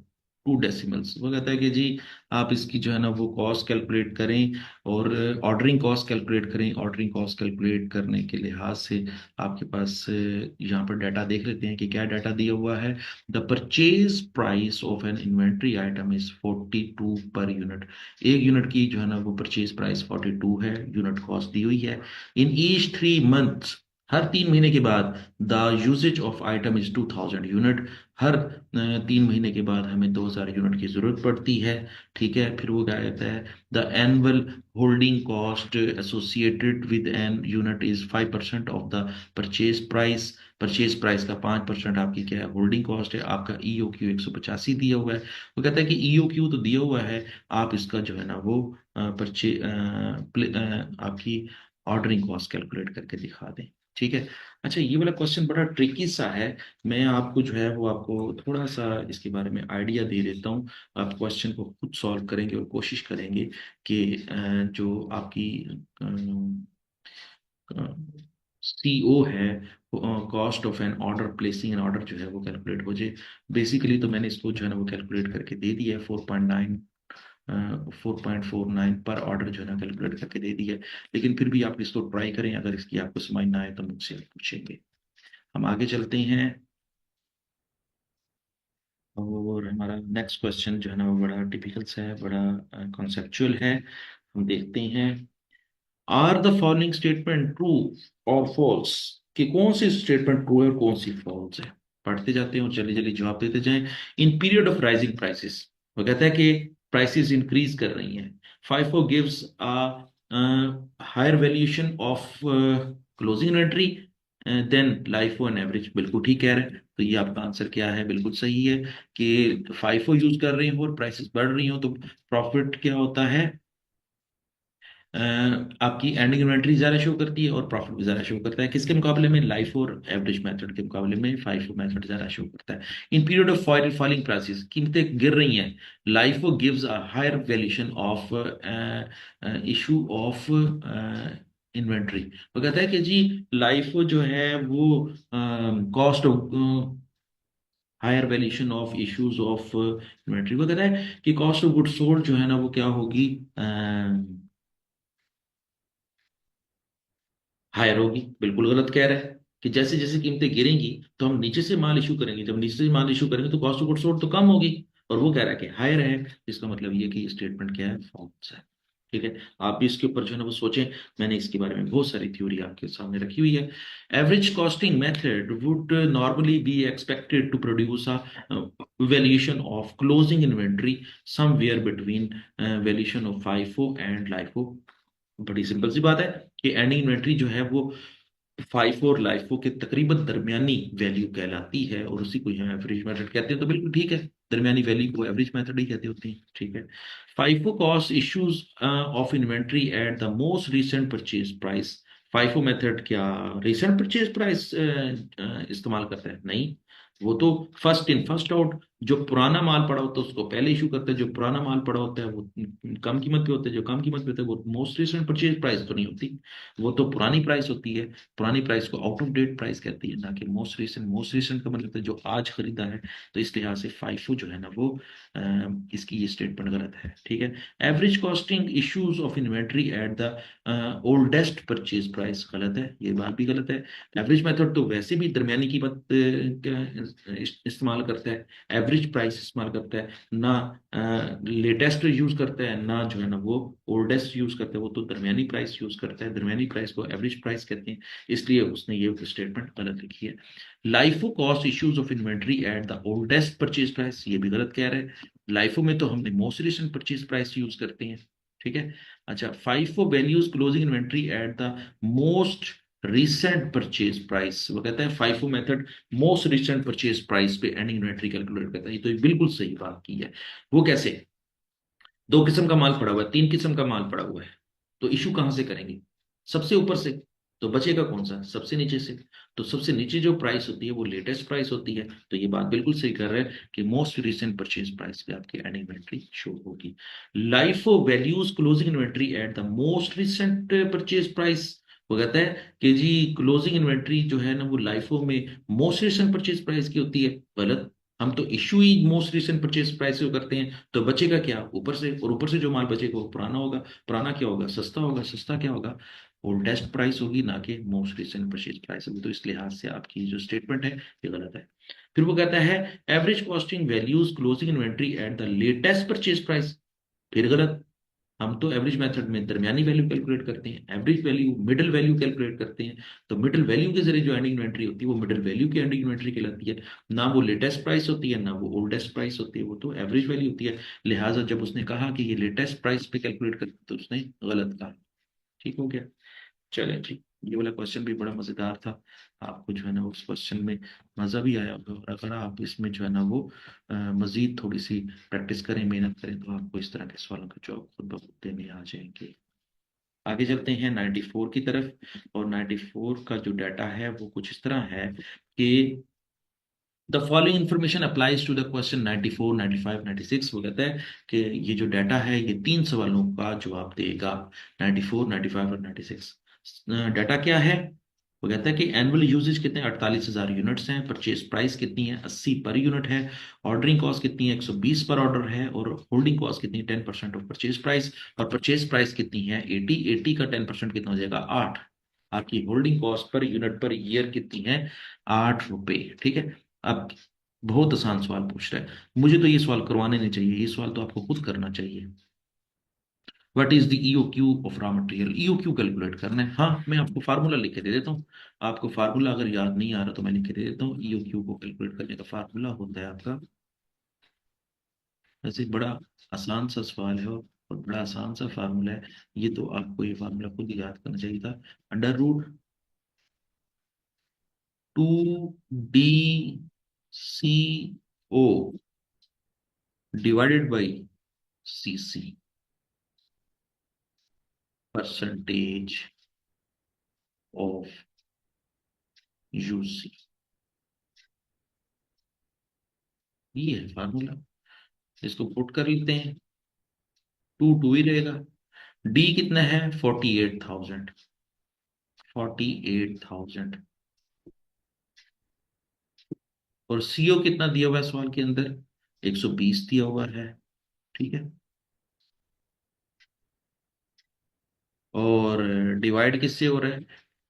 2 decimals. वो कहता है कि जी आप इसकी जो है ना वो कॉस्ट कैलकुलेट करें और ऑर्डरिंग कॉस्ट कैलकुलेट करें। ऑर्डरिंग कॉस्ट कैलकुलेट करने के लिहाज से आपके पास यहाँ पर डाटा देख लेते हैं कि क्या डाटा दिया हुआ है। The purchase price of N inventory item is 42 per unit. एक यूनिट की जो है ना वो परचेज प्राइस 42 है, यूनिट कॉस्ट दी हुई है। इन ईच 3 मंथ्स, हर 3 महीने के बाद, the usage of item is 2000 unit. हर 3 महीने के बाद हमें 2000 यूनिट की जरूरत पड़ती है। ठीक है, फिर वो क्या कहता है, the annual holding cost associated with an unit is 5% of the purchase price. Purchase price का 5% आपकी क्या है, होल्डिंग कॉस्ट है। आपका ईओ क्यू 185 दिया हुआ है। वो कहता है कि ईओ क्यू तो दिया हुआ है, आप इसका जो है ना वो परचे आपकी ऑर्डरिंग कॉस्ट कैलकुलेट करके दिखा दें। ठीक है। अच्छा, ये वाला क्वेश्चन बड़ा ट्रिकी सा है। मैं आपको जो है वो आपको थोड़ा सा इसके बारे में आइडिया दे देता हूँ। आप क्वेश्चन को खुद सॉल्व करेंगे और कोशिश करेंगे कि जो आपकी सीओ है, cost of an order, placing an order जो है वो कैलकुलेट हो जाए। बेसिकली तो मैंने इसको जो है ना वो कैलकुलेट करके दे दिया है, 4.49 पर ऑर्डर जो है ना कैलकुलेट करके दे दिया है। लेकिन फिर भी आप इसको ट्राई करें, अगर इसकी आपको समझ ना आए तो मुझसे आप पूछेंगे। हम आगे चलते हैं और हमारा नेक्स्ट क्वेश्चन जो है ना वो बड़ा टिपिकल सा है, बड़ा कॉन्सेप्चुअल है। हम देखते हैं, are the following statement true और फॉल्स। कि कौन सी स्टेटमेंट ट्रू है और कौन सी फॉल्स है। पढ़ते जाते हैं और जल्दी जल्दी जवाब देते जाएं। In period of rising prices, वो कहता है कि प्राइसेस इंक्रीज कर रही हैं। FIFO gives a higher valuation of closing inventory than LIFO an average. बिल्कुल ठीक कह रहे हैं। तो ये आपका आंसर क्या है, बिल्कुल सही है कि फाइफो यूज कर रही हो और प्राइसेस बढ़ रही हो तो प्रॉफिट क्या होता है, अ, आपकी एंडिंग इन्वेंट्री ज्यादा शो करती है और प्रॉफिट भी ज्यादा शो करता है। किसके मुकाबले में, लाइफ और एवरेज मेथड के मुकाबले में फाइफो मेथड ज्यादा शो करता है। In period of falling prices, कीमतें गिर रही हैं, LIFO gives a higher valuation of issue of inventory. वो कहता है कि जी लाइफो जो है वो cost higher valuation of issues of inventory. वो कहता है कि कॉस्ट ऑफ गुड्स सोल्ड जो है ना वो क्या होगी, हायर होगी। बिल्कुल गलत कह रहा है कि जैसे जैसे कीमतें गिरेंगी तो हम नीचे से माल इशू करेंगे, जब नीचे से माल इशू करेंगे तो कॉस्ट ऑफ गुड्स सोल्ड तो कम होगी। और वो कह रहा है कि हायर है। इसका मतलब ये कि स्टेटमेंट क्या है, फॉल्स है। ठीक है, आप भी इसके ऊपर जो है ना वो सोचें। मैंने इसके बारे में बहुत सारी थ्योरी आपके सामने रखी हुई है। Average costing method would normally be expected to produce a valuation of closing inventory somewhere between valuation of FIFO and LIFO. बड़ी सिंपल सी बात है कि एंडिंग इन्वेंट्री जो है वो फाइफो और लाइफो के तकरीबन दरमियानी वैल्यू कहलाती है और उसी को हम एवरेज मेथड कहते हैं। तो बिल्कुल ठीक है, दरमियानी वैल्यू को एवरेज मेथड ही कहते होते हैं। ठीक है। FIFO cost issues of inventory at the most recent purchase price. FIFO method क्या रिसेंट परचेज प्राइस इस्तेमाल करता है? नहीं। वो तो फर्स्ट इन फर्स्ट आउट, जो पुराना माल पड़ा होता है उसको पहले इशू करता है, जो पुराना माल पड़ा होता है वो कम कीमत पे होता है, जो कम कीमत पे होता है वो मोस्ट रिसेंट परचेज प्राइस तो नहीं होती, वो तो पुरानी प्राइस होती है। पुरानी प्राइस को आउट ऑफ डेट प्राइस कहती है, ना कि मोस्ट रिसेंट। मोस्ट रिसेंट का मतलब है जो आज खरीदा है। तो इस लिहाज से फाइफो जो है ना वो इसकी ये स्टेटमेंट गलत है, ठीक है। Average costing issues of inventory at the oldest purchase price, गलत है, ये बात भी गलत है। एवरेज मेथड तो वैसे भी दरमियानी कीमत इस्तेमाल करता है, एवरेज प्राइस इस्तेमाल करता है ना, लेटेस्ट यूज करता है ना, जो है ना वो ओल्डेस्ट यूज करता है, वो तो दरमियानी प्राइस यूज करता है। दरमियानी प्राइस को एवरेज प्राइस कहते हैं, इसलिए उसने ये स्टेटमेंट गलत लिखी है। LIFO cost issues of inventory at the oldest purchase price, ये भी गलत कह रहा है। लाइफो में तो हमने most recent purchase price use करते हैं, ठीक है। अच्छा, FIFO values closing inventory at the most recent purchase price, वो कहता है FIFO method most recent purchase price पे एंडिंग इन्वेंट्री कैलकुलेट करता है। ये तो ये बिल्कुल सही बात की है। वो कैसे? दो किस्म का माल पड़ा हुआ है, तीन किस्म का माल पड़ा हुआ है, तो इशू कहां से करेंगे? सबसे ऊपर से। तो बचेगा कौन सा? सबसे नीचे से। तो सबसे नीचे जो प्राइस होती है वो लेटेस्ट प्राइस होती है, तो ये बात बिल्कुल सही कर रहे हैं कि मोस्ट रिसेंट परचेज प्राइस पे आपकी एंडिंग इन्वेंट्री शो होगी। Life values closing inventory at the most recent purchase price, वो कहता है कि जी क्लोजिंग इन्वेंट्री जो है ना वो लाइफो में मोस्ट रिसेंट परचेज प्राइस की होती है, गलत। हम तो इशू ही मोस्ट रिसेंट परचेज प्राइस को करते हैं, तो बचेगा क्या ऊपर से? और ऊपर से जो माल बचेगा वो पुराना होगा। पुराना क्या होगा? सस्ता होगा। सस्ता क्या होगा? ओल्डेस्ट प्राइस होगी, ना कि मोस्ट रिसेंट परचेज प्राइस होगी। तो इस लिहाज से आपकी जो स्टेटमेंट है ये गलत है। फिर वो कहता है average costing values closing inventory at the latest purchase price, फिर गलत। हम तो एवरेज मेथड में दरमियानी वैल्यू कैलकुलेट करते हैं, average value middle value calculate करते हैं। तो मिडिल वैल्यू के जरिए जो एंडिंग इन्वेंट्री होती है वो मिडिल वैल्यू की एंडिंग इन्वेंट्री कहलाती है, ना वो लेटेस्ट प्राइस होती है ना वो ओल्डेस्ट प्राइस होती है, वो तो एवरेज वैल्यू होती है। लिहाजा जब उसने कहा कि ये लेटेस्ट प्राइस पे कैलकुलेट करते तो उसने गलत कहा। ठीक हो गया? चलें जी, ये वाला क्वेश्चन भी बड़ा मजेदार था। आपको जो है ना उस क्वेश्चन में मजा भी आया होगा, और अगर आप इसमें जो है ना वो मजीद थोड़ी सी प्रैक्टिस करें, मेहनत करें, तो आपको इस तरह के सवालों का जवाब खुद ब खुद देने आ जाएंगे। आगे चलते हैं 94 की तरफ। और 94 का जो डाटा है वो कुछ इस तरह है कि the following information applies to the question 94, 95, 96। वो कहता है कि ये जो डाटा है ये तीन सवालों का जवाब देगा, 94, 95 और 96। डाटा क्या है? वो कहता है कि एनुअल यूजेज कितने 48,000 यूनिट्स हैं, परचेज प्राइस कितनी है 80 पर यूनिट है, ऑर्डरिंग कॉस्ट कितनी है 120 पर ऑर्डर है, और होल्डिंग कॉस्ट कितनी है 10% ऑफ परचेज प्राइस, और परचेज प्राइस कितनी है 80 का 10% कितना हो जाएगा 8। आपकी holding cost per unit per year कितनी है? 8 रुपए, ठीक है। अब बहुत आसान सवाल पूछ रहा है, मुझे तो ये सवाल करवाने नहीं चाहिए, ये सवाल तो आपको खुद करना चाहिए। What is the EOQ of raw material? EOQ calculate करना है। हाँ, मैं आपको फार्मूला लिख के दे देता हूँ। आपको फार्मूला अगर याद नहीं आ रहा तो मैं लिख के दे देता हूँ। ईओक्यू को कैलकुलेट करने का फार्मूला होता है आपका, वैसे बड़ा आसान सा सवाल है और बड़ा आसान सा फार्मूला है। ये तो आपको ये फार्मूला खुद ही याद करना चाहिए था। √2 DCO divided by CC, percentage of UC. ये है फार्मूला, इसको पुट कर लेते हैं। टू टू ही रहेगा। डी कितना है? 48,000। 48,000। और सीओ कितना दिया हुआ है सवाल के अंदर? 120 दिया हुआ है, ठीक है। और डिवाइड किससे हो रहा है?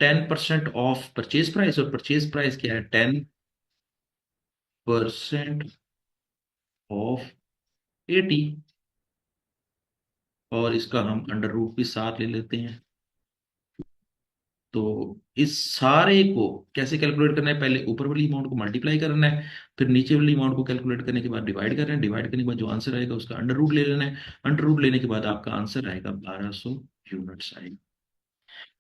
10% ऑफ परचेज प्राइस, और परचेज प्राइस क्या है? 10% ऑफ 80। और इसका हम अंडर रूट भी साथ ले लेते हैं। तो इस सारे को कैसे कैलकुलेट करना है? पहले ऊपर वाली अमाउंट को मल्टीप्लाई करना है, फिर नीचे वाली अमाउंट को कैलकुलेट करने के बाद डिवाइड करना है, डिवाइड करने के बाद जो आंसर आएगा उसका अंडर रूट ले लेना है। अंडर रूट लेने के बाद आपका आंसर आएगा 1200 यूनिट्स आएगा।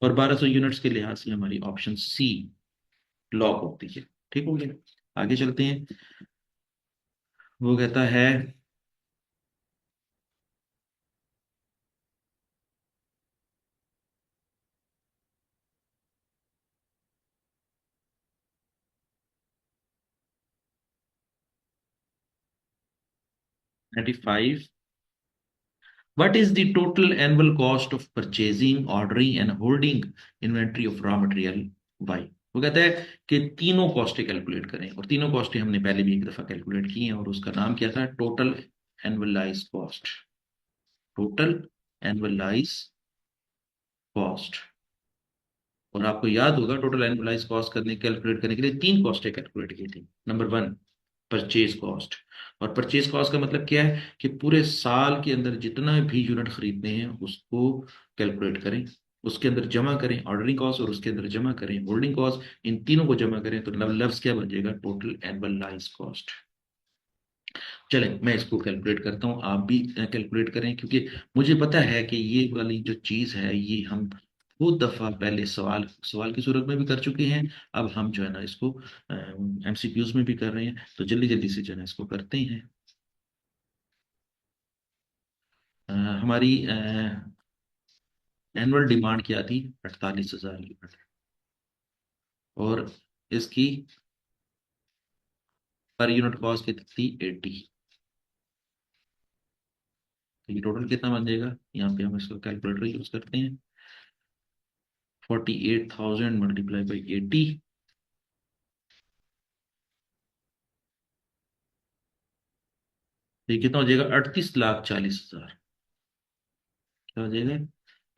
और 1200 यूनिट्स के लिहाज से हमारी ऑप्शन सी लॉक होती है। ठीक हो गया? आगे चलते हैं। वो कहता है 95। What is the total annual cost of purchasing, ordering and holding inventory of raw material? Why? वो कहता है कि तीनों कॉस्टें कैलकुलेट करें, और तीनों कॉस्टें हमने पहले भी एक दफा कैलकुलेट की हैं, और उसका नाम क्या था? Total annualise cost. Total annualise cost. और आपको याद होगा टोटल एनुअलाइज कॉस्ट करने कैलकुलेट करने के लिए तीन कॉस्टें कैलकुलेट की थी। Number one, purchase cost. और परचेज कॉस्ट का मतलब क्या है कि पूरे साल के अंदर जितना भी यूनिट खरीदने हैं उसको कैलकुलेट करें, उसके अंदर जमा करें ऑर्डरिंग कॉस्ट, और उसके अंदर जमा करें होल्डिंग कॉस्ट। इन तीनों को जमा करें तो लफ्ज क्या बन जाएगा? Total annualise cost. चलें मैं इसको कैलकुलेट करता हूँ, आप भी कैलकुलेट करें, क्योंकि मुझे पता है कि ये वाली जो चीज़ है ये हम बहुत दफ़ा पहले सवाल सवाल की सूरत में भी कर चुके हैं। अब हम जो है ना इसको एमसीक्यूज में भी कर रहे हैं, तो जल्दी जल्दी से जो है ना इसको करते हैं। हमारी एनुअल डिमांड क्या थी? 48,000 यूनिट। और इसकी पर यूनिट कॉस्ट कितनी थी? 80। तो ये टोटल कितना बन जाएगा? यहाँ पे हम इसको कैलकुलेटर यूज करते हैं। 48,000 मल्टीप्लाई बाई 80, तो ये कितना हो जाएगा? 38,40,000। क्या हो जाएगा?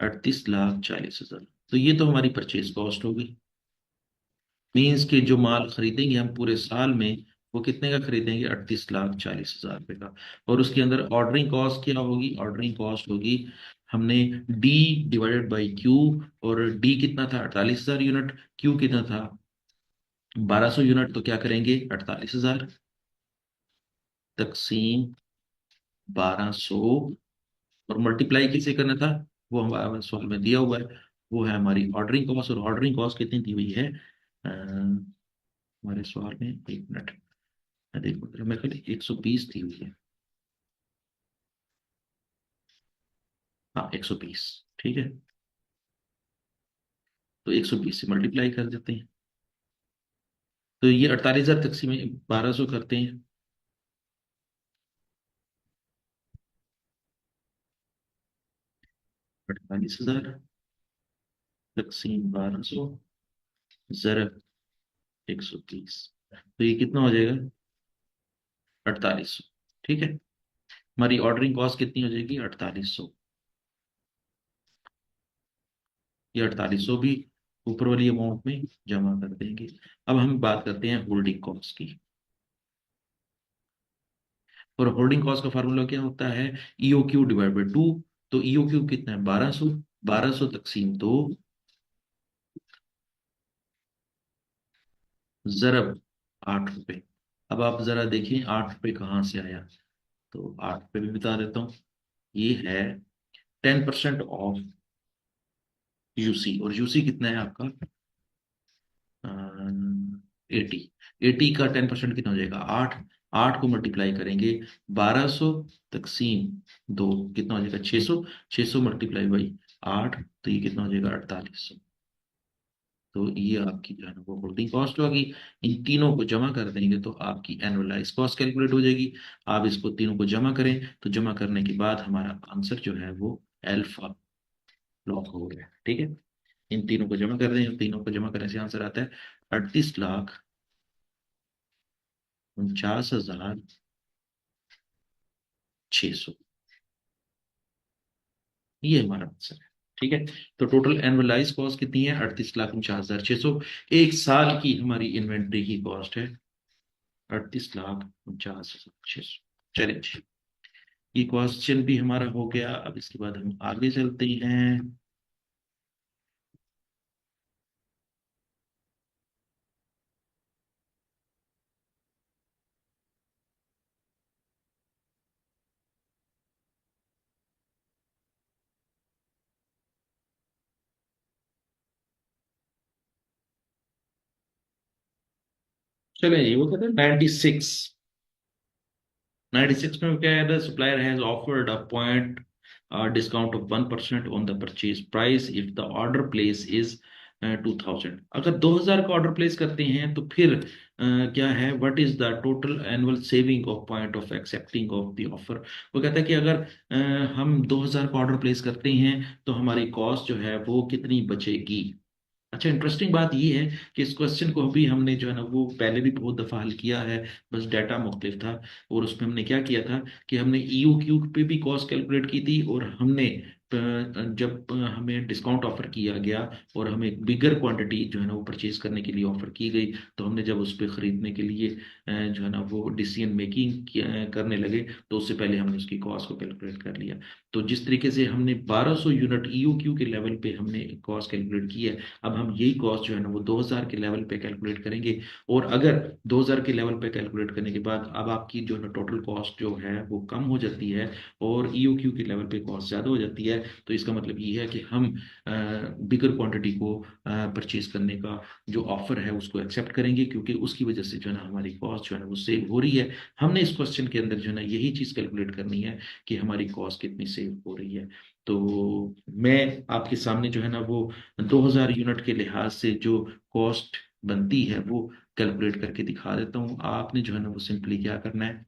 38,40,000। तो ये तो हमारी परचेज कॉस्ट होगी। मीन्स कि जो माल खरीदेंगे हम पूरे साल में, वो कितने का खरीदेंगे? 38,40,000 रुपए का। और उसके अंदर ऑर्डरिंग कॉस्ट क्या होगी? ऑर्डरिंग कॉस्ट होगी, हमने डी डिवाइडेड बाई क्यू। और डी कितना था? 48,000 यूनिट। क्यू कितना था? 1,200 यूनिट। तो क्या करेंगे? 48,000 तकसीम 1,200, और मल्टीप्लाई किसे करना था? वो हमारे सवाल में दिया हुआ है, वो है हमारी ऑर्डरिंग कॉस्ट। और ऑर्डरिंग कॉस्ट कितनी दी हुई है हमारे सवाल में? एक मिनट, मैं देखो जरा, मेरे ख्याल 120 दी हुई है। हाँ 120। ठीक है, तो 120 से मल्टीप्लाई कर देते हैं, तो ये 48,000 तकसीम 1,200 करते हैं। 48,000 तकसीम 1,200 ज़रब 120, तो ये कितना हो जाएगा? 4800। ठीक है, हमारी ऑर्डरिंग कॉस्ट कितनी हो जाएगी? 4800। ये 4800 भी ऊपर वाली अमाउंट में जमा कर देंगे। अब हम बात करते हैं होल्डिंग कॉस्ट की। और होल्डिंग कॉस्ट का फार्मूला क्या होता है? EO Q divide by two. तो ईओ क्यू कितना है? 1,200। 1,200 तकसीम दो ज़रब 8 रुपए। अब आप जरा देखिए 8 रुपए कहाँ से आया? तो 8 रुपए भी बता देता हूँ। ये है 10% ऑफ यूसी। और यूसी कितना है आपका? 80। 80 का 10% कितना हो जाएगा? 8। 8 को मल्टीप्लाई करेंगे 1,200 तकसीम दो, कितना हो जाएगा? 600। 600 मल्टीप्लाई बाई 8, तो ये कितना हो जाएगा? 4800। तो ये आपकी जो है ना वो होल्डिंग कॉस्ट होगी। इन तीनों को जमा कर देंगे तो आपकी एनुअलाइज कॉस्ट कैलकुलेट हो जाएगी। आप इसको तीनों को जमा करें, तो जमा करने के बाद हमारा आंसर जो है वो अल्फा लॉक हो गया। ठीक है, इन तीनों को जमा कर दें, तीनों को जमा करने से आंसर आता है 38,49,600। ये हमारा आंसर है। ठीक है, तो टोटल एनुअलाइज कॉस्ट कितनी है? 38,49,600। एक साल की हमारी इन्वेंट्री की कॉस्ट है 38,49,600। चलिए जी, ये क्वेश्चन भी हमारा हो गया। अब इसके बाद हम आगे चलते हैं। चलिए जी, वो कहते हैं 96। 96 में क्या है? The supplier has offered a point discount of 1% on the purchase price if the order place is 2000। अगर 2000 का ऑर्डर प्लेस करते हैं तो फिर क्या है, what is the total annual saving of point of accepting of the offer. वो कहता है कि अगर हम 2000 का ऑर्डर प्लेस करते हैं तो हमारी कॉस्ट जो है वो कितनी बचेगी। अच्छा, इंटरेस्टिंग बात ये है कि इस क्वेश्चन को भी हमने जो है ना वो पहले भी बहुत दफा हल किया है, बस डाटा मुख्तलिफ था। और उसमें हमने क्या किया था कि हमने ईओ क्यू पे भी कॉस्ट कैलकुलेट की थी, और हमने जब हमें डिस्काउंट ऑफर किया गया और हमें एक बिगर क्वांटिटी जो है ना वो परचेज करने के लिए ऑफर की गई, तो हमने जब उस पर खरीदने के लिए जो है ना वो डिसीजन मेकिंग करने लगे, तो उससे पहले हमने उसकी कॉस्ट को कैलकुलेट कर लिया। तो जिस तरीके से हमने 1200 यूनिट ईओ क्यू के लेवल पे हमने कॉस्ट कैलकुलेट की है, अब हम यही कॉस्ट जो है ना वो 2000 के लेवल पे कैलकुलेट करेंगे। और अगर 2000 के लेवल पे कैलकुलेट करने के बाद अब आपकी जो है ना टोटल कॉस्ट जो है वो कम हो जाती है और ईओक्यू के लेवल पे कॉस्ट ज़्यादा हो जाती है, तो इसका मतलब ये है कि हम बिगर क्वांटिटी को परचेज करने का जो ऑफर है उसको एक्सेप्ट करेंगे, क्योंकि उसकी वजह से जो है ना हमारी कॉस्ट जो है ना वो सेव हो रही है। हमने इस क्वेश्चन के अंदर जो है ना यही चीज़ कैलकुलेट करनी है कि हमारी कॉस्ट कितनी सेव हो रही है। तो मैं आपके सामने जो है ना वो 2000 यूनिट के लिहाज से जो कॉस्ट बनती है वो कैलकुलेट करके दिखा देता हूँ। आपने जो है ना वो सिंपली क्या करना है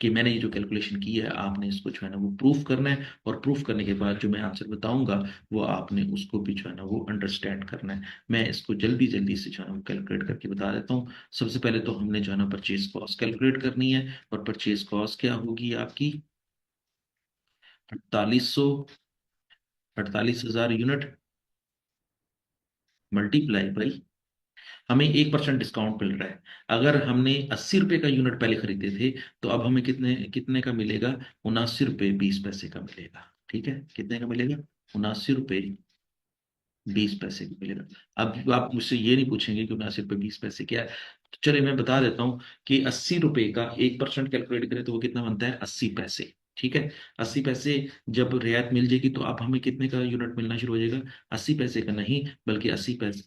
कि मैंने ये जो कैलकुलेशन की है आपने इसको जो है ना वो प्रूफ करना है, और प्रूफ करने के बाद जो मैं आंसर बताऊंगा वो आपने उसको भी जो है ना वो अंडरस्टैंड करना है। मैं इसको जल्दी जल्दी से जो है ना वो कैलकुलेट करके बता देता हूँ। सबसे पहले तो हमने जो है ना परचेज कॉस्ट कैलकुलेट करनी है, और परचेज कॉस्ट क्या होगी आपकी, 4800, 48,000 यूनिट मल्टीप्लाई बाई, हमें 1% डिस्काउंट मिल रहा है। अगर हमने 80 रुपए का यूनिट पहले खरीदे थे, तो अब हमें कितने कितने का मिलेगा, 79 रुपये 20 पैसे का मिलेगा। ठीक है, कितने का मिलेगा, 79 रुपये 20 पैसे का मिलेगा। अब आप मुझसे ये नहीं पूछेंगे कि 79 रुपये 20 पैसे क्या है। तो चलिए मैं बता देता हूँ कि 80 रुपए का 1% कैलकुलेट करें तो वो कितना बनता है, 80 पैसे। ठीक है, 80 पैसे जब रियायत मिल जाएगी तो अब हमें कितने का यूनिट मिलना शुरू हो जाएगा, 80 पैसे का नहीं, बल्कि 80 पैसे,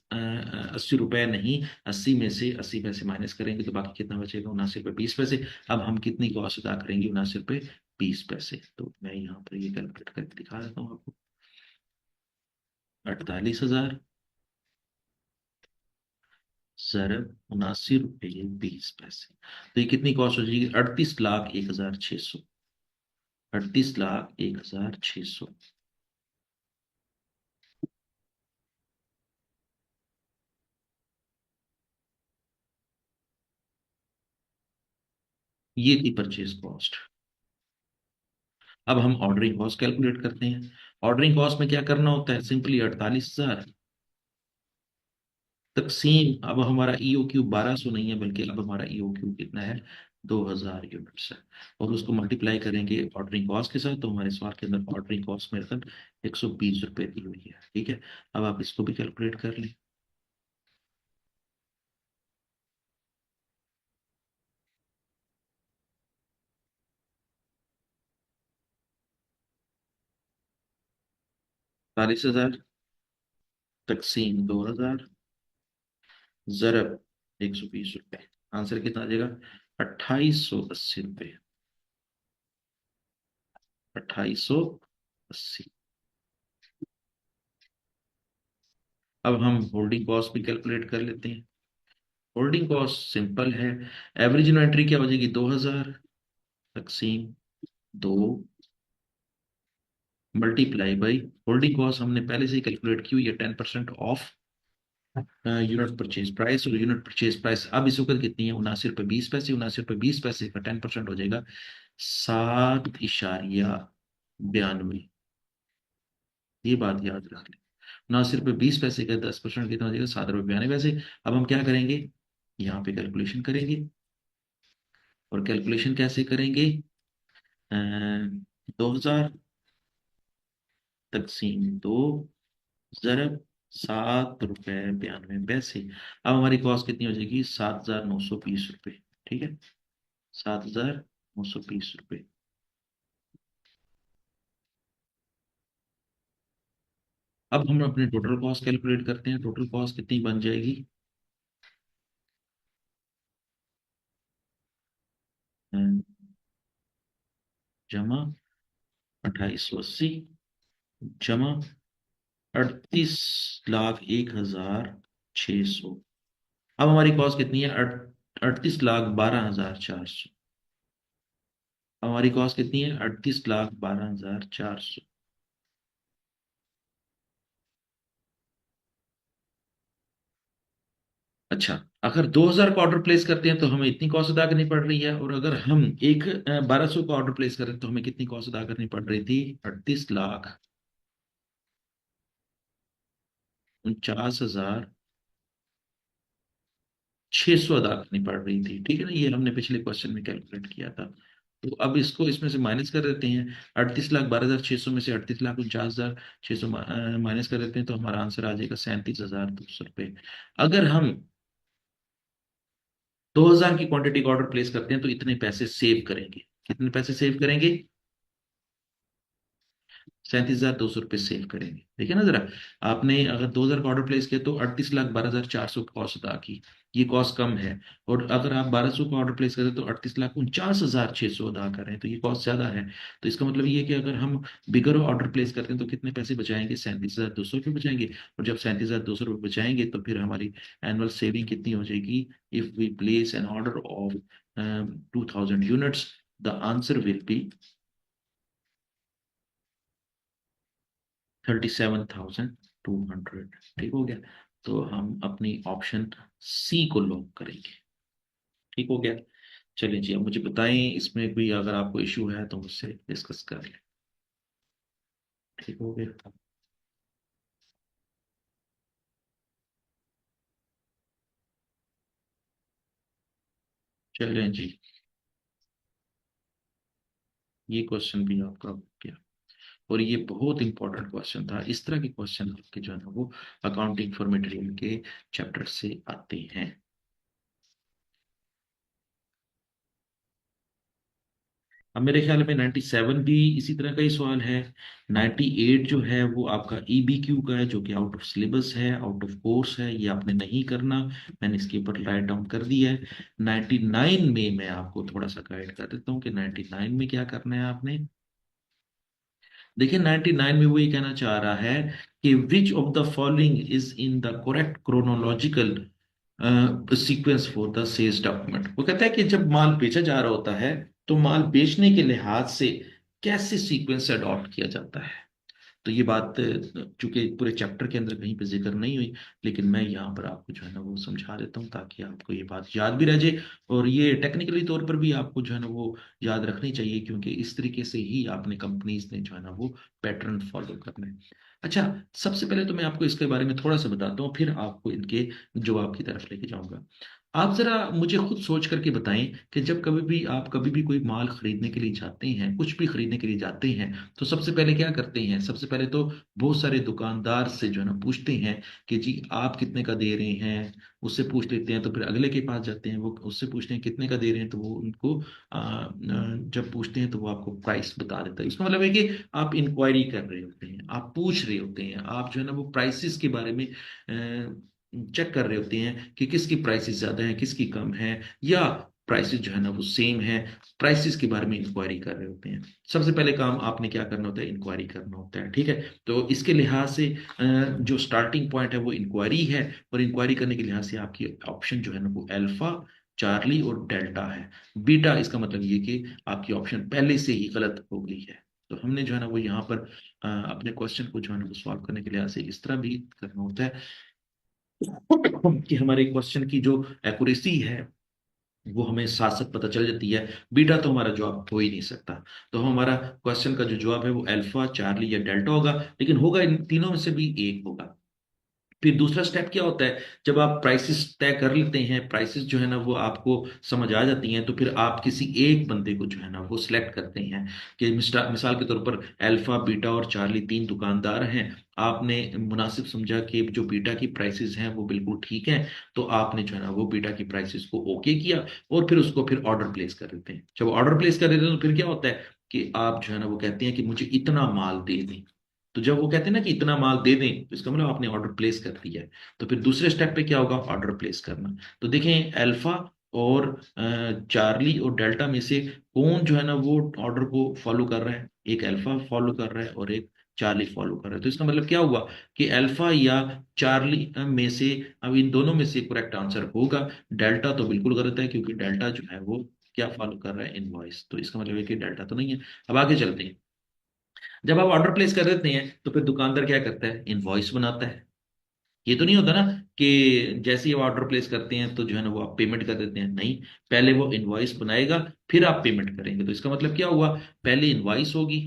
80 रुपए नहीं, 80 में से 80 पैसे माइनस करेंगे तो बाकी कितना बचेगा, 79 रुपये 20 पैसे। अब हम कितनी कॉस्ट अदा करेंगे, 79 रुपये 20 पैसे। तो मैं यहाँ पर ये कैलकुलेट करके दिखा देता हूँ आपको। 48,000 ज़रब 79 रुपये 20 पैसे, तो ये कितनी कॉस्ट हो जाएगी, 38,01,600। 38,01,600। ये थी परचेज कॉस्ट। अब हम ऑर्डरिंग कॉस्ट कैलकुलेट करते हैं। ऑर्डरिंग कॉस्ट में क्या करना होता है, सिंपली 48,000 तकसीम, अब हमारा ईओ क्यू 1200 नहीं है, बल्कि अब हमारा ईओ क्यू कितना है, 2000 यूनिट्स है। और उसको मल्टीप्लाई करेंगे ऑर्डरिंग कॉस्ट के साथ, तो हमारे सवाल के अंदर ऑर्डरिंग कॉस्ट मेरे साथ 120 रुपये दी हुई है। ठीक है, अब आप इसको भी कैलकुलेट कर लें। 40,000 तकसीम 2000 ज़रब 120 रुपये, आंसर कितना आ जाएगा, 2880 रुपये। 2880। अब हम होल्डिंग कॉस्ट भी कैलकुलेट कर लेते हैं। होल्डिंग कॉस्ट सिंपल है, एवरेज इन्वेंट्री क्या हो जाएगी, 2000 तकसीम 2 मल्टीप्लाई बाई, होल्डिंग कॉस्ट हमने पहले से ही कैलकुलेट की हुई है, 10% ऑफ यूनिट परचेज प्राइस। और यूनिट परचेज प्राइस अब इस वक्त कितनी है, 79 रुपये 20 पैसे। 79 रुपये 20 पैसे का 10% हो जाएगा 7.92। ये बात याद रख लें, 79 रुपये 20 पैसे का 10% कितना हो जाएगा, 7.92 रुपये। अब हम क्या करेंगे, यहाँ पे कैलकुलेशन करेंगे। और कैलकुलेशन कैसे करेंगे, 2000 तकसीम 2 ज़रब 7.92 रुपये। अब हमारी कॉस्ट कितनी हो जाएगी, 7,920 रुपये। ठीक है, 7,920 रुपये। अब हम अपने टोटल कॉस्ट कैलकुलेट करते हैं, टोटल कॉस्ट कितनी बन जाएगी, अ, जमा 2880 जमा 38,01,600। अब हमारी कॉस्ट कितनी है? 38,12,400। हमारी कॉस्ट कितनी है? 38,12,400। अच्छा, अगर 2,000 का ऑर्डर प्लेस करते हैं तो हमें इतनी कॉस्ट अदा करनी पड़ रही है, और अगर हम एक 1,200 का ऑर्डर प्लेस करें तो हमें कितनी कॉस्ट अदा करनी पड़ रही थी? 38,49,600 अदा करनी पड़ रही थी। ठीक है ना, ये हमने पिछले क्वेश्चन में कैलकुलेट किया था। तो अब इसको इसमें से माइनस कर देते हैं। 38,12,600 में से 38,49,600 माइनस कर देते हैं तो हमारा आंसर आ जाएगा 37,200 रुपये। अगर हम 2,000 की क्वांटिटी का ऑर्डर प्लेस करते हैं तो इतने पैसे सेव करेंगे। कितने पैसे सेव करेंगे? 37,200 रुपये सेव करेंगे। देखिए ना जरा, आपने अगर 2,000 का ऑर्डर प्लेस किया तो 38,12,400 कॉस्ट अदा की, ये कॉस्ट कम है। और अगर आप 1,200 का ऑर्डर प्लेस करें तो 38,49,600 अदा करें तो ये कॉस्ट ज्यादा है। तो इसका मतलब ये है कि अगर हम बिगर ऑर्डर प्लेस करते हैं तो कितने पैसे बचाएंगे? 37,200 रुपये बचाएंगे। और जब 37,200 रुपये बचाएंगे तो फिर हमारी एनुअल सेविंग कितनी हो जाएगी? If we place an order of 2,000 units, the answer will be 37,200। ठीक हो गया। तो हम अपनी ऑप्शन सी को लॉक करेंगे। ठीक हो गया। चलिए जी, अब मुझे बताएं इसमें कोई अगर आपको इशू है तो मुझसे डिस्कस कर लें। ठीक हो गया। चलिए जी, ये क्वेश्चन भी आपका हो गया। और ये बहुत इंपॉर्टेंट क्वेश्चन था। इस तरह के क्वेश्चन आपके जो है ना वो अकाउंटिंग फॉर मटेरियल के चैप्टर से आते हैं। अब मेरे ख्याल में 97 भी इसी तरह का ही सवाल है। 98 जो है वो आपका EBQ का है, जो कि आउट ऑफ सिलेबस है, आउट ऑफ कोर्स है, ये आपने नहीं करना। मैंने इसके ऊपर राइट डाउन कर दिया है। 99 में मैं आपको थोड़ा सा गाइड कर देता हूँ कि 99 में क्या करना है आपने। देखिए, 99 में वो ये कहना चाह रहा है कि which of the following is in the correct chronological sequence for the sales document. वो कहता है कि जब माल बेचा जा रहा होता है तो माल बेचने के लिहाज से कैसे सीक्वेंस अडॉप्ट किया जाता है। तो ये बात चूंकि पूरे चैप्टर के अंदर कहीं पे जिक्र नहीं हुई, लेकिन मैं यहाँ पर आपको जो है ना वो समझा देता हूँ ताकि आपको ये बात याद भी रह जाए। और ये टेक्निकली तौर पर भी आपको जो है ना वो याद रखनी चाहिए, क्योंकि इस तरीके से ही आपने कंपनीज ने जो है ना वो पैटर्न फॉलो करना है। अच्छा, सबसे पहले तो मैं आपको इसके बारे में थोड़ा सा बताता हूँ, फिर आपको इनके जवाब की तरफ लेके जाऊंगा। आप जरा मुझे खुद सोच करके बताएं कि जब कभी भी आप कभी भी कोई माल खरीदने के लिए जाते हैं, कुछ भी खरीदने के लिए जाते हैं, तो सबसे पहले क्या करते हैं? सबसे पहले तो बहुत सारे दुकानदार से जो है ना पूछते हैं कि जी आप कितने का दे रहे हैं। उससे पूछ लेते हैं तो फिर अगले के पास जाते हैं, वो उससे पूछते हैं कितने का दे रहे हैं, तो वो उनको जब पूछते हैं तो वो आपको प्राइस बता देता है। इसका मतलब है कि आप इंक्वायरी कर रहे होते हैं, आप पूछ रहे होते हैं, आप जो है ना वो प्राइसेस के बारे में चेक कर रहे होते हैं कि किसकी प्राइसेस ज्यादा है, किसकी कम है, या प्राइसेस जो है ना वो सेम है। प्राइसेस के बारे में इंक्वायरी कर रहे होते हैं। सबसे पहले काम आपने क्या करना होता है? इंक्वायरी करना होता है। ठीक है। तो इसके लिहाज से जो स्टार्टिंग पॉइंट है वो इंक्वायरी है। और इंक्वायरी करने के लिहाज से आपकी ऑप्शन जो है ना वो अल्फा, चार्ली और डेल्टा है। बीटा इसका मतलब ये कि आपकी ऑप्शन पहले से ही गलत हो गई है। तो हमने जो है ना वो यहाँ पर अपने क्वेश्चन को जो है ना वो सॉल्व करने के लिहाज से इस तरह भी करना होता है कि हमारे क्वेश्चन की जो एक्यूरेसी है वो हमें साथ साथ पता चल जाती है। बीटा तो हमारा जवाब हो ही नहीं सकता। तो हमारा क्वेश्चन का जो जवाब है वो अल्फा, चार्ली या डेल्टा होगा, लेकिन होगा इन तीनों में से भी एक होगा। फिर दूसरा स्टेप क्या होता है? जब आप प्राइसेस तय कर लेते हैं, प्राइसेस जो है ना वो आपको समझ आ जाती हैं, तो फिर आप किसी एक बंदे को जो है ना वो सिलेक्ट करते हैं कि मिसाल के तौर पर अल्फा, बीटा और चार्ली तीन दुकानदार हैं। आपने मुनासिब समझा कि जो बीटा की प्राइसेस हैं वो बिल्कुल ठीक हैं, तो आपने जो है ना वो बीटा की प्राइसेस को ओके किया और फिर उसको फिर ऑर्डर प्लेस कर देते हैं। जब ऑर्डर प्लेस कर देते हैं तो फिर क्या होता है कि आप जो है ना वो कहते हैं कि मुझे इतना माल दे दें। तो जब वो कहते हैं ना कि इतना माल दे दें तो इसका मतलब आपने ऑर्डर प्लेस कर दिया है। तो फिर दूसरे स्टेप पे क्या होगा? ऑर्डर प्लेस करना। तो देखें, अल्फा और चार्ली और डेल्टा में से कौन जो है ना वो ऑर्डर को फॉलो कर रहा है? एक अल्फा फॉलो कर रहा है और एक चार्ली फॉलो कर रहा है। तो इसका मतलब क्या हुआ कि अल्फा या चार्ली में से, अब इन दोनों में से करेक्ट आंसर होगा। डेल्टा तो बिल्कुल गलत है, क्योंकि डेल्टा जो है वो क्या फॉलो कर रहा है, इनवॉइस। तो इसका मतलब है कि डेल्टा तो नहीं है। अब आगे चलते हैं। जब आप ऑर्डर प्लेस कर देते हैं तो फिर दुकानदार क्या करता है, इनवॉइस बनाता है। ये तो नहीं होता ना कि जैसे ही आप ऑर्डर प्लेस करते हैं तो जो है ना वो आप पेमेंट कर देते हैं, नहीं। पहले वो इनवॉइस बनाएगा, फिर आप पेमेंट करेंगे। तो इसका मतलब क्या हुआ, पहले इनवॉइस होगी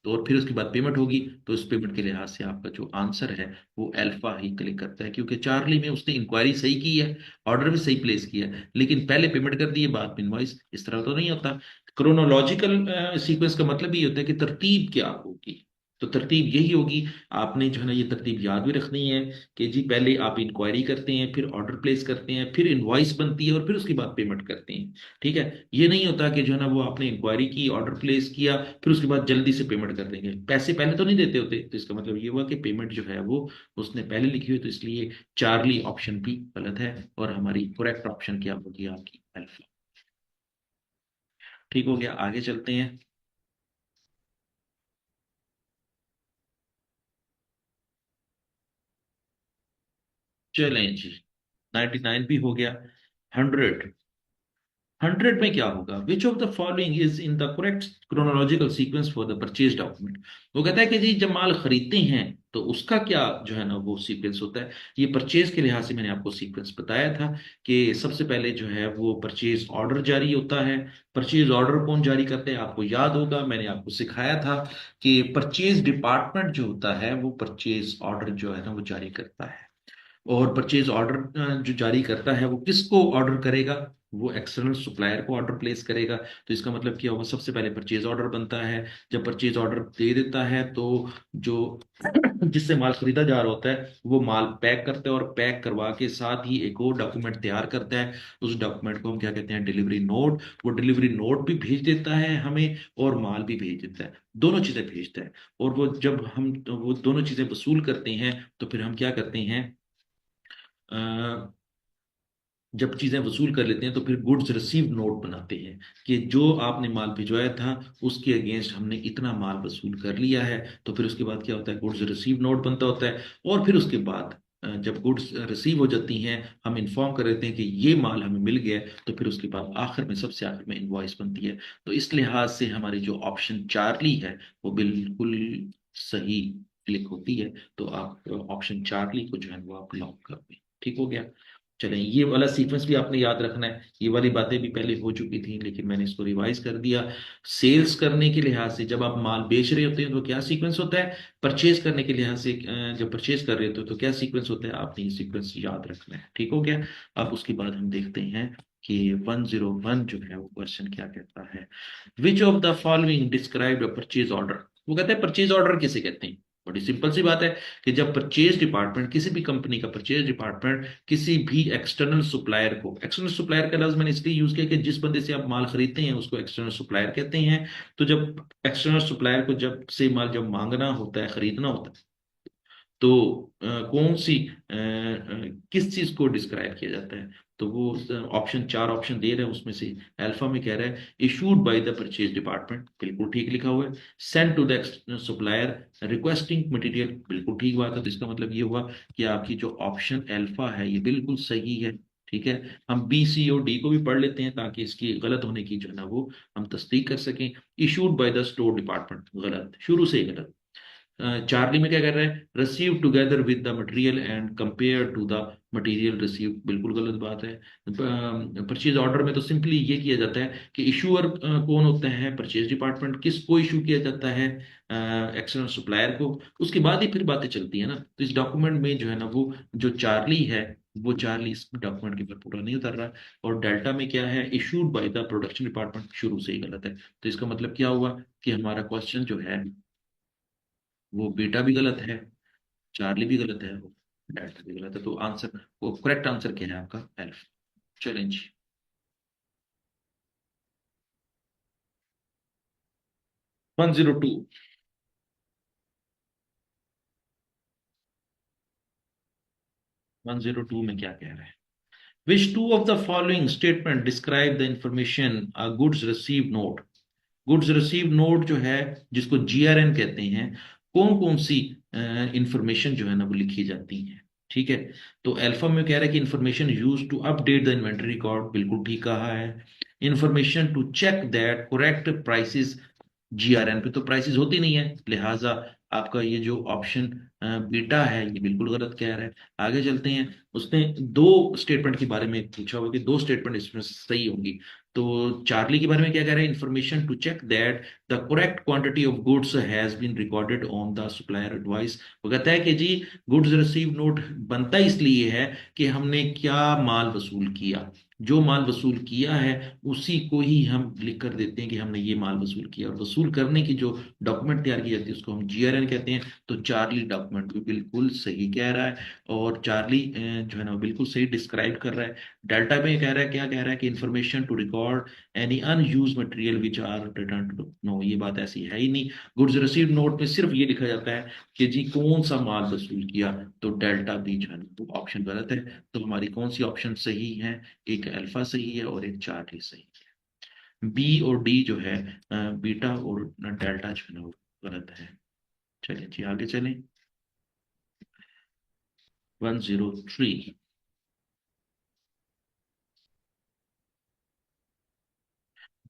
तो, और फिर उसके बाद पेमेंट होगी। तो इस पेमेंट के लिहाज से आपका जो आंसर है वो अल्फा ही क्लिक करता है, क्योंकि चार्ली में उसने इंक्वायरी सही की है, ऑर्डर भी सही प्लेस किया है, लेकिन पहले पेमेंट कर दी है बाद में इनवॉइस। इस तरह तो नहीं होता। क्रोनोलॉजिकल सीक्वेंस का मतलब ये होता है कि तरतीब क्या होगी। तो तरतीब यही होगी। आपने जो है ना ये तरतीब याद भी रखनी है कि जी पहले आप इंक्वायरी करते हैं, फिर ऑर्डर प्लेस करते हैं, फिर इनवॉइस बनती है, और फिर उसके बाद पेमेंट करते हैं। ठीक है। ये नहीं होता कि जो है ना वो आपने इंक्वायरी की, ऑर्डर प्लेस किया, फिर उसके बाद जल्दी से पेमेंट कर देंगे। पैसे पहले तो नहीं देते होते। तो इसका मतलब ये हुआ कि पेमेंट जो है वो उसने पहले लिखी हुई। तो इसलिए चार्ली ऑप्शन भी गलत है, और हमारी करेक्ट ऑप्शन क्या होगी, आपकी अल्फा। ठीक हो गया, आगे चलते हैं। चलें जी। 99 भी हो गया। 100। 100 में क्या होगा, विच of the following is in the correct chronological sequence for the purchase document. वो कहता है कि जी जब माल खरीदते हैं तो उसका क्या जो है ना वो सीक्वेंस होता है। ये परचेज के लिहाज से मैंने आपको सीक्वेंस बताया था कि सबसे पहले जो है वो परचेज ऑर्डर जारी होता है। परचेज ऑर्डर कौन जारी करते हैं, आपको याद होगा, मैंने आपको सिखाया था कि परचेज डिपार्टमेंट जो होता है वो परचेज ऑर्डर जो है ना वो जारी करता है। और परचेज ऑर्डर जो जारी करता है वो किसको ऑर्डर करेगा, वो एक्सटर्नल सप्लायर को ऑर्डर प्लेस करेगा। तो इसका मतलब क्या होगा, सबसे पहले परचेज ऑर्डर बनता है। जब परचेज ऑर्डर दे देता है तो जो जिससे माल खरीदा जा रहा होता है वो माल पैक करता है, और पैक करवा के साथ ही एक और डॉक्यूमेंट तैयार करता है। उस डॉक्यूमेंट को हम क्या कहते हैं, डिलीवरी नोट। वो डिलीवरी नोट भी भेज देता है हमें, और माल भी भेज देता है, दोनों चीजें भेजता है। और वो जब हम वो दोनों चीजें वसूल करते हैं तो फिर हम क्या करते हैं, अ, जब चीजें वसूल कर लेते हैं तो फिर गुड्स रिसीव नोट बनाते हैं कि जो आपने माल भिजवाया था उसके अगेंस्ट हमने इतना माल वसूल कर लिया है। तो फिर उसके बाद क्या होता है, गुड्स रिसीव नोट बनता होता है। और फिर उसके बाद जब गुड्स रिसीव हो जाती हैं, हम इन्फॉर्म कर देते हैं कि ये माल हमें मिल गया है। तो फिर उसके बाद आखिर में, सबसे आखिर में इनवॉइस बनती है। तो इस लिहाज से हमारी जो ऑप्शन चार्ली है वो बिल्कुल सही क्लिक होती है। तो आप ऑप्शन चार्ली को जो है वो आप लॉक कर दें। ठीक हो गया। चलें, ये वाला सीक्वेंस भी आपने याद रखना है। ये वाली बातें भी पहले हो चुकी थी, लेकिन मैंने इसको रिवाइज कर दिया। सेल्स करने के लिहाज से जब आप माल बेच रहे होते हैं तो क्या सीक्वेंस होता है, परचेज करने के लिहाज से जब परचेज कर रहे होते हो तो क्या सीक्वेंस होता है, आपने ये सीक्वेंस याद रखना है। ठीक हो गया। अब उसके बाद हम देखते हैं कि 101 जो है वो क्वेश्चन क्या कहता है। विच of the following describe a purchase order. वो कहते हैं परचेज ऑर्डर किसे कहते हैं। बड़ी सिंपल सी बात है कि जब परचेज डिपार्टमेंट, किसी भी कंपनी का परचेज डिपार्टमेंट किसी भी एक्सटर्नल सप्लायर को, एक्सटर्नल सप्लायर का लफ्ज मैंने इसलिए यूज किया कि जिस बंदे से आप माल खरीदते हैं उसको एक्सटर्नल सप्लायर कहते हैं। तो जब एक्सटर्नल सप्लायर को जब से माल जब मांगना होता है, खरीदना होता है, तो कौन सी किस चीज को डिस्क्राइब किया जाता है। तो वो ऑप्शन, चार ऑप्शन दे रहे हैं उसमें से अल्फा में कह रहा है issued by the purchase department, बिल्कुल ठीक लिखा हुआ है। Send to the supplier requesting material, बिल्कुल ठीक बात है। तो इसका मतलब ये हुआ कि आपकी जो ऑप्शन अल्फा है ये बिल्कुल सही है। ठीक है। हम बी सी और डी को भी पढ़ लेते हैं ताकि इसकी गलत होने की जो है ना वो हम तस्दीक कर सकें। Issued by the store department, गलत, शुरू से ही गलत। चार्ली में क्या कर रहा है, receive together with the material and compare to the material receive, बिल्कुल गलत बात है। परचेज ऑर्डर में तो सिंपली ये किया जाता है कि इशूअर कौन होता है, परचेज डिपार्टमेंट, किसको इशू किया जाता है, एक्सटर्नल सप्लायर को। उसके बाद ही फिर बातें चलती है ना। तो इस डॉक्यूमेंट में जो है ना वो जो चार्ली है, वो चार्ली इस डॉक्यूमेंट के ऊपर पूरा नहीं उतर रहा है। और डेल्टा में क्या है, issued by the production department, शुरू से ही गलत है। तो इसका मतलब क्या हुआ कि हमारा क्वेश्चन जो है वो बीटा भी गलत है, चार्ली भी गलत है, वो डेल्टा भी गलत है। तो आंसर, वो करेक्ट आंसर क्या है आपका, एल्फ। चैलेंज। 102। 102 में क्या कह रहे हैं, which two of the following statement describe the information a goods receive note. Goods receive note जो है, जिसको जीआरएन कहते हैं, कौन कौन सी इंफॉर्मेशन जो है ना वो लिखी जाती है। ठीक है, तो अल्फा में कह रहा है कि information use to update the inventory record, बिल्कुल ठीक कहा है। Information to check that correct prices, GRN पे तो प्राइसेस होती नहीं है, लिहाजा आपका ये जो ऑप्शन बीटा है ये बिल्कुल गलत कह रहा है। आगे चलते हैं। उसने दो स्टेटमेंट के बारे में पूछा होगा कि दो स्टेटमेंट इसमें सही होंगी। तो चार्ली के बारे में क्या कह रहा है, information to check that the correct quantity of goods has been recorded on the supplier advice. वो कहता है कि जी गुड्स रिसीव नोट बनता इसलिए है कि हमने क्या माल वसूल किया, जो माल वसूल किया है उसी को ही हम लिख कर देते हैं कि हमने ये माल वसूल किया, और वसूल करने की जो डॉक्यूमेंट तैयार की जाती है उसको हम जीआरएन कहते हैं। तो चार्ली डॉक्यूमेंट भी बिल्कुल सही कह रहा है, और चार्ली जो है ना वो बिल्कुल सही डिस्क्राइब कर रहा है। डेल्टा में कह रहा है, क्या कह रहा है कि information to record any unused material which are return to, no ये बात ऐसी है ही नहीं। गुड्स रिसीव नोट में सिर्फ ये लिखा जाता है कि जी कौन सा माल वसूल किया, तो डेल्टा बी जो है ना वो ऑप्शन गलत है। तो हमारी कौन सी ऑप्शन सही है, एक अल्फा सही है और एक चार्ली सही है। बी और डी जो है बीटा और डेल्टा जो है ना वो गलत है। चलिए जी आगे चलें। 103।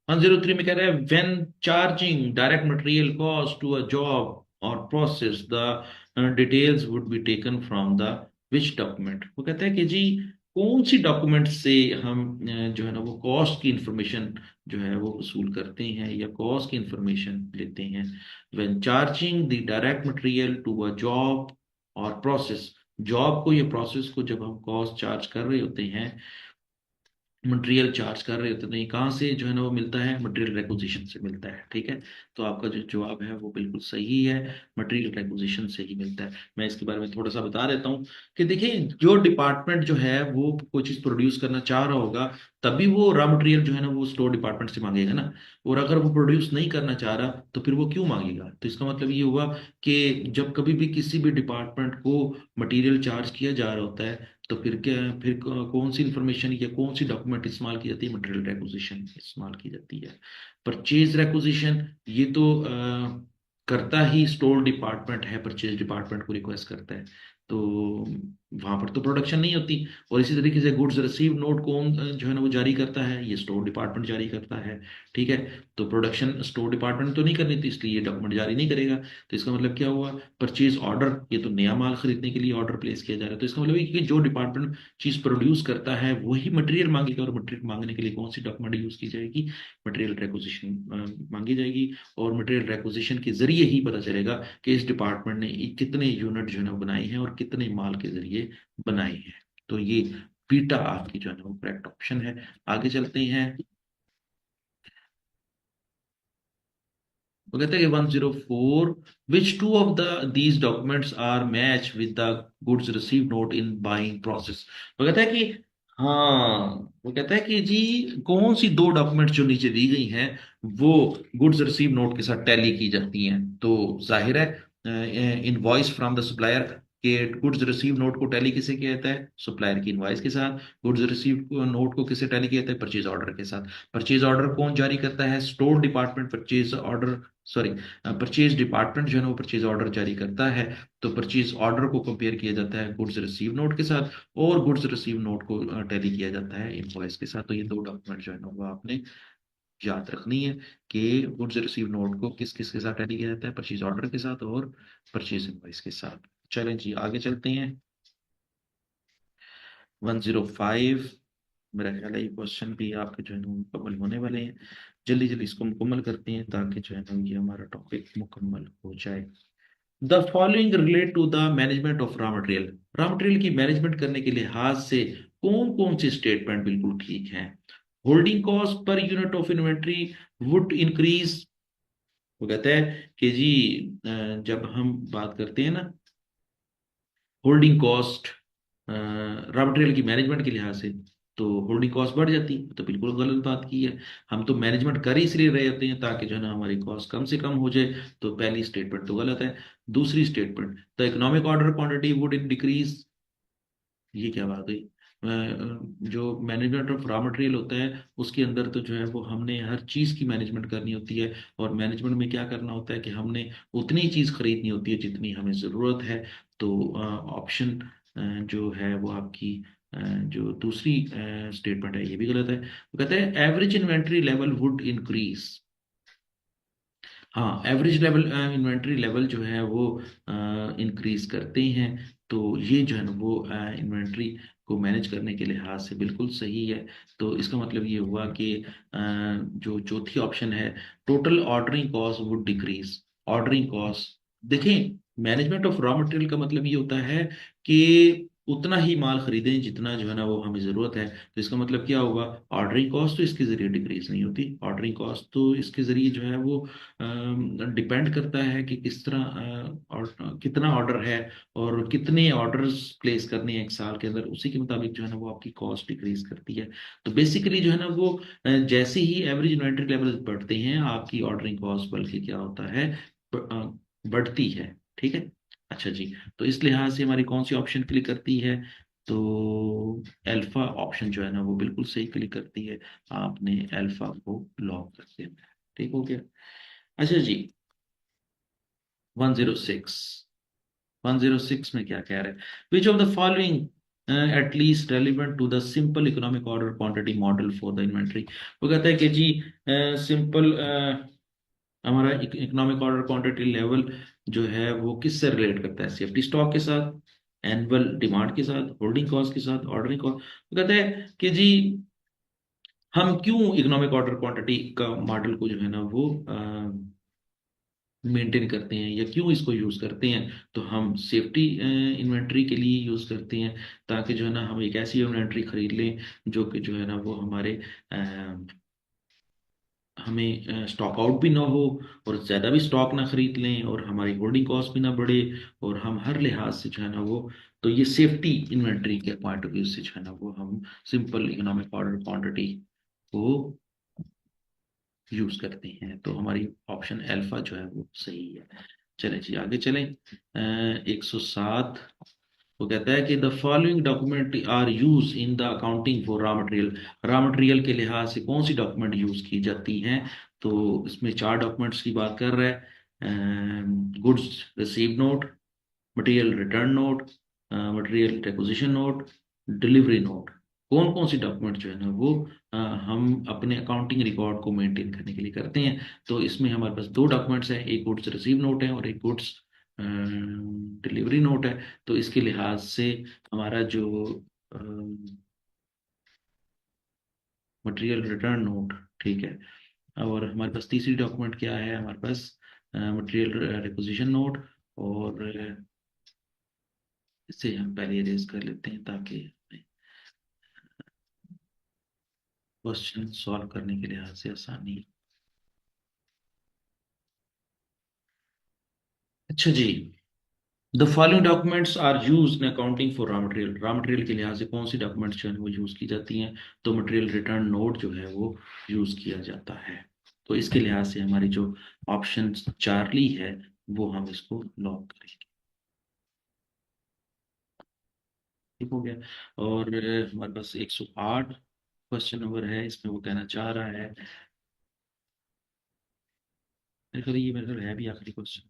103 में कह रहा है when charging direct material cost to a job और process the details would be taken from the which document. वो कहता है कि जी कौन सी डॉक्यूमेंट से हम जो है ना वो कॉस्ट की इंफॉर्मेशन जो है वो वसूल करते हैं या कॉस्ट की इंफॉर्मेशन लेते हैं। When charging the direct material to a job और प्रोसेस, जॉब को या प्रोसेस को जब हम कॉस्ट चार्ज कर रहे होते हैं, मटेरियल चार्ज कर रहे होते हैं, तो ये कहाँ से जो है ना वो मिलता है, मटेरियल रेक्विजिशन से मिलता है। ठीक है, तो आपका जो जवाब है वो बिल्कुल सही है, मटेरियल रेक्विजिशन से ही मिलता है। मैं इसके बारे में थोड़ा सा बता देता हूँ कि देखिए जो डिपार्टमेंट जो है वो कोई चीज़ प्रोड्यूस करना चाह रहा होगा, तभी वो रॉ मटेरियल जो है ना वो स्टोर डिपार्टमेंट से मांगेगा ना। और अगर वो प्रोड्यूस नहीं करना चाह रहा तो फिर वो क्यों मांगेगा। तो इसका मतलब ये हुआ कि जब कभी भी किसी भी डिपार्टमेंट को मटेरियल चार्ज किया जा रहा होता है, तो फिर क्या, फिर कौन सी इंफॉर्मेशन या कौन सी डॉक्यूमेंट इस्तेमाल की जाती है, मटेरियल रेक्विजिशन इस्तेमाल की जाती है। परचेज रेक्विजिशन ये तो करता ही स्टोर डिपार्टमेंट है, परचेज डिपार्टमेंट को रिक्वेस्ट करता है, तो वहां पर तो प्रोडक्शन नहीं होती। और इसी तरीके से गुड्स रिसीव नोट कौन जो है ना वो जारी करता है, ये स्टोर डिपार्टमेंट जारी करता है। ठीक है, तो प्रोडक्शन स्टोर डिपार्टमेंट तो नहीं करनी थी, इसलिए ये डॉक्यूमेंट जारी नहीं करेगा। तो इसका मतलब क्या हुआ, परचेज ऑर्डर, ये तो नया माल खरीदने के लिए ऑर्डर प्लेस किया जा रहा है, तो इसका मतलब ये कि जो डिपार्टमेंट चीज प्रोड्यूस करता है वही मटेरियल मांगेगा, और मटेरियल मांगने के लिए कौन सी डॉक्यूमेंट यूज की जाएगी, मटेरियल रिक्विजिशन मांगी जाएगी। और मटेरियल रिक्विजिशन के जरिए ही पता चलेगा कि इस डिपार्टमेंट ने कितने यूनिट जो है ना वो बनाई हैं और कितने माल के जरिए बनाई है। तो ये बीटा आपकी जो है ना वो करेक्ट ऑप्शन है। आगे चलते हैं। वो कहते हैं कि 104, which two of the these documents are match with the goods receive note in buying process. वो कहता है कि हाँ, वो कहता है कि जी कौन सी दो डॉक्यूमेंट्स जो नीचे दी गई हैं वो गुड्स रिसीव नोट के साथ टैली की जाती हैं। तो जाहिर है इनवॉइस फ्रॉम द सप्लायर के गुड्स रिसीव नोट को टैली किसे किया जाता है, सप्लायर की इनवॉइस के साथ। गुड्स रिसीव नोट को किसे टैली किया जाता है, परचेज ऑर्डर के साथ। परचेज ऑर्डर कौन जारी करता है, store department purchase order, sorry purchase department जो है ना वो परचेज ऑर्डर जारी करता है। तो परचेज ऑर्डर को कंपेयर किया जाता है गुड्स रिसीव नोट के साथ, और गुड्स रिसीव नोट को टैली किया जाता है इनवॉइस के साथ। तो ये दो डॉक्यूमेंट जो है ना वो आपने याद रखनी है कि गुड्स रिसीव नोट को किस किस के साथ टैली किया जाता है, परचेज ऑर्डर के साथ और परचेज इनवॉइस के साथ। चलें जी आगे चलते हैं। 105। मेरा ख्याल है ये क्वेश्चन भी आपके जो है ना मुकम्मल होने वाले हैं। जल्दी जल्दी इसको मुकम्मल करते हैं ताकि जो है ना ये हमारा टॉपिक मुकम्मल हो जाए। The following relate to the management of raw material. Raw material की मैनेजमेंट करने के लिहाज से कौन कौन सी स्टेटमेंट बिल्कुल ठीक है। Holding cost per unit of inventory would increase. वो कहता है कि जी जब हम बात करते हैं ना होल्डिंग कॉस्ट रॉ मटेरियल की मैनेजमेंट के लिहाज से, तो होल्डिंग कॉस्ट बढ़ जाती है, तो बिल्कुल गलत बात की है। हम तो मैनेजमेंट कर ही इसलिए रहे होते हैं ताकि जो है ना हमारी कॉस्ट कम से कम हो जाए। तो पहली स्टेटमेंट तो गलत है। दूसरी statement, the economic order quantity would in decrease, ये क्या बात हुई। जो मैनेजमेंट ऑफ रॉ मटेरियल होता है उसके अंदर तो जो है वो हमने हर चीज़ की मैनेजमेंट करनी होती है, और मैनेजमेंट में क्या करना होता है कि हमने उतनी ही चीज़ खरीदनी होती है जितनी हमें ज़रूरत है। तो ऑप्शन जो है वो आपकी जो दूसरी स्टेटमेंट है ये भी गलत है। वो कहते हैं average inventory level would increase. हाँ, एवरेज लेवल इन्वेंट्री लेवल जो है वो इंक्रीज करते हैं। तो ये जो है ना वो इन्वेंट्री को मैनेज करने के लिहाज से बिल्कुल सही है। तो इसका मतलब ये हुआ कि जो चौथी ऑप्शन है, total ordering cost would decrease. Ordering cost, देखें, मैनेजमेंट ऑफ रॉ मटेरियल का मतलब ये होता है कि उतना ही माल खरीदें जितना जो है ना वो हमें ज़रूरत है। तो इसका मतलब क्या होगा, ऑर्डरिंग कॉस्ट तो इसके ज़रिए डिक्रीज नहीं होती। ऑर्डरिंग कॉस्ट तो इसके ज़रिए जो है वो डिपेंड करता है कि किस तरह और कितना ऑर्डर है और कितने ऑर्डर्स प्लेस करने हैं एक साल के अंदर, उसी के मुताबिक जो है ना वो आपकी कॉस्ट डिक्रीज करती है। तो बेसिकली जो है ना वो जैसे ही एवरेज इन्वेंट्री लेवल बढ़ते हैं आपकी ऑर्डरिंग कॉस्ट बल्कि क्या होता है, बढ़ती है। ठीक है। अच्छा जी, तो इस लिहाज से हमारी कौन सी ऑप्शन क्लिक करती है, तो अल्फा ऑप्शन जो है ना वो बिल्कुल सही क्लिक करती है। आपने अल्फा को लॉक कर दिया। ठीक हो गया। अच्छा जी, 106, 106 में क्या कह रहे हैं, which of the following at least relevant to the simple economic order quantity model for the inventory. वो कहता है कि जी सिंपल हमारा इकोनॉमिक ऑर्डर क्वांटिटी लेवल जो है वो किससे रिलेट करता है, सेफ्टी स्टॉक के साथ, एनुअल डिमांड के साथ, होल्डिंग कॉस्ट के साथ, ऑर्डरिंग कॉस्ट। वो कहते हैं कि जी हम क्यों इकोनॉमिक ऑर्डर क्वांटिटी का मॉडल को जो है ना वो मेंटेन करते हैं या क्यों इसको यूज करते हैं, तो हम सेफ्टी इन्वेंट्री के लिए यूज करते हैं, ताकि जो है ना हम एक ऐसी इन्वेंट्री खरीद लें जो कि जो है ना वो हमारे हमें स्टॉक आउट भी ना हो, और ज़्यादा भी स्टॉक ना खरीद लें, और हमारी होल्डिंग कॉस्ट भी ना बढ़े, और हम हर लिहाज से जो है ना वो, तो ये सेफ्टी इन्वेंट्री के पॉइंट ऑफ व्यू से जो है ना वो हम सिंपल इकोनॉमिक ऑर्डर क्वांटिटी को यूज करते हैं। तो हमारी ऑप्शन अल्फा जो है वो सही है। चलें जी आगे चलें। 107, वो कहता है कि the following document are use in the accounting for raw material. Raw material के लिहाज से कौन सी डॉक्यूमेंट यूज की जाती हैं, तो इसमें चार डॉक्यूमेंट्स की बात कर रहा है। Goods receive note, material return note, material requisition note, delivery note. कौन कौन सी डॉक्यूमेंट जो है ना वो हम अपने अकाउंटिंग रिकॉर्ड को मेंटेन करने के लिए करते हैं। तो इसमें हमारे पास दो डॉक्यूमेंट्स हैं, एक गुड्स रिसीव नोट है और एक गुड्स डिलीवरी नोट है। तो इसके लिहाज से हमारा जो मटेरियल रिटर्न नोट, ठीक है, और हमारे पास तीसरी डॉक्यूमेंट क्या है, हमारे पास मटेरियल रिक्विजिशन नोट। और इसे हम पहले इरेज कर लेते हैं ताकि क्वेश्चन सॉल्व करने के लिहाज से आसानी। अच्छा जी, the following documents are use in accounting for raw material. Raw material के लिहाज से कौन सी डॉक्यूमेंट्स जो है वो यूज की जाती हैं, तो मटेरियल रिटर्न नोट जो है वो यूज किया जाता है। तो इसके लिहाज से हमारी जो ऑप्शन चार्ली है वो हम इसको लॉक करेंगे। ठीक हो गया। और हमारे पास 108 क्वेश्चन नंबर है, इसमें वो कहना चाह रहा है, मेरे ख्याल है भी आखिरी question.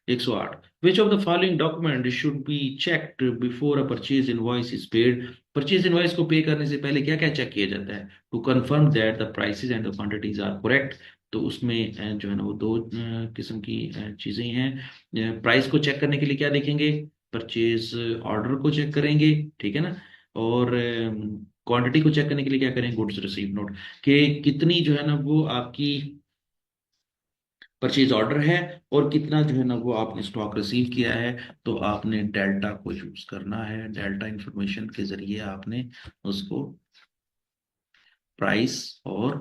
108, which of the following document should be checked before a purchase invoice is paid. Purchase invoice को पे करने से पहले क्या क्या चेक किया जाता है, to confirm that the prices and the quantities are correct. तो उसमें जो है ना वो दो किस्म की चीजें हैं। प्राइस को चेक करने के लिए क्या देखेंगे, परचेज ऑर्डर को चेक करेंगे, ठीक है ना, और क्वांटिटी को चेक करने के लिए क्या करें, गुड्स रिसीव नोट, कि कितनी जो है ना वो आपकी परचेज ऑर्डर है और कितना जो है ना वो आपने स्टॉक रिसीव किया है। तो आपने डेल्टा को यूज करना है, डेल्टा इंफॉर्मेशन के जरिए आपने उसको प्राइस और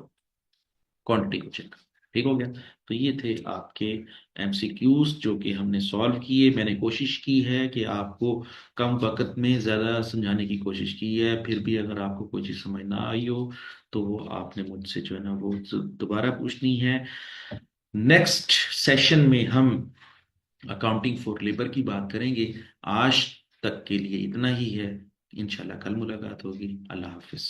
क्वांटिटी को चेक करना है। ठीक हो गया। तो ये थे आपके एमसीक्यूज जो कि हमने सॉल्व किए। मैंने कोशिश की है कि आपको कम वक्त में ज़्यादा समझाने की कोशिश की है, फिर भी अगर आपको कोई चीज़ समझ ना आई हो तो वो आपने मुझसे जो है ना वो दोबारा पूछनी है। नेक्स्ट सेशन में हम अकाउंटिंग फॉर लेबर की बात करेंगे। आज तक के लिए इतना ही है। इंशाल्लाह कल मुलाकात होगी। अल्लाह हाफिज।